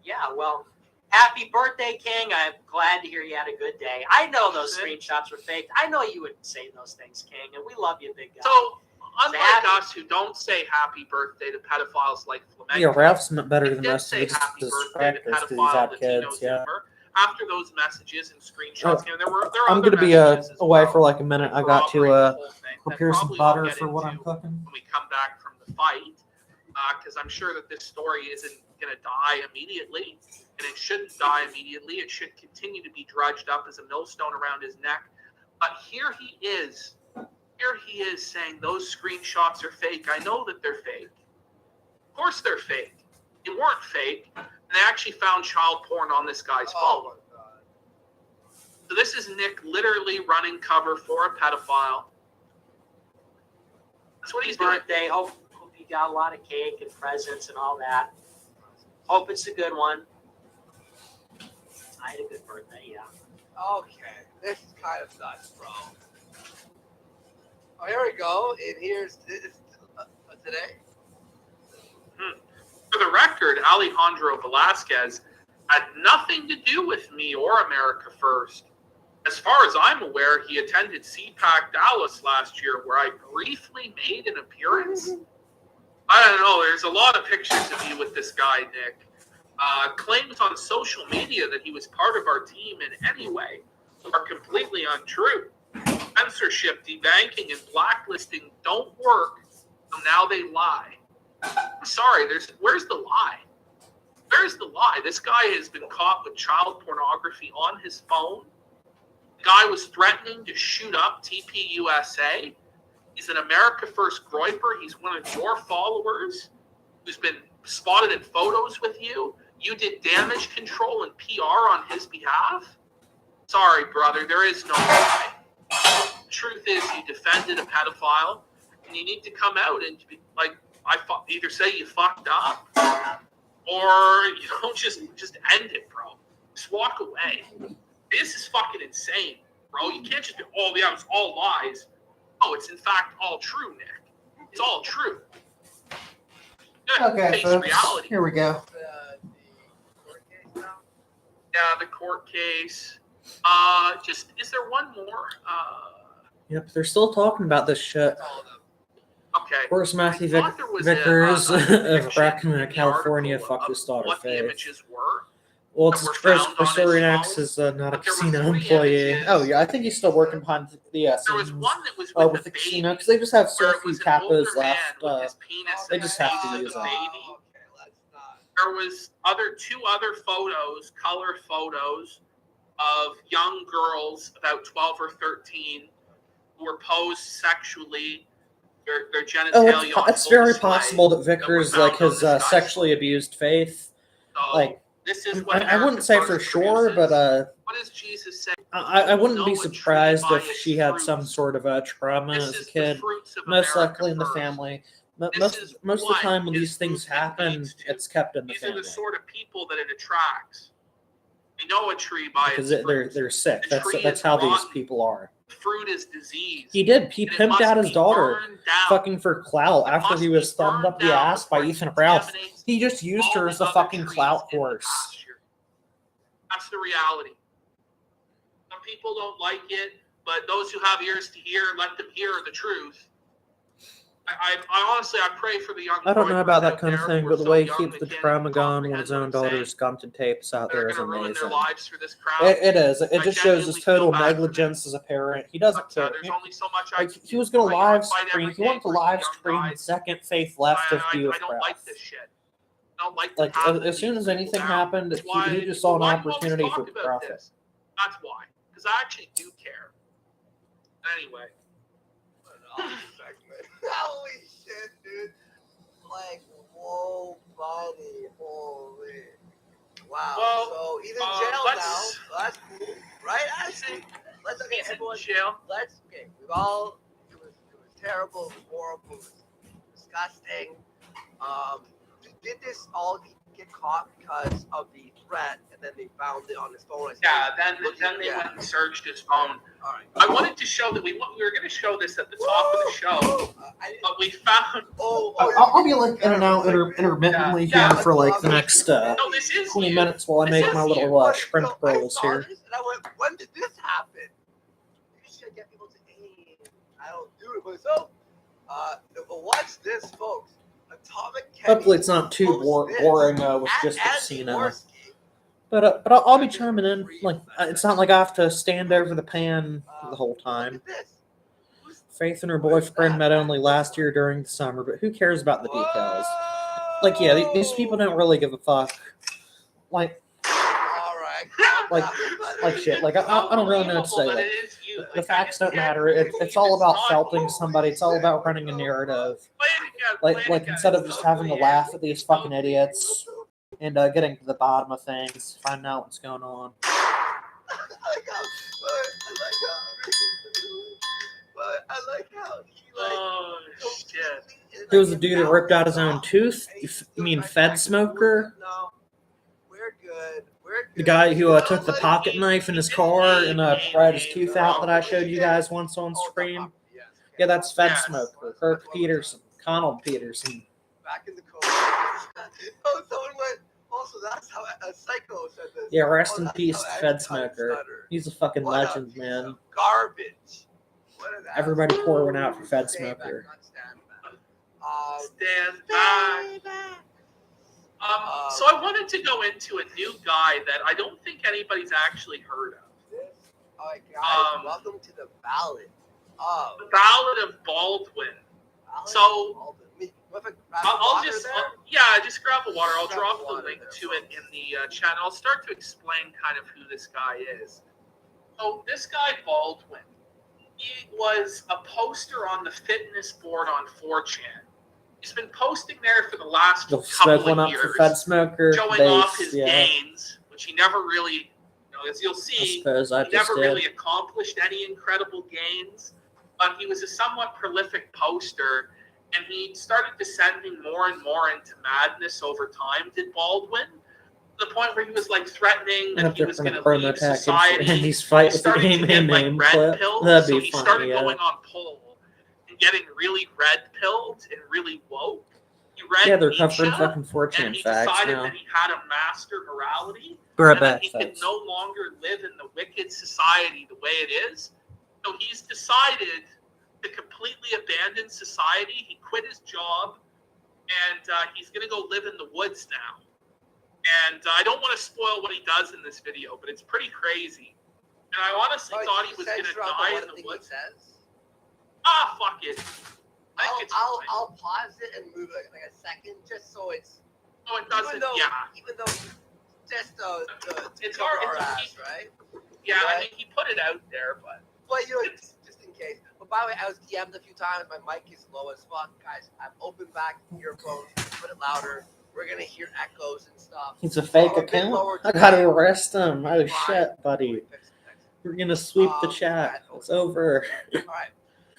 S6: yeah, well, happy birthday, King. I'm glad to hear you had a good day. I know those screenshots were faked. I know you wouldn't say those things, King, and we love you, big guy.
S3: So, unlike us who don't say happy birthday to pedophiles like Flamenco,
S5: Yeah, Ralph's better than most of
S3: say
S5: his
S3: happy birthday to
S5: distractors because he's
S3: pedophile
S5: had
S3: Latino
S5: kids. Yeah.
S3: Zoomer. After those messages and screenshots, there were
S5: I'm
S3: other
S5: gonna be
S3: messages as
S5: away
S3: well
S5: for like a minute. I got to
S3: corroborating the whole thing that
S5: prepare some
S3: probably I'll
S5: butter
S3: get
S5: for what I'm
S3: into
S5: cooking.
S3: when we come back from the fight, because I'm sure that this story isn't going to die immediately, and it shouldn't die immediately. It should continue to be drudged up as a millstone around his neck. But here he is saying those screenshots are fake. I know that they're fake. Of course they're fake. They weren't fake. And they actually found child porn on this guy's phone. So this is Nick literally running cover for a pedophile. That's what he's doing.
S6: Birthday. Hope you got a lot of cake and presents and all that. Hope it's a good one. I had a good birthday, yeah.
S4: Okay, this is kind of nuts, bro. Oh, here we go. And here's today.
S3: For the record, Alejandro Velasquez had nothing to do with me or America First. As far as I'm aware, he attended CPAC Dallas last year, where I briefly made an appearance. I don't know. There's a lot of pictures of you with this guy, Nick. Claims on social media that he was part of our team in any way are completely untrue. Censorship, debanking, and blacklisting don't work, so now they lie. I'm sorry, where's the lie? Where's the lie? This guy has been caught with child pornography on his phone. The guy was threatening to shoot up TPUSA. He's an America First groiper. He's one of your followers who's been spotted in photos with you. You did damage control and PR on his behalf. Sorry, brother, there is no lie. The truth is you defended a pedophile, and you need to come out and be like, either say you fucked up, or you don't just end it, bro. Just walk away. This is fucking insane, bro. You can't just be, oh yeah, it's all lies. Oh, it's in fact all true, Nick. It's all true.
S1: Okay, folks,
S3: reality.
S1: Here we go.
S4: The court case now?
S3: Yeah, the court case. Is there one more?
S5: Yep, they're still talking about this shit.
S4: All of them.
S3: Okay.
S5: Of course, Matthew
S3: I thought there was
S5: Vickers
S3: a
S5: of
S3: depiction
S5: Raccoon,
S3: in the
S5: California,
S3: article
S5: fucked
S3: of
S5: his daughter
S3: what the
S5: Faith.
S3: images were.
S5: Well,
S3: that
S5: it's
S3: were
S5: Chris
S3: found on his
S5: Sorianax
S3: phone,
S5: is not a
S3: but there were
S5: casino
S3: 3
S5: employee.
S3: images.
S5: Oh yeah, I think he's still working behind the
S3: There was
S5: scenes.
S3: one that was with
S5: With
S3: the
S5: the
S3: baby,
S5: casino because they just have so
S3: where it
S5: few
S3: was an older
S5: capos
S3: man
S5: left.
S3: with his penis
S5: they
S3: in
S5: just
S3: the
S5: have to
S3: face of
S5: use
S3: the
S5: it.
S3: baby.
S4: Okay, let's
S3: there was two other photos, color photos, of young girls about 12 or 13 who were posed sexually, their genitalia on
S5: it's
S3: full
S5: very
S3: display,
S5: possible that Vickers
S3: that were
S5: like
S3: found
S5: has
S3: on this guy's
S5: sexually abused Faith.
S3: So
S5: Like,
S3: this is what
S5: I wouldn't say for sure, but
S3: what does Jesus say?
S5: I wouldn't be surprised if she had some sort of a trauma as a kid. Most likely in the family. Most of the time when these things happen, it's kept in the family.
S3: These are the sort of people that it attracts. We know a tree by
S5: because
S3: its fruit.
S5: they're sick. That's how these people are.
S3: Fruit is disease.
S5: He pimped out his daughter fucking for clout after he was thumbed up the ass by Ethan Ralph. He just used her as a fucking clout horse.
S3: That's the reality. Some people don't like it, but those who have ears to hear, let them hear the truth. I honestly, I pray for the young.
S5: I don't know about that kind of thing, but the way he keeps the trauma going when his own daughter's gumped tapes out there is amazing. It is. It just shows his total negligence as a parent. He doesn't care. He was going to live stream. He wanted to live stream the second Faith left of View of Craft. Like, as soon as anything happened, he just saw an opportunity for profit.
S3: That's why. Because I actually do care. Anyway.
S4: Holy shit, dude. Like, whoa, buddy. Holy. Wow.
S3: Well,
S4: so he's in jail now. So that's cool. Right? Actually, let's, okay, everyone.
S3: Jail.
S4: Okay, we've all, it was terrible, it was horrible, it was disgusting. Did this all get caught because of the threat, and then they found it on his phone?
S3: Yeah, then they went and searched his phone.
S4: All right.
S3: I wanted to show that we were going to show this at the top of the show, but we found.
S5: I'll be like in and out intermittently here for like the next 20 minutes while I make my little sprint rolls here.
S4: And I went, when did this happen? You should get people to aim. I don't do it myself. But watch this, folks. Atomic Kenny.
S5: Hopefully it's not too boring with just the casino. But I'll be chiming in. Like, it's not like I have to stand over the pan the whole time. Faith and her boyfriend met only last year during the summer, but who cares about the details? Like, yeah, these people don't really give a fuck. Like, shit. Like, I don't really know what to say. Like, the facts don't matter. It's all about felting somebody. It's all about running a narrative. Like instead of just having a laugh at these fucking idiots and getting to the bottom of things, finding out what's going on.
S4: I like how he
S3: shit.
S5: There was a dude that ripped out his own tooth. You mean Fed Smoker?
S4: No, we're good.
S5: The guy who took the pocket knife in his car and pried his tooth out that I showed you guys once on screen? Yeah, that's Fed Smoker. Kirk Peterson. Conald Peterson.
S4: Back in the cold. Oh, someone went. Also, that's how a psycho said this.
S5: Yeah, rest in peace, Fed Smoker. He's a fucking legend, man.
S4: Garbage.
S5: Everybody pour one out for Fed Smoker.
S3: Stand back. So I wanted to go into a new guy that I don't think anybody's actually heard of.
S4: All right, guys, welcome to the ballad of...
S3: The Ballad of Baldwin. So, I'll just grab a water. I'll drop the link to it in the chat. I'll start to explain kind of who this guy is. So this guy, Baldwin, he was a poster on the fitness board on 4chan. He's been posting there for the last couple of years, showing off his gains, which he never really, as you'll see, he never really accomplished any incredible gains. But he was a somewhat prolific poster, and he started descending more and more into madness over time, did Baldwin, to the point where he was like threatening that he was going to leave society.
S5: And he's fighting with the
S3: red
S5: clip.
S3: pills.
S5: That'd
S3: So
S5: be
S3: he
S5: funny,
S3: started going on poll and getting really red pilled and really woke. He read
S5: they're
S3: Nietzsche,
S5: covering fucking 4chan
S3: and he
S5: facts
S3: decided
S5: now.
S3: that he had a master morality,
S5: Right
S3: and that
S5: back,
S3: he could
S5: thanks.
S3: no longer live in the wicked society the way it is. So he's decided to completely abandon society. He quit his job, and he's going to go live in the woods now. And I don't want to spoil what he does in this video, but it's pretty crazy. And I honestly thought he was going to die in the woods. Fuck it.
S4: I'll pause it and move like a second just so it's
S3: No, it doesn't.
S4: Even though just
S3: It's hard.
S4: our ass, right?
S3: Yeah,
S4: Right?
S3: I mean, he put it out there, but
S4: Just in case. But by the way, I was DM'd a few times. My mic is low as fuck, guys. I've opened back earphones, put it louder. We're gonna hear echoes and stuff.
S5: He's a fake
S4: A bit
S5: account.
S4: lower
S5: I gotta
S4: today.
S5: arrest him. Oh
S4: Fine.
S5: shit, buddy.
S4: Fix it.
S5: We're gonna sweep the chat. It's over.
S4: All right.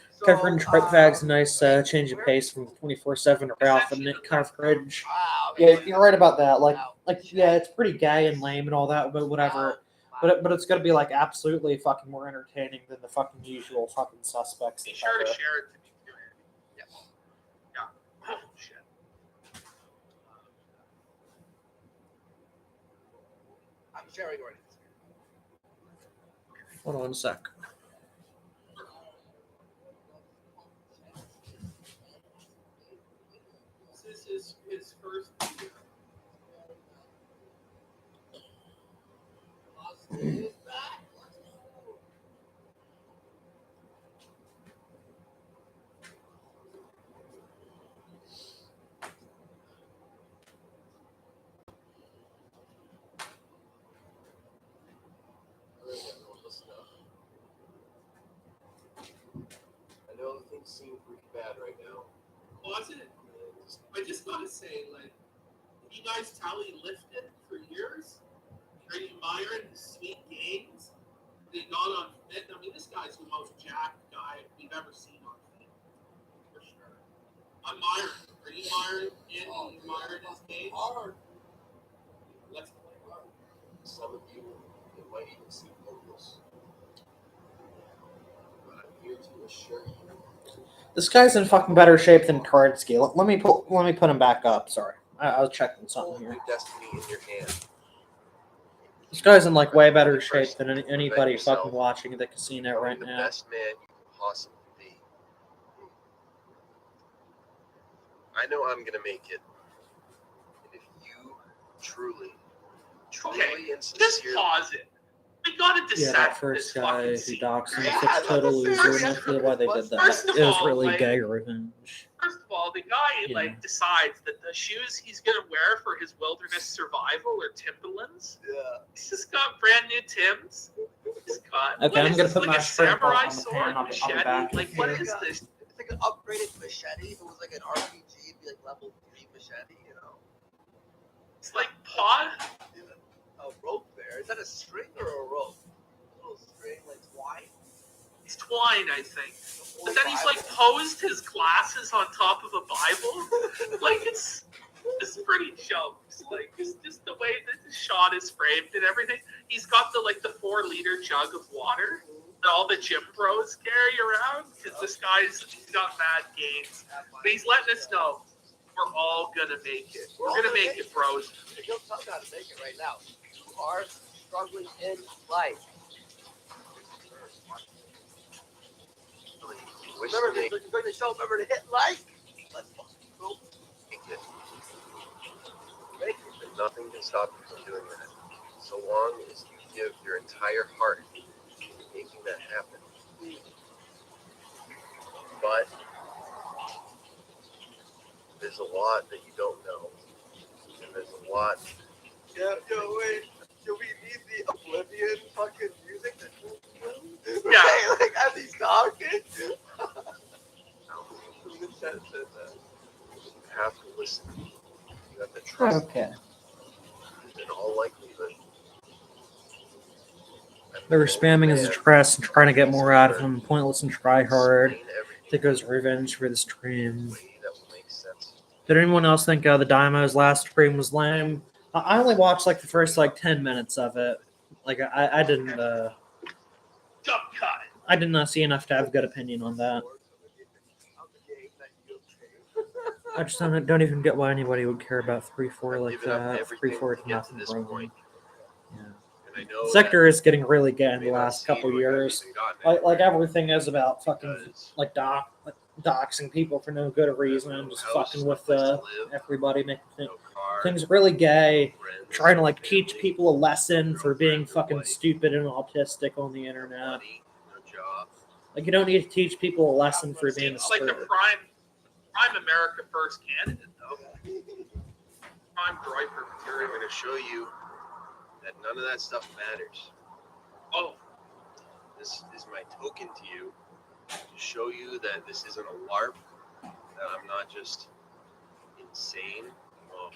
S4: So,
S5: Covering Tripe Fag's nice change of pace from 24/7 to Ralph and Nick coverage.
S4: Wow,
S5: Yeah, you're right about that. Like yeah, it's pretty gay and lame and all that, but whatever. But it's gonna be like absolutely fucking more entertaining than the fucking usual fucking suspects.
S3: be sure to share it to me too.
S4: Yep.
S3: Yeah. Oh shit.
S4: I'm sharing already.
S5: Hold on a sec.
S3: This is his first video.
S7: I know things seem pretty bad right now.
S3: Was it? I just gotta say, like, you guys tally lifted for years? Are you admiring his sweet gains? They got on fit. I mean, this guy's the most jacked guy we've ever seen on fit. For sure. I'm Myron. Are you Myron? Yeah, you admiring his gains?
S7: Hard.
S3: Let's play.
S7: Some of you, it might even seem hopeless. But I'm here to assure you.
S5: This guy's in fucking better shape than Kardsky. Let me put him back up. Sorry, I was checking something here.
S7: Your destiny in your hand.
S5: This guy's in like way better shape than anybody fucking watching at the casino right
S7: the
S5: now.
S7: best man you can possibly be. I know I'm gonna make it. And if you truly
S3: Okay,
S7: and
S3: just
S7: sincerely
S3: pause it. We gotta
S5: Yeah,
S3: dissect
S5: that first
S3: this
S5: guy
S3: fucking
S5: who
S3: scene.
S5: doxed him
S4: Yeah,
S5: is such a total
S4: that's
S5: loser, and I
S4: serious.
S5: feel why they did that.
S3: First of
S5: It was
S3: all,
S5: really
S3: like-
S5: gay revenge.
S3: First of all, the guy
S5: Yeah.
S3: decides that the shoes he's gonna wear for his wilderness survival are Timberlands.
S4: Yeah.
S3: He's just got brand new Timbs. He's got
S5: Okay, I'm
S3: is
S5: gonna
S3: this,
S5: put
S3: like
S5: my
S3: a
S5: shrimp
S3: samurai
S5: on the
S3: sword,
S5: pan. I'll be
S3: machete.
S5: back
S3: Like
S5: in
S3: what
S5: here.
S3: is this?
S4: It's like an upgraded machete. If it was like an RPG, it'd be like level 3 machete, you know?
S3: It's like pod.
S4: A rope there. Is that a string or a rope? A little string, like twine?
S3: It's twine, I think. But then he's like posed his glasses on top of a Bible. Like it's pretty jokes. Like it's just the way that the shot is framed and everything. He's got the 4-liter jug of water that all the gym bros carry around because this he's got mad gains. But he's letting us know we're all gonna make it. We're gonna make it, bros.
S4: You'll tell me how to make it right now. You are struggling in life. Remember,
S7: to make
S4: you're going to show. Remember to hit like. Let's fucking go.
S7: it.
S4: Make it.
S7: And nothing can stop you from doing that. So long as you give your entire heart to making that happen. But there's a lot that you don't know. And there's a lot.
S4: Yeah, wait. Do we need the Oblivion fucking music?
S3: Yeah.
S4: Like as he's talking.
S7: You have to listen. You have to trust.
S5: Okay.
S7: In all likelihood.
S5: They were spamming his address and trying to get more out of him. Pointless and try hard. Think it was revenge for the stream. Did anyone else think the Dymo's last stream was lame? I only watched the first 10 minutes of it. I didn't
S3: Jump cut.
S5: I did not see enough to have a good opinion on that. I just don't even get why anybody would care about 3-4 like that. 3-4 to nothing broken. Yeah. Sector is getting really gay in the last couple years. Like everything is about fucking doxing people for no good reason and just fucking with everybody, making things really gay, trying to teach people a lesson for being fucking stupid and autistic on the internet. You don't need to teach people a lesson for being a
S3: It's like the
S5: spirit.
S3: prime America First candidate, though. Prime droid perpetuity.
S7: I'm going to show you that none of that stuff matters.
S3: Oh,
S7: This is my token to you to show you that this isn't a LARP, that I'm not just insane. Well,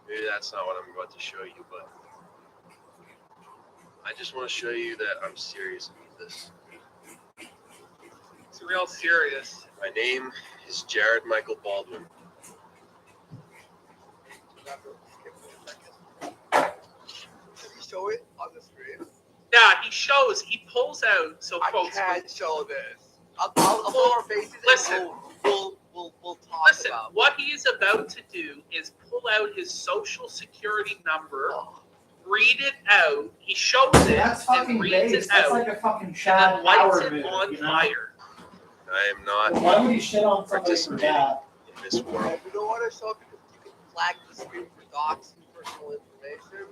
S7: maybe that's not what I'm about to show you, but I just want to show you that I'm serious about this.
S3: it's real serious.
S7: My name is Jared Michael Baldwin.
S4: Show it on the screen.
S3: Yeah, he pulls out. So
S4: I
S3: folks,
S4: can't show this. I'll show our faces.
S3: Listen.
S4: And we'll talk
S3: listen,
S4: about it.
S3: what he is about to do is pull out his social security number, read it out. He shows it
S5: That's
S3: and
S5: fucking
S3: reads
S5: base.
S3: it
S5: That's
S3: out,
S5: like a fucking
S3: and
S5: Chad
S3: then lights
S5: Howard
S3: it
S5: move,
S3: on
S5: you know?
S3: fire.
S7: I am not
S5: Why would you shit on somebody for
S7: participating
S5: that?
S7: in this world.
S4: If you don't want to show it because you can flag the screen for docs and personal information,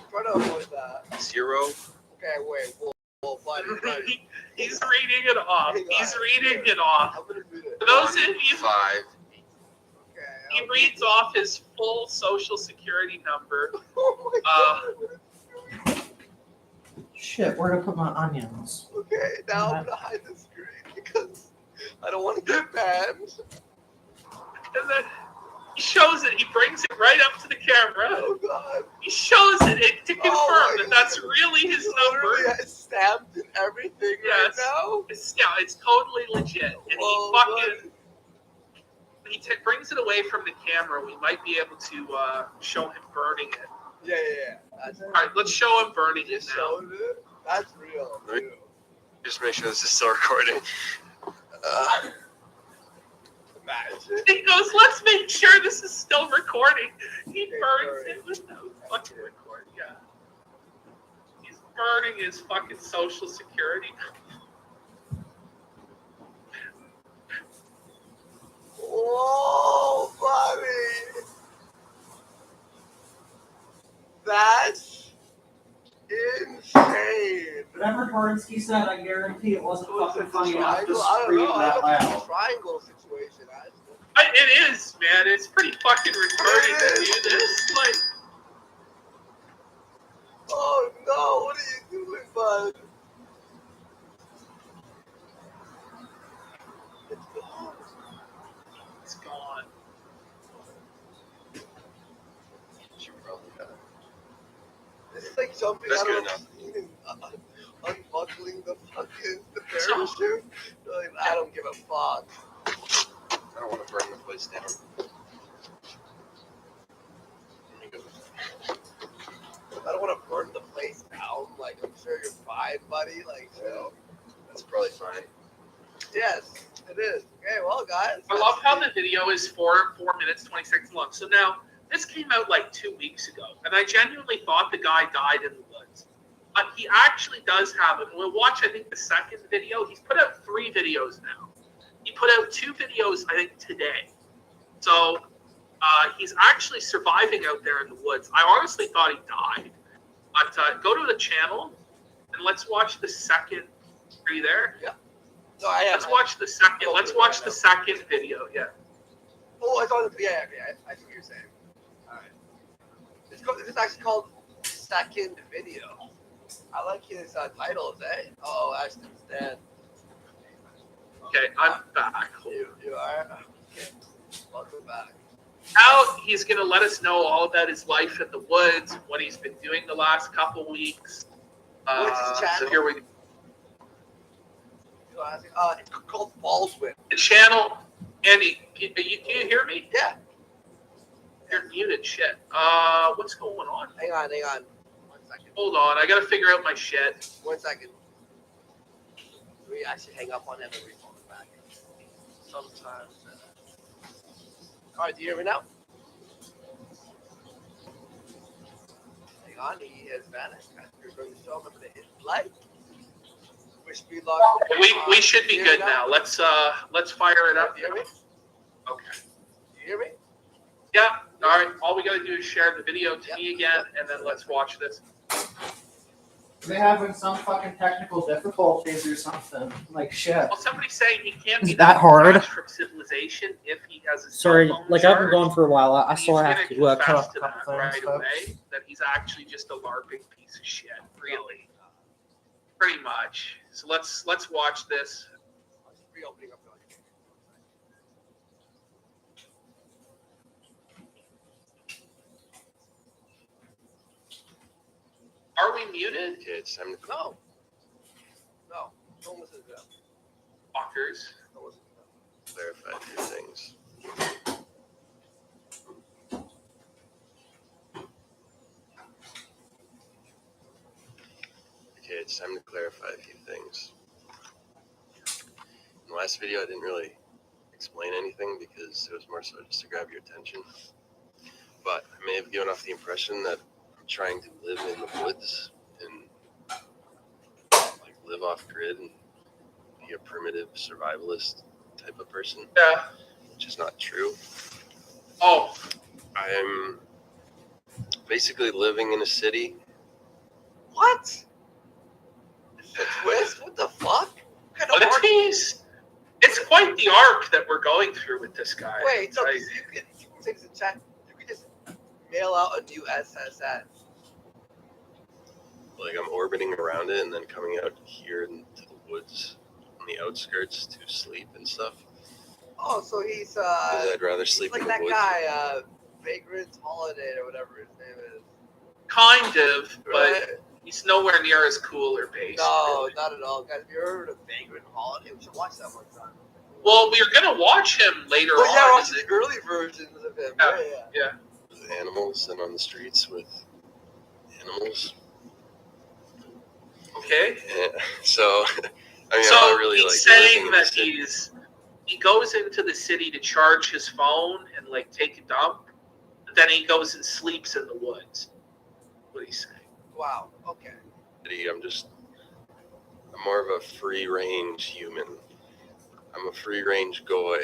S4: try to avoid that.
S7: 0.
S4: Okay, wait. Whoa, buddy.
S3: He's reading it off.
S4: Hang on.
S3: He's reading it off.
S4: I'm gonna do this.
S3: For those of you,
S7: 5.
S4: Okay.
S3: he reads off his full social security number.
S4: Oh my god.
S5: Shit, where to put my onions?
S4: Okay, now I'm gonna hide the screen because I don't want to get banned.
S3: And then he shows it. He brings it right up to the camera.
S4: Oh god.
S3: He shows it to confirm
S4: Oh my
S3: that that's really his
S4: Literally,
S3: number.
S4: it's stamped and everything
S3: Yes.
S4: right now.
S3: It's totally legit. And
S4: Whoa,
S3: he fucking
S4: buddy.
S3: brings it away from the camera. We might be able to show him burning it.
S4: Yeah. That's
S3: All right, let's show him burning it
S4: just
S3: now.
S4: showed it. That's real.
S7: Right.
S4: Too.
S7: Just make sure this is still recording.
S4: Imagine.
S3: He goes, let's make sure this is still recording. He
S4: Okay,
S3: burns
S4: burn.
S3: it without fucking recording. Yeah. He's burning his fucking social security.
S4: Whoa, buddy. That's insane.
S5: Whatever Tarnsky said, I guarantee it wasn't fucking funny enough to
S4: Triangle? I don't
S5: scream
S4: know.
S5: that
S4: I don't know.
S5: loud.
S4: Triangle situation.
S3: It is, man. It's pretty fucking retarded to do this. Like,
S4: Oh no, what are you doing, bud? It's gone.
S3: it's gone.
S7: Should probably have it.
S4: This is like jumping
S7: That's
S4: out
S7: good
S4: of a
S7: enough.
S4: plane and unbuckling the parachute. Like, I don't give a fuck.
S7: I don't want to burn the place down.
S4: I don't want to burn the place down. Like, I'm sure you're fine, buddy. Like, so.
S7: That's probably fine.
S4: Yes, it is. Okay, well, guys.
S3: I love how the video is 4 minutes, 20 seconds long. So now, this came out like 2 weeks ago, and I genuinely thought the guy died in the woods. But he actually does have it. We'll watch, I think, the second video. He's put out 3 videos now. He put out 2 videos, I think, today. So he's actually surviving out there in the woods. I honestly thought he died. But go to the channel, and let's watch the second. Are you there?
S4: Yeah. No, I am.
S3: Let's watch the second. Let's watch the second video. Yeah.
S4: Oh, I saw the. Yeah, I see what you're saying. All right. This is actually called Second Video. I like his titles, eh? Oh, Ashton's dead.
S3: Okay, I'm back.
S4: You are? Okay. Welcome back.
S3: Now he's going to let us know all about his life in the woods, what he's been doing the last couple weeks.
S4: What's his channel?
S3: So here we go.
S4: It's called Baldwin.
S3: The channel, Andy, can you hear me?
S4: Yeah.
S3: You're muted, shit. What's going on?
S4: Hang on. 1 second.
S3: Hold on, I got to figure out my shit.
S4: 1 second. We actually hang up on him and we phone him back. Sometimes. All right, do you hear me now? Hang on, he has vanished. You're going to show him to hit like. Wish me luck.
S3: We should be good now. Let's fire it up.
S4: Do you hear me?
S3: Okay.
S4: Do you hear me?
S3: Yeah. All right. All we got to do is share the video to me again, and then let's watch this.
S5: They having some fucking technical difficulties or something. Like shit.
S3: Well, somebody's saying he can't be
S5: Is that hard?
S3: detached from civilization if he has a
S5: Sorry,
S3: cell phone
S5: like I've been
S3: charged.
S5: gone for a while. I
S3: And
S5: still
S3: he's
S5: have
S3: gonna
S5: to
S3: confess
S5: cut off
S3: to
S5: a couple
S3: that
S5: things,
S3: right
S5: folks.
S3: away, that he's actually just a LARPing piece of shit. Really, pretty much. So let's watch this.
S4: Reopening up.
S3: Are we muted?
S7: Okay, it's time to
S4: No. Don't listen to them.
S3: Fuckers.
S4: Don't listen to them.
S7: clarify a few things. Okay, it's time to clarify a few things. In the last video, I didn't really explain anything because it was more so just to grab your attention. But I may have given off the impression that I'm trying to live in the woods and like live off grid and be a primitive survivalist type of person.
S3: Yeah.
S7: Which is not true.
S3: Oh.
S7: I'm basically living in a city.
S4: What? The twist? What the fuck?
S3: What if he's... It's quite the arc that we're going through with this guy.
S4: Wait, so you can take the chat. You can just mail out a new SSN.
S7: Like I'm orbiting around it and then coming out here into the woods on the outskirts to sleep and stuff.
S4: Oh, so he's
S7: Because I'd rather sleep
S4: like
S7: in the
S4: that
S7: woods.
S4: guy, Vagrant Holiday or whatever his name is.
S3: Kind of, but
S4: Right?
S3: he's nowhere near as cool or based.
S4: No,
S3: really.
S4: not at all, guys. Have you ever heard of Vagrant Holiday? We should watch that one time.
S3: Well, we're going to watch him later
S4: Oh yeah,
S3: on.
S4: watch the early versions of him.
S3: Yeah.
S7: With animals and on the streets with animals.
S3: Okay.
S7: Yeah. So, I mean,
S3: So
S7: I'm not really
S3: he's
S7: like
S3: saying
S7: living in the
S3: that
S7: city.
S3: he goes into the city to charge his phone and like take a dump, but then he goes and sleeps in the woods. What he's saying.
S4: Wow. Okay.
S7: I'm more of a free range human. I'm a free range goy.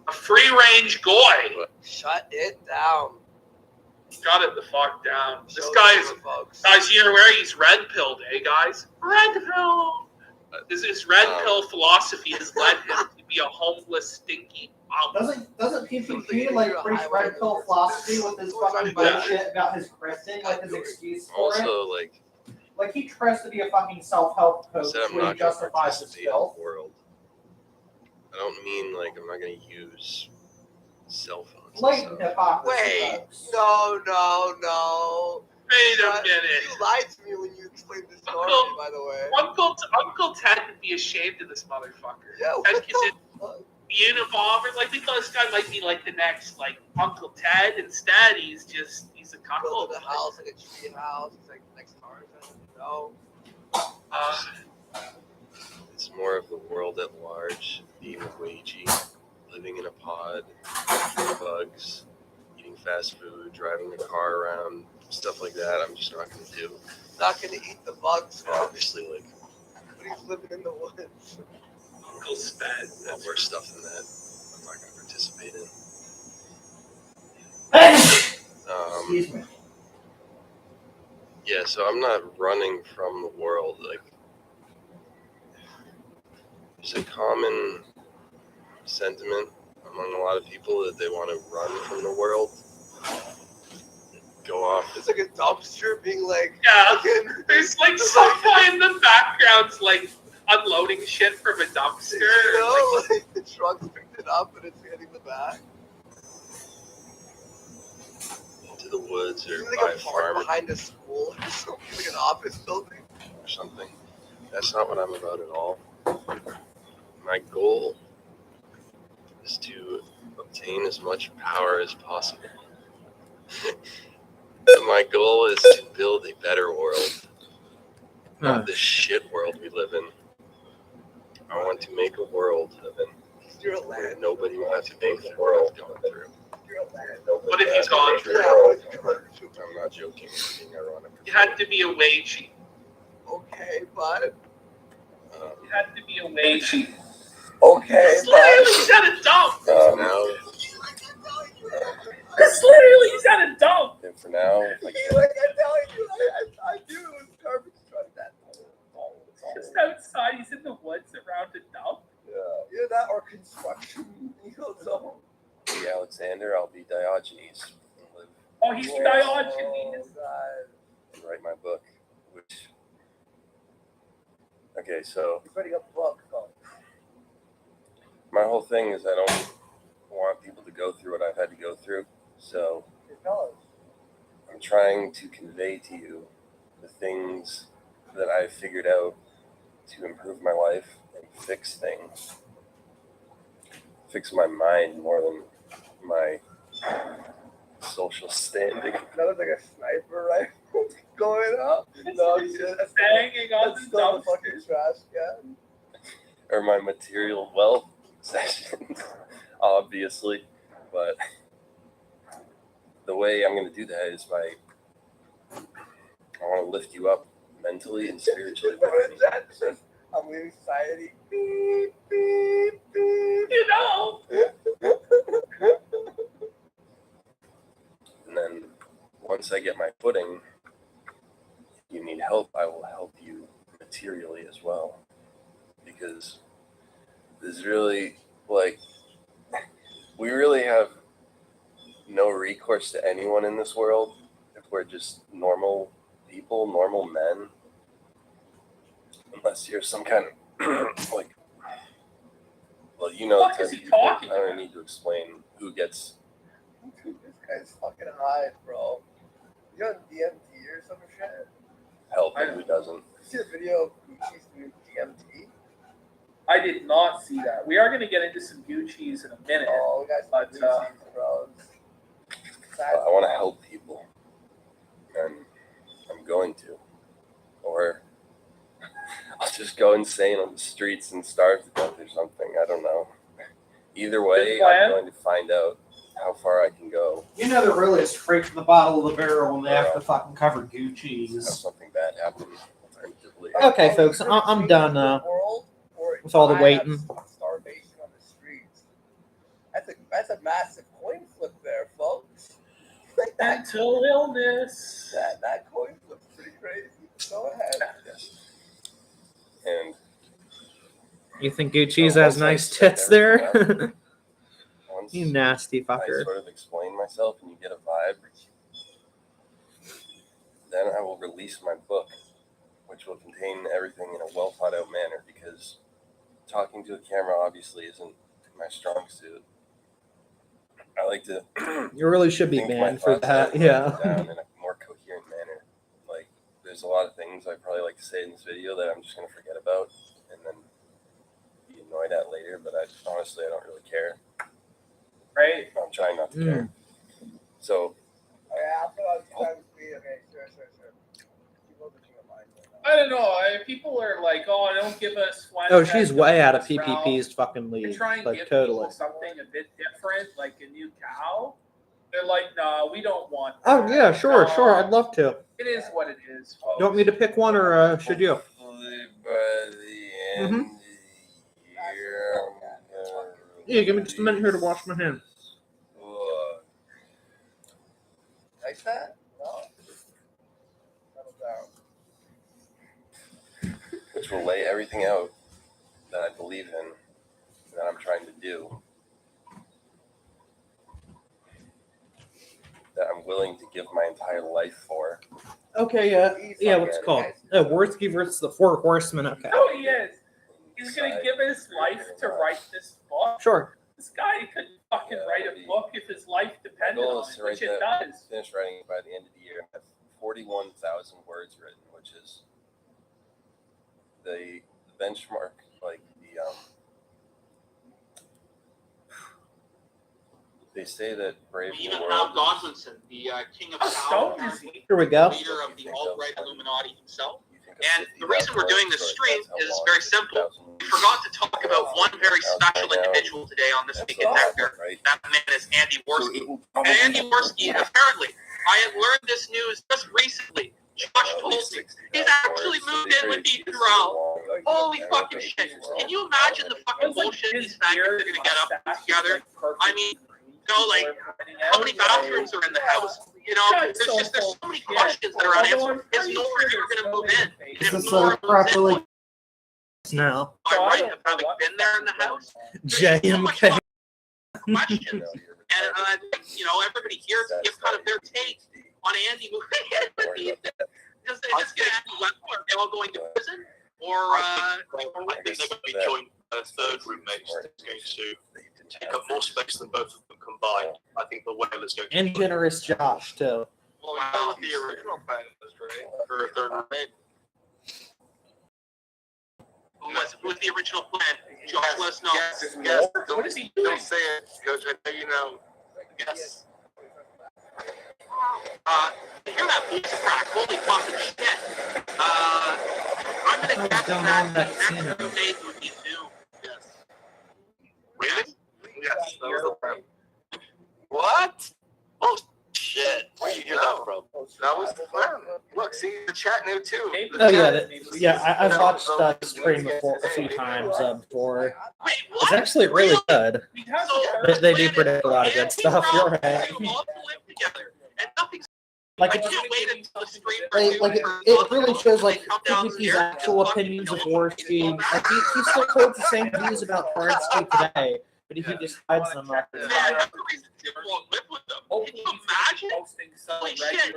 S3: A free range goy.
S4: Shut it down.
S3: Got it the fuck down. This
S4: Show
S3: guy's
S4: them, folks.
S3: guys, you know where he's red pilled, eh, guys? Red pill. This red pill philosophy has led him to be a homeless, stinky.
S5: Doesn't PPP like preach red pill philosophy with his fucking bullshit about his crypting, like his excuse for it?
S7: Also,
S5: Like he tries to be a fucking self-help
S7: I
S5: coach
S7: said I'm
S5: when he
S7: not going to
S5: justifies his
S7: participate in
S5: filth.
S7: the world. I don't mean like I'm not going to use cell phones. and
S5: Blatant
S7: stuff.
S5: hypocrisy,
S4: Wait.
S5: folks.
S4: No.
S3: Wait a
S4: Shut-
S3: minute.
S4: You lied to me when you explained the story,
S3: Uncle-
S4: by the way.
S3: Uncle Ted would be ashamed of this motherfucker.
S4: Yeah, what
S3: Ted
S4: the
S3: gets in
S4: fuck?
S3: Unabomber. Like, we thought this guy might be like the next, like, Uncle Ted. Instead, he's a cuckold.
S4: Build a house, like a tree house. It's like next Tarzan. No.
S7: It's more of the world at large, being wagey, living in a pod, eating bugs, eating fast food, driving a car around, stuff like that. I'm just not going to do.
S4: Not gonna eat the bugs,
S7: And
S4: folks.
S7: obviously, like,
S4: But he's living in the woods.
S3: Uncle Sped.
S7: worse stuff than that, I'm not going to participate in.
S5: Excuse me.
S7: Yeah, so I'm not running from the world. Like, there's a common sentiment among a lot of people that they want to run from the world, go off.
S4: It's like a dumpster being like,
S3: Yeah.
S4: fucking-
S3: There's, like, someone in the background's, like, unloading shit from a dumpster.
S4: You know,
S3: Like,
S4: like the truck's picked it up and it's hitting the back.
S7: Into the woods or
S4: It's like
S7: by
S4: a
S7: a
S4: park
S7: farm
S4: behind a school or something, like an office building.
S7: or something. That's not what I'm about at all. My goal is to obtain as much power as possible. My goal is to build a better world, not this shit world we live in. I want to make a world heaven
S4: You're a
S7: where
S4: land.
S7: nobody will have to go through what I've gone through.
S3: what if he's gone through?
S7: I'm not joking. I'm being ironic.
S3: You had to be a wagey.
S4: Okay, but.
S3: You had to be a wagey.
S4: Okay,
S3: It's literally, he's at a dump.
S7: For now,
S3: It's literally, he's at a dump.
S7: and for now, if I
S4: Like
S7: can,
S4: I'm telling you, I do. It's garbage truck.
S3: just outside. He's in the woods around a dump.
S4: Yeah, either that or construction zone.
S7: Be Alexander, I'll be Diogenes.
S3: Oh, he's Diogenes.
S4: God.
S7: Write my book, which. Okay, so
S4: He's writing a book.
S7: my whole thing is I don't want people to go through what I've had to go through. So I'm trying to convey to you the things that I've figured out to improve my life and fix things. Fix my mind more than my social standing.
S4: That was like a sniper rifle going up. No, that's
S3: Hanging on
S4: that's
S3: the
S4: still the
S3: dumpster.
S4: fucking trash can.
S7: Or my material wealth possessions, obviously. But the way I'm going to do that is by I want to lift you up mentally and spiritually.
S4: That's just, I'm leaving society. Beep, beep, beep.
S3: You know.
S7: And then once I get my footing, if you need help, I will help you materially as well. Because there's really, like, we really have no recourse to anyone in this world if we're just normal people, normal men. Unless you're some kind of, like, well, you know,
S3: What
S7: the
S3: is
S7: type
S3: he
S7: of people,
S3: talking
S7: I don't
S3: about?
S7: need to explain who gets
S4: Dude, this guy's fucking high, bro. You on DMT or some shit?
S7: help
S3: I
S7: and who doesn't.
S4: You see the video of Gucci's doing DMT?
S3: I did not see that. We are going to get into some Gucci's in a minute.
S4: Oh, we got some
S3: But,
S4: Gucci's, bro.
S7: I want to help people, and I'm going to. Or I'll just go insane on the streets and starve to death or something. I don't know. Either way,
S3: Good plan.
S7: I'm going to find out how far I can go.
S5: You know they're really straight from the bottom of the barrel when they have to fucking cover
S7: Have
S5: Gucci's.
S7: something bad happen alternatively.
S5: Okay, folks, I'm done with all the waiting.
S4: Starvation on the streets. That's a massive coin flip there, folks. Like that,
S3: Mental illness.
S4: that coin flip's pretty crazy. Go ahead.
S7: And
S5: You think Gucci's
S7: So
S5: has
S7: once I
S5: nice
S7: set
S5: tits there?
S7: everything once
S5: You nasty
S7: I
S5: fucker.
S7: sort of explain myself and you get a vibe, then I will release my book, which will contain everything in a well thought out manner, because talking to a camera obviously isn't my strong suit. I like to
S5: You really should be
S7: think my
S5: banned for
S7: thoughts out
S5: that.
S7: and
S5: Yeah.
S7: write them down in a more coherent manner. Like, there's a lot of things I probably like to say in this video that I'm just going to forget about and then be annoyed at later, but honestly, I don't really care.
S3: Right?
S7: I'm trying not to care. So,
S4: Yeah, I'll put on times three. Okay, sure. Keep on the mind right now.
S3: I don't know. People are like, "Oh, don't give us one."
S5: Oh, she's
S3: don't
S5: way
S3: give
S5: out of
S3: us Ralph."
S5: PPP's fucking
S3: You
S5: league.
S3: try and
S5: Like,
S3: give
S5: totally.
S3: people something a bit different, like a new cow. They're like, "No, we don't want."
S5: Oh,
S3: that."
S5: yeah, sure.
S3: No,
S5: I'd love to.
S3: It is what it is, folks.
S5: You want me to pick one, or should you?
S7: hopefully by the end of the year, I'm gonna
S5: Yeah, give me just a minute here to wash my hands.
S7: book.
S4: Like that? No. Settle down.
S7: Which will lay everything out that I believe in, that I'm trying to do, that I'm willing to give my entire life for.
S5: Okay, yeah, what's it called? Worthy versus the Four Horsemen. Okay.
S3: No, he is. He's gonna give his life to write this book.
S5: Sure.
S3: This guy could fucking write a book if his life depended
S7: goal
S3: on
S7: is
S3: it,
S7: to
S3: which
S7: write
S3: it
S7: that-
S3: does.
S7: Finish writing it by the end of the year and have 41,000 words written, which is the benchmark, like they say that Brave
S3: We
S7: New
S3: even
S7: World
S3: have Godwinson, the king of
S6: How
S3: stoned is he?
S5: Here we go.
S6: Leader of the alt-right Illuminati himself.
S7: you think
S6: And
S7: of
S6: the reason we're doing this
S7: 50,000
S6: stream
S7: words,
S6: is
S7: that's how
S6: very
S7: long
S6: simple.
S7: 50,000
S6: We forgot to talk about one very special individual today on This
S7: That's
S6: Week in
S7: a lot,
S6: Nectar.
S7: right?
S6: That man is Andy
S7: So
S6: Worski.
S7: it will
S6: And
S7: probably
S6: Andy
S7: have
S6: Worski, apparently, I had learned this news just recently. Josh
S7: at
S6: told
S7: least
S6: me
S7: 60,000
S6: he's actually
S7: words, so
S6: moved
S7: they
S6: in with
S7: create
S6: Ethan
S7: this
S6: Rao.
S7: long, like,
S6: Holy
S7: yeah,
S6: fucking
S7: like,
S6: shit.
S7: well,
S6: Can you imagine the fucking bullshit these faggots are going to get up together? I mean, how many bathrooms are in the house? You know, there's so many questions that are unanswered. Is Nora ever going to move in? And
S5: Is
S6: if
S5: this
S6: Nora moves in,
S5: properly now.
S3: Am I right of having been there in the house?
S5: JMK.
S3: Questions. And everybody here to give kind of their take on Andy moving in. Just going to ask you, are they all going to prison? Or
S8: I think they're going to be joint third roommates. That's going to take up more space than both of them combined. I think the whaler's going to
S5: And generous Josh, too.
S8: Well, that was the original plan, right? For a third roommate.
S3: Who was the original plan? Josh, let us know.
S8: Yes. What is he doing? Don't say it, Coach. I know you know. Yes.
S3: Hear that piece of crack? Holy fucking shit! I'm gonna guess that the next roommate would be Zoom.
S8: Yes. Really? Yes. That was the plan. What? Oh shit! Where you hear that from? That was the plan. Look, see, the chat knew too.
S5: Oh yeah, I've watched the stream before a few times before.
S3: Wait, what?
S5: It's actually really good. They do predict a lot of good stuff. You're right. Like it really shows like PvP's actual opinions of Warspeed. Like he still holds the same views about Cardspeed today, but he decides them like
S3: Man, that's the reason Jim won't live with them. Can you imagine? Holy shit!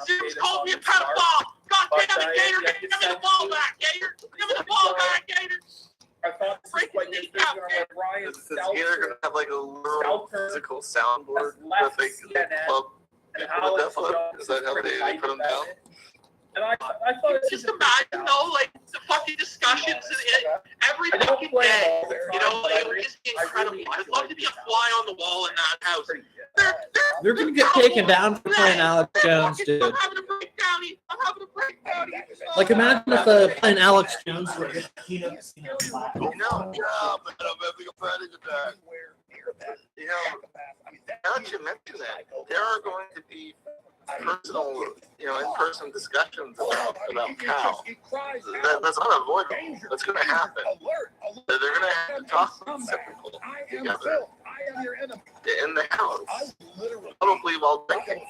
S3: Jim's called me a pedophile! God damn it, Gator! Give me the ball back, Gator! Give me the ball back, Gator!
S9: I thought this was like this version of Ryan
S8: Is Gator going to have like a literal physical soundboard that they club? Is that how they put them down?
S9: And I thought
S3: Just imagine, though, like the fucking discussions and every fucking day. It would just be incredible. I'd love to be a fly on the wall in that house.
S5: they're gonna get taken down for playing Alex Jones, dude.
S3: I'm having a breakdown. I'm having a breakdown.
S5: Like imagine if playing Alex Jones were just Kino Casino.
S8: But I'm having a panic attack. Now that you mention that, there are going to be personal, in-person discussions about Cal. That's unavoidable. That's going to happen. They're going to have to talk about typical together in the house, probably while drinking.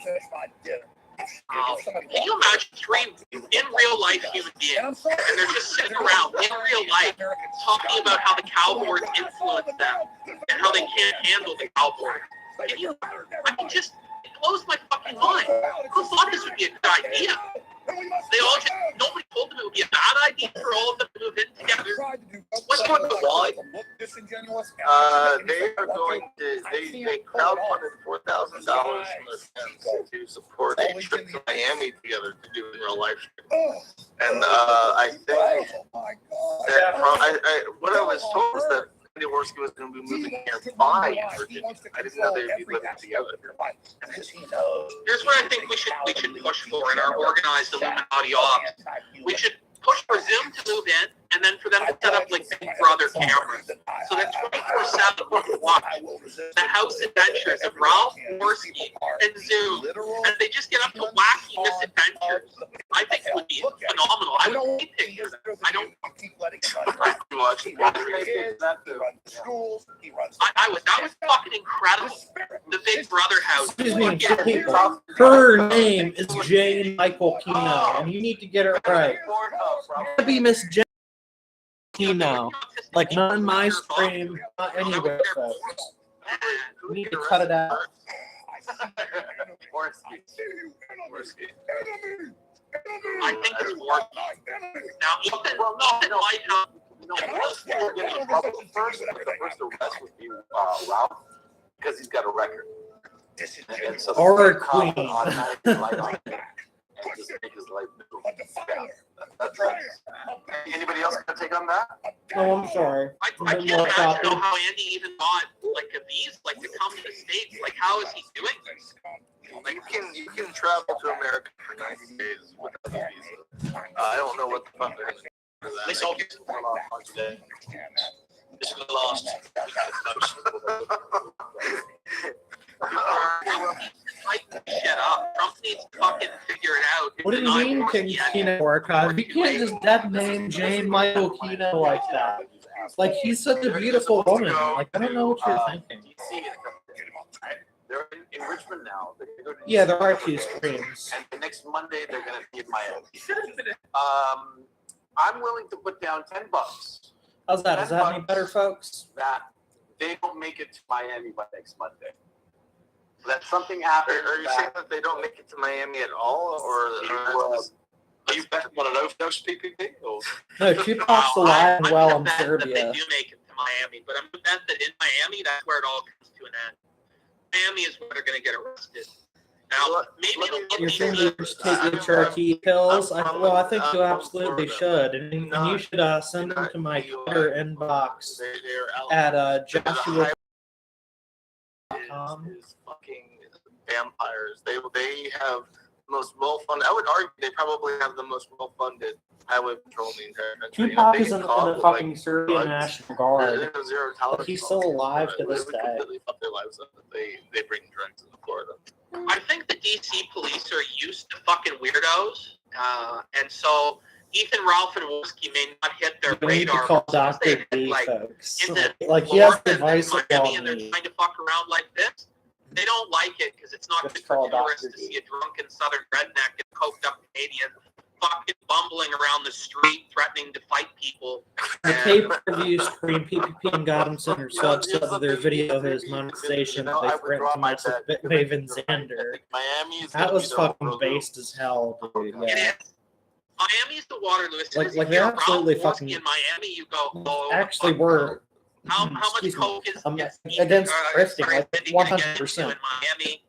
S3: Can you imagine three in real life human beings and they're just sitting around in real life talking about how the cowboys influence them and how they can't handle the cowboys? It blows my fucking mind. Who thought this would be a good idea? Nobody told them it would be a bad idea for all of them to move in together. What's going on?
S8: They are going to, they crowdfunded $4,000 to support a trip to Miami together to do in real life. And I think that what I was told was that Andy Worski was going to be moving nearby in Virginia. I didn't know they'd be living together.
S3: Here's what I think we should push for in our organized Illuminati ops. We should push for Zoom to move in, and then for them to set up like Big Brother cameras, so that 24/7 we can watch the house adventures of Ralph, Worski, and Zoom, and they just get up to wacky misadventures. I think it would be phenomenal. I would see pictures. I don't. That was fucking incredible. The Big Brother house.
S5: Excuse me, people. Her name is Jane Michael Kino, and you need to get it right. Be Miss Jane Kino, like not in my stream, not anywhere, folks. We need to cut it out.
S3: I think it's working. Now, Ethan might have.
S8: The first arrest would be Ralph, because he's got a record. And so
S5: Or a queen.
S8: Just make his life miserable. Anybody else gonna take on that?
S5: Oh, I'm sorry.
S3: I can't imagine how Andy even got like a visa, like to come to the States. Like, how is he doing this?
S8: You can travel to America for 90 days without a visa. I don't know what the fuck they're gonna do for that.
S7: This all gets one off on today. This is the last
S3: Shut up. Trump needs to fucking figure it out.
S5: What do you mean, King Kino Archive? You can't just death name Jane Michael Kino like that. Like, he's such a beautiful woman. Like, I don't know what you're thinking.
S8: They're in Richmond now.
S5: Yeah, there are two streams.
S8: And the next Monday they're gonna be in Miami.
S10: I'm willing to put down $10.
S5: How's that? Is that any better, folks?
S10: That they don't make it to Miami by next Monday. That something happens.
S8: Are you saying that they don't make it to Miami at all, or
S10: are you betting on an overdose PPP? Or?
S5: No, Tupac's alive and well in
S3: bet that
S5: Serbia.
S3: they do make it to Miami, but I'm bet that in Miami, that's where it all comes to an end. Miami is where they're going to get arrested. Now, maybe
S5: You're saying you just take the HRT pills? I think you absolutely should. And you should send them to my Twitter inbox at Joshua.
S8: Is fucking vampires. They have the most well-funded. I would argue they probably have the most well-funded highway patrol in the entire country.
S5: Tupac is in the fucking Serbian National Guard. But he's still alive to this day.
S8: Completely fuck their lives up. They bring drugs into Florida.
S3: I think the DC police are used to fucking weirdos, and so Ethan Ralph and Wolski may not hit their
S5: You need to
S3: radar.
S5: call Dr.
S3: They,
S5: D,
S3: like,
S5: folks.
S3: in the
S5: Like, he has
S3: Florida and
S5: advice
S3: Miami,
S5: on
S3: and they're
S5: me.
S3: trying to fuck around like this. They don't like it because it's not
S5: Just
S3: good for
S5: call
S3: tourists
S5: Dr.
S3: to
S5: D.
S3: see a drunken Southern redneck and coked up Canadian fucking bumbling around the street, threatening to fight people.
S5: The pay-per-view stream PPP and Gotham Center subs to their video of his monetization that they threatened to mess with Maven Xander. That was fucking based as hell, dude.
S3: It
S5: Yeah.
S3: is. Miami's the Waterloo. As soon
S5: Like
S3: as you
S5: they
S3: hear
S5: absolutely
S3: Ralph
S5: fucking
S3: Wolski in Miami, you go, oh,
S5: actually
S3: fuck.
S5: were.
S3: How much
S5: Excuse me.
S3: coke is
S5: Against Christie, like
S3: Cindy gonna get into
S5: 100%.
S3: in Miami?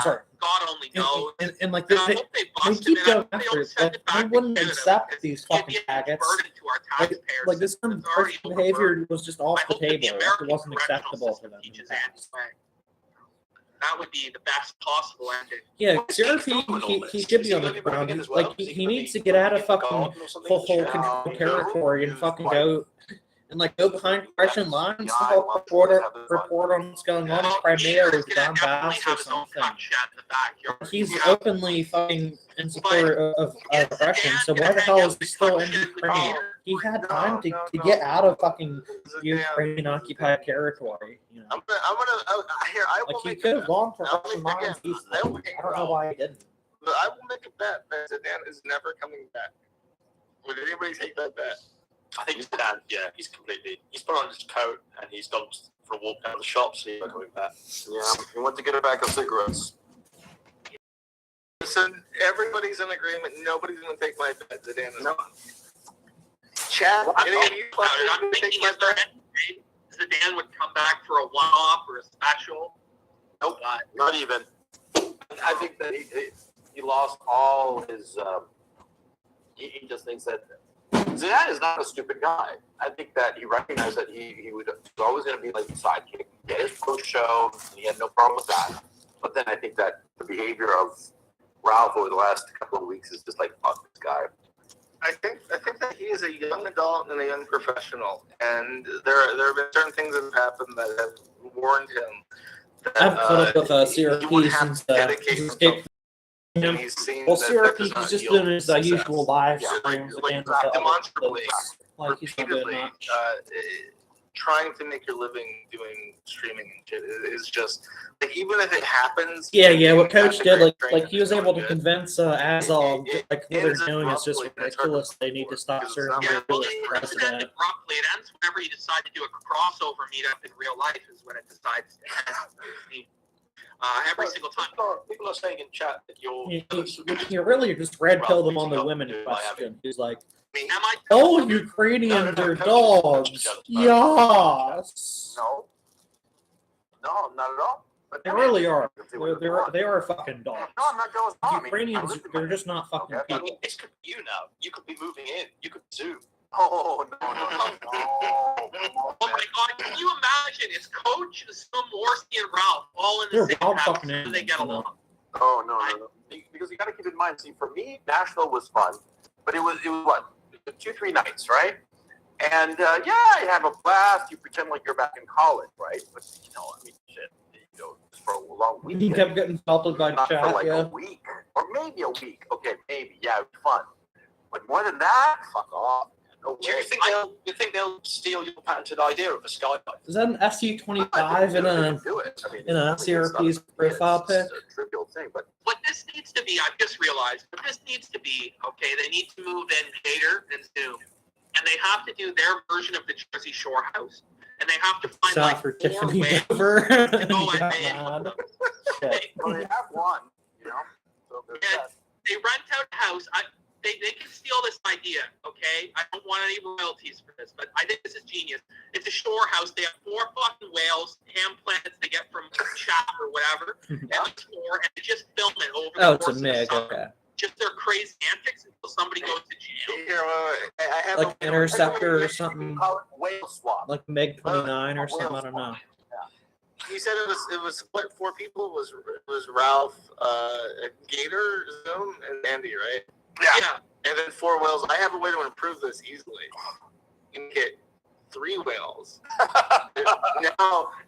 S5: Sorry.
S3: God only knows.
S5: And like
S3: And I
S5: they
S3: hope they bust
S5: keep
S3: him, and I
S5: going
S3: hope they
S5: after
S3: don't
S5: it.
S3: send
S5: Like
S3: it back
S5: they
S3: to
S5: wouldn't
S3: Canada,
S5: accept
S3: because
S5: these
S3: it
S5: fucking
S3: gets
S5: faggots.
S3: burden to our
S5: Like
S3: taxpayers.
S5: this
S3: It's already
S5: behavior was just off
S3: I
S5: the
S3: hope that the
S5: table. Like, it
S3: American
S5: wasn't
S3: correctional
S5: acceptable for
S3: system
S5: them. in
S3: teaches
S5: the past.
S3: anyway. That would be the best possible ending.
S5: Yeah, CRP, he should be on the ground. Like, he needs to get out of fucking full control territory and fucking go behind Russian lines to help report on what's going on in Crimea or the Donbass or something. He's openly fucking in support of Russian, so why the hell is he still in Ukraine? He had time to get out of fucking Ukrainian occupied territory. You know?
S8: I
S5: Like,
S8: will
S5: he
S8: make
S5: could have gone to
S8: I'll
S5: Russian
S8: make
S5: lines
S8: again.
S5: easily. I don't know why he didn't.
S8: But I will make a bet that Zidane is never coming back. Would anybody take that bet?
S10: I think Zidane, yeah, he's put on his coat and he's gone for a walk down the shop, so he's not coming back.
S8: Yeah, he went to get a pack of cigarettes. Listen, everybody's in agreement. Nobody's going to take my bet. Zidane is gone. Chad, any of you
S3: I'm
S8: take
S3: thinking
S8: my
S3: is there
S8: bet?
S3: Zidane would come back for a one-off or a special.
S10: Nope, not even. I think that he lost all his. He just thinks that Zidane is not a stupid guy. I think that he recognized that he was always going to be like the sidekick, get his post show. He had no problem with that. But then I think that the behavior of Ralph over the last couple of weeks is just like, fuck this guy.
S8: I think that he is a young adult and a young professional, and there have been certain things that have happened that have warned him that
S5: I've put up with
S8: he would
S5: CRP
S8: have
S5: since
S8: to dedicate
S5: his
S8: himself.
S5: escape.
S8: And he's seen
S5: Well,
S8: that
S5: CRP,
S8: does
S5: he's
S8: not
S5: just
S8: yield
S5: doing his
S8: success.
S5: usual live
S8: Yeah,
S5: streams
S8: like
S5: again. with the other
S8: demonstrably,
S5: folks. Like, he's not doing
S8: repeatedly,
S5: much.
S8: trying to make your living doing streaming and shit is just like, even if it happens.
S5: Yeah. What Coach
S8: that's a
S5: did,
S8: great
S5: like
S8: trainer,
S5: he was
S8: it's
S5: able
S8: not
S5: to
S8: good.
S5: convince Azal,
S8: It
S5: like what they're
S8: ends
S5: doing is just
S8: abruptly, and it's hard to
S5: ridiculous. They need to stop
S8: because it's
S5: serving
S8: not
S3: Yeah,
S5: their
S3: well,
S5: British
S3: it doesn't end
S5: president.
S3: abruptly. It ends whenever you decide to do a crossover meetup in real life is when it decides to end. Every single time.
S10: People are saying in chat that you're.
S5: You really just red pilled him on the women question. He's like,
S3: Am I?
S5: all Ukrainians are dogs. Yes.
S10: No, not at all. But
S5: They really are.
S10: They're
S5: They are fucking dogs.
S10: No, I'm not going.
S5: Ukrainians, they're just not fucking
S10: Okay,
S5: people.
S10: this could be you now. You could be moving in. You could zoom. Oh no!
S3: Oh my God! Can you imagine? It's Coach, Morski, and Ralph all in the
S5: They're
S3: same
S5: wild
S3: house.
S5: fucking
S3: So they get
S5: animals,
S3: along.
S10: Oh no! Because you got to keep in mind. See, for me, Nashville was fun, but it was what 2-3 nights, right? And yeah, you have a blast. You pretend like you're back in college, right? But I mean, shit. Just for a long week.
S5: He kept getting pelted by
S10: Not
S5: chat.
S10: for like
S5: Yeah.
S10: a week or maybe a week. Okay, maybe. Yeah, it was fun. But more than that, fuck off. No
S7: Do you
S10: way.
S7: think they'll steal your patented idea of a skydive?
S5: Is that an SU-25 in a
S10: do it. I mean,
S5: in an
S10: it's not
S5: SCRP's profile
S10: it's
S5: pic?
S10: a trivial thing, but
S3: What this needs to be, I've just realized, what this needs to be, okay, they need to move in Gator and Zoom. And they have to do their version of the Jersey Shore house. And they have to find
S5: Shot
S3: like
S5: for
S3: 4
S5: Tiffany
S3: ways
S5: Dover.
S3: to go
S5: Yeah,
S3: in.
S5: man. Shit.
S10: well, they have one, you know. So there's
S3: And
S10: that.
S3: they rent out a house. They can steal this idea, okay? I don't want any royalties for this, but I think this is genius. It's a shore house. They have 4 fucking whales, ham planets they get from Chap or whatever, and it's 4, and they just film it over the
S5: Oh, it's a
S3: course of the
S5: MiG.
S3: summer.
S5: Okay.
S3: Just their crazy antics until somebody goes to jail.
S10: Here, I have
S5: Like
S10: a
S5: Interceptor or something.
S10: Call it whale swap.
S5: Like MiG-29 or
S10: A
S5: something.
S10: whale
S5: I don't know.
S10: swap.
S7: You said it was what 4 people? It was Ralph, Gator, Zoom, and Andy, right?
S3: Yeah.
S7: And then 4 whales. I have a way to improve this easily. You can get 3 whales.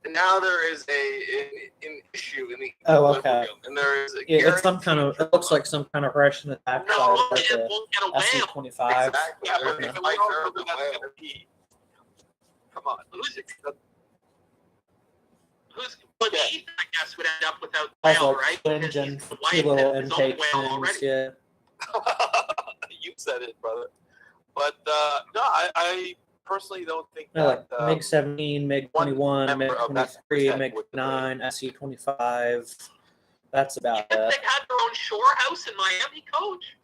S7: now there is an issue in the
S5: Oh, okay.
S7: equilibrium, and there is a
S5: It's some kind of. It looks like some kind of Russian attack
S3: No,
S5: fighter,
S3: we'll
S5: like
S3: get,
S5: a
S3: we'll get a whale.
S5: SU-25.
S7: Exactly.
S3: Yeah,
S7: There
S3: but
S7: is
S3: if
S7: a
S3: we
S7: whale.
S3: don't do that,
S7: Come on.
S3: Who's but Ethan, I guess, would end up without the
S5: Has
S3: whale,
S5: like
S3: right?
S5: twin
S3: Because
S5: and
S3: he's the
S5: 2
S3: wife
S5: little
S3: and his own
S5: intake
S3: whale
S5: fins.
S3: already.
S5: Yeah.
S7: You said it, brother. But no, I personally don't think
S5: Yeah, like
S7: that
S5: MiG-17, MiG-21,
S7: member of that
S5: MiG-23,
S7: percent would
S5: MiG-9, SU-25. That's about
S3: They
S5: it.
S3: had their own shore house in Miami, Coach,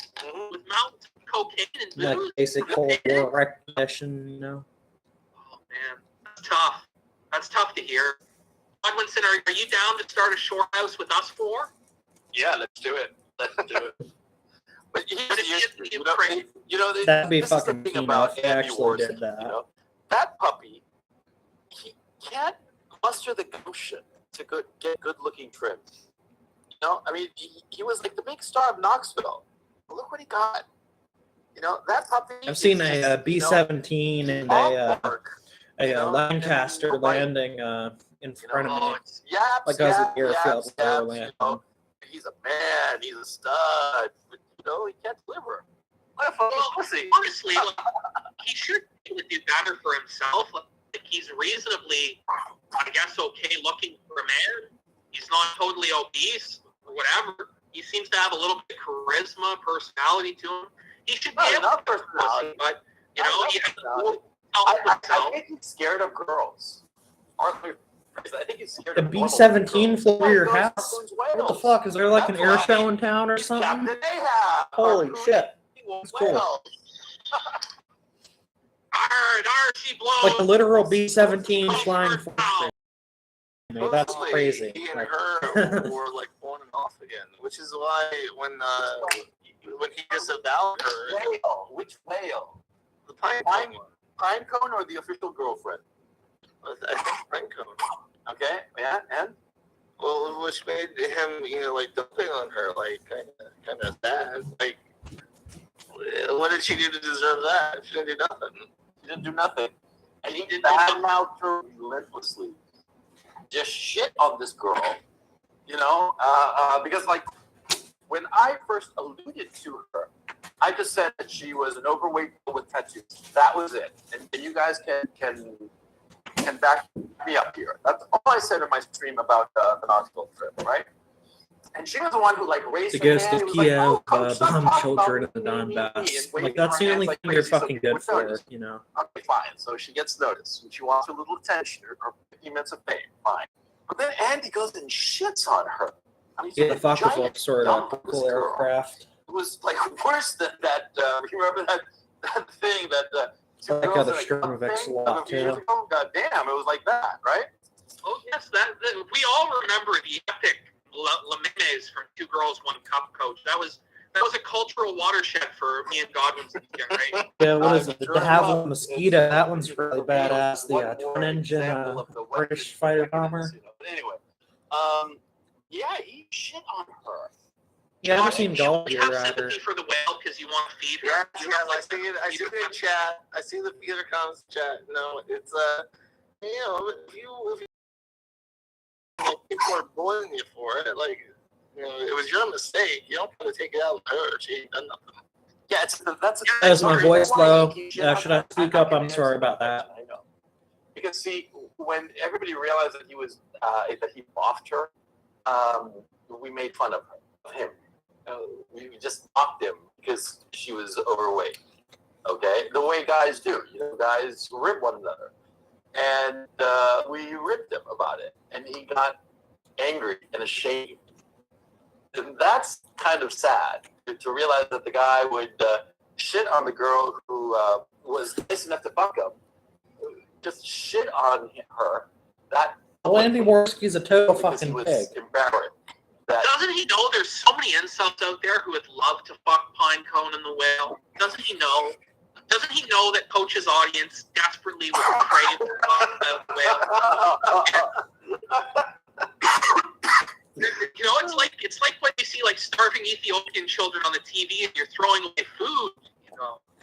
S3: with mountains of cocaine and booze.
S5: Like basic Cold War recognition, you know.
S3: Oh man, that's tough. That's tough to hear. Edwinson, are you down to start a shore house with us 4?
S7: Yeah, let's do it. Let's do it. But here's
S3: But
S7: the
S3: if
S7: issue,
S3: you-
S5: That'd be
S7: this is the
S5: fucking
S7: thing
S5: Kino
S7: about
S5: if they
S7: Andy
S5: actually
S7: War's,
S5: did that.
S7: You know, that puppy, he can't muster the gumption to get good-looking trim. You know, I mean, he was like the big star of Knoxville. But look what he got. You know, that puppy.
S5: I've seen
S7: is
S5: a
S7: just,
S5: B-17 and a Lancaster landing in front of me.
S7: Yaps,
S5: Like I was at the
S7: yaps,
S5: airfield
S7: yaps,
S5: where they were
S7: yaps,
S5: landing.
S7: you know, he's a man, he's a stud, but you know, he can't deliver. What a fucking pussy.
S3: Honestly, like, he should be able to do better for himself. Like, he's reasonably, I guess, okay looking for a man. He's not totally obese or whatever. He seems to have a little bit of charisma, personality to him. He should be able to personality, but you know, he has to
S10: I think he's scared of girls. Aren't we? I think he's scared
S5: The
S10: of normal
S5: B-17
S10: girls.
S5: flew over your
S10: Those
S5: house?
S10: Harpoon's
S5: What the
S10: whales.
S5: fuck? Is there like an
S10: That's
S5: air
S10: why
S5: show in town or
S10: he's
S5: something?
S10: Captain Ahab.
S5: Holy
S10: Harpoon
S5: shit. That's cool.
S10: whales.
S3: she blows.
S5: Like a literal B-17 flying force. That's
S7: Supposedly,
S5: crazy.
S7: He and
S5: Like-
S7: her were like on and off again, which is why when he disavowed her,
S10: Whale. Which whale?
S7: the pine
S10: Pine-
S7: cone,
S10: Pine cone or the official girlfriend?
S7: I think pine cone.
S10: Okay, yeah, and
S7: Well, which made him, you know, like dumping on her, like kind of sad. Like, what did she do to deserve that? She didn't do nothing.
S10: he didn't do nothing. And he
S3: did
S10: badmouthed her relentlessly. Just shit on this girl, you know, because like when I first alluded to her, I just said that she was an overweight girl with tattoos. That was it. And you guys can back me up here. That's all I said in my stream about the Knoxville trip, right? And she was the one who like raised
S5: The
S10: her
S5: ghost
S10: hand.
S5: of
S10: and was like,
S5: Kiev,
S10: "Oh, Coach, stop
S5: bomb
S10: talking
S5: children
S10: about
S5: in the
S10: me,
S5: Donbass.
S10: and waving
S5: Like, that's
S10: her
S5: the
S10: hands
S5: only
S10: like
S5: thing you're
S10: crazy, so
S5: fucking
S10: people
S5: good
S10: would
S5: for,
S10: notice.
S5: you know?
S10: Okay, fine. So she gets noticed. And she wants a little attention or 50 minutes of fame. Fine. But then Andy goes and shits on her. I mean,
S5: Yeah,
S10: the
S5: fuck with
S10: giant
S5: what sort
S10: dump
S5: of
S10: this
S5: cool
S10: girl.
S5: aircraft.
S10: It was like worse than that. Remember that thing that two
S5: Like how
S10: girls
S5: the
S10: in a
S5: Sturm
S10: cup
S5: of
S10: thing
S5: X-Lot,
S10: a few years
S5: too.
S10: ago? God damn, it was like that, right?
S3: Oh yes, that we all remember the epic Lemenes from Two Girls One Cup, Coach. That was a cultural watershed for me and Godwin's generation.
S5: Yeah, what is it? The
S10: Sure
S5: de Havilland
S10: was.
S5: Mosquito.
S10: It's-
S5: That one's really badass. The
S10: one more
S5: twin engine
S10: example of the
S5: British
S10: weapons
S5: fighter
S10: decadence,
S5: bomber.
S10: you know. But anyway, yeah, he shit on her.
S5: Yeah, I've never seen
S3: You
S5: Gulliver
S3: have
S5: either.
S3: sympathy for the whale because you want to feed her.
S7: Yeah,
S3: You
S7: yeah,
S3: have,
S7: I
S3: like,
S7: see it. I see
S3: feeder
S7: the chat. I see the feeder comments chat. No, it's you know, if you like, people are bullying you for it, like, you know, it was your mistake. You don't have to take it out on her. She ain't done nothing.
S10: Yeah, that's
S5: Is my voice
S10: why
S5: low?
S10: he
S5: Should I speak up? I'm sorry about that.
S10: I know. Because see, when everybody realized that he was that he offed her, we made fun of him. We just mocked him because she was overweight. Okay, the way guys do. Guys rib one another, and we ribbed him about it, and he got angry and ashamed. And that's kind of sad to realize that the guy would shit on the girl who was nice enough to fuck him. Just shit on her. That
S5: Andy Worski's a total
S10: because
S5: fucking
S10: he was
S5: pig.
S10: embarrassed. That
S3: Doesn't he know there's so many insults out there who would love to fuck Pinecone and the Whale? Doesn't he know? Doesn't he know that Coach's audience desperately would crave to fuck the Whale? It's like when you see like starving Ethiopian children on the TV and you're throwing away food.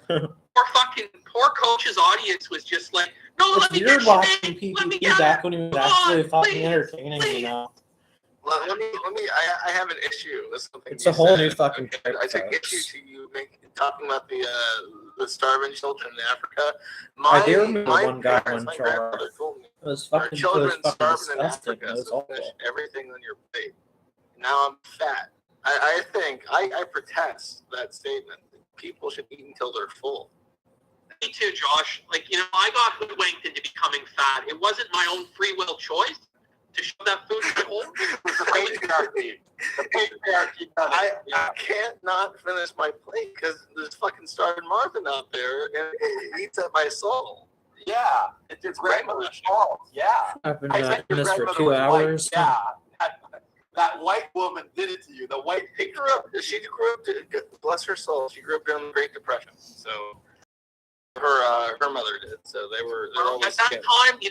S3: Poor Coach's audience was just like, no,
S5: It's
S3: let me
S5: weird
S3: get
S5: watching
S3: Sinead, let me
S5: PPP
S3: get
S5: back
S3: her.
S5: when he was
S3: Come
S5: actually
S3: on,
S5: fucking
S3: please,
S5: entertaining,
S3: please.
S8: Let me. I have an issue with something.
S5: It's
S8: you
S5: a whole
S8: said.
S5: new fucking trick,
S8: I take
S5: folks.
S8: issue to you talking about the starving children in Africa.
S5: I do remember
S8: my
S5: one guy
S8: parents,
S5: on
S8: my
S5: chart.
S8: grandmother told me
S5: It was
S8: our
S5: fucking,
S8: children starving in
S5: disgusting.
S8: Africa,
S5: It was
S8: so
S5: awful.
S8: finish everything on your plate. Now I'm fat. I think I protest that statement. People should eat until they're full.
S3: Me too, Josh. I got hoodwinked into becoming fat. It wasn't my own free will choice to shove that food in my hole.
S10: the patriarchy. The patriarchy.
S8: I can't not finish my plate because there's fucking starving Marvin out there and he eats at my soul.
S10: Yeah, it's grandmother's fault. Yeah.
S5: I've been
S10: I bet
S5: doing
S10: your
S5: this for
S10: grandmother
S5: 2
S10: was white.
S5: hours.
S10: Yeah, that white woman did it to you. The white
S8: She grew up. Bless her soul. She grew up during the Great Depression. So her mother did. So they were always
S3: At that time, you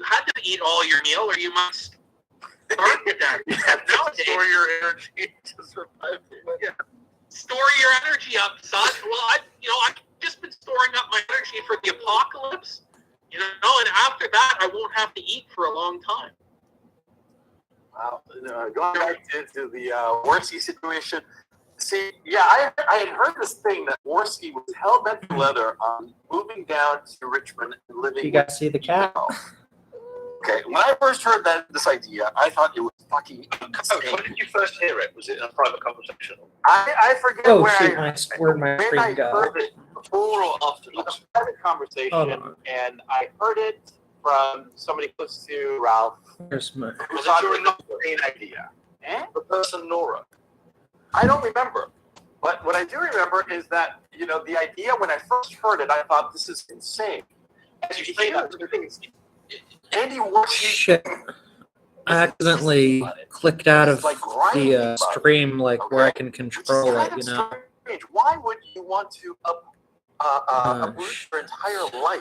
S3: had to eat all your meal, or you might starve to death. Nowadays,
S8: store your energy to survive.
S3: yeah. Store your energy up, son. Well, I've just been storing up my energy for the apocalypse. And after that, I won't have to eat for a long time.
S10: Wow. Going back to the Worski situation. See, yeah, I had heard this thing that Worski was hell bent for leather on moving down to Richmond and living.
S5: You guys see the cat?
S10: Okay, when I first heard this idea, I thought it was fucking insane.
S7: When did you first hear it? Was it in a private conversation?
S10: I forget
S5: Oh
S10: where
S5: shoot, where'd my
S10: when I
S5: screen go?
S10: heard it before or after. It was a private conversation,
S5: Hold on.
S10: and I heard it from somebody close to Ralph.
S5: Here's my.
S10: Was it your main idea?
S7: The person Nora.
S10: I don't remember. But what I do remember is that, the idea, when I first heard it, I thought, this is insane. As you say that, the thing is, Andy Worski.
S5: Shit. I accidentally clicked out of the stream, where I can control it,
S10: Strange. Why would you want to uproot your entire life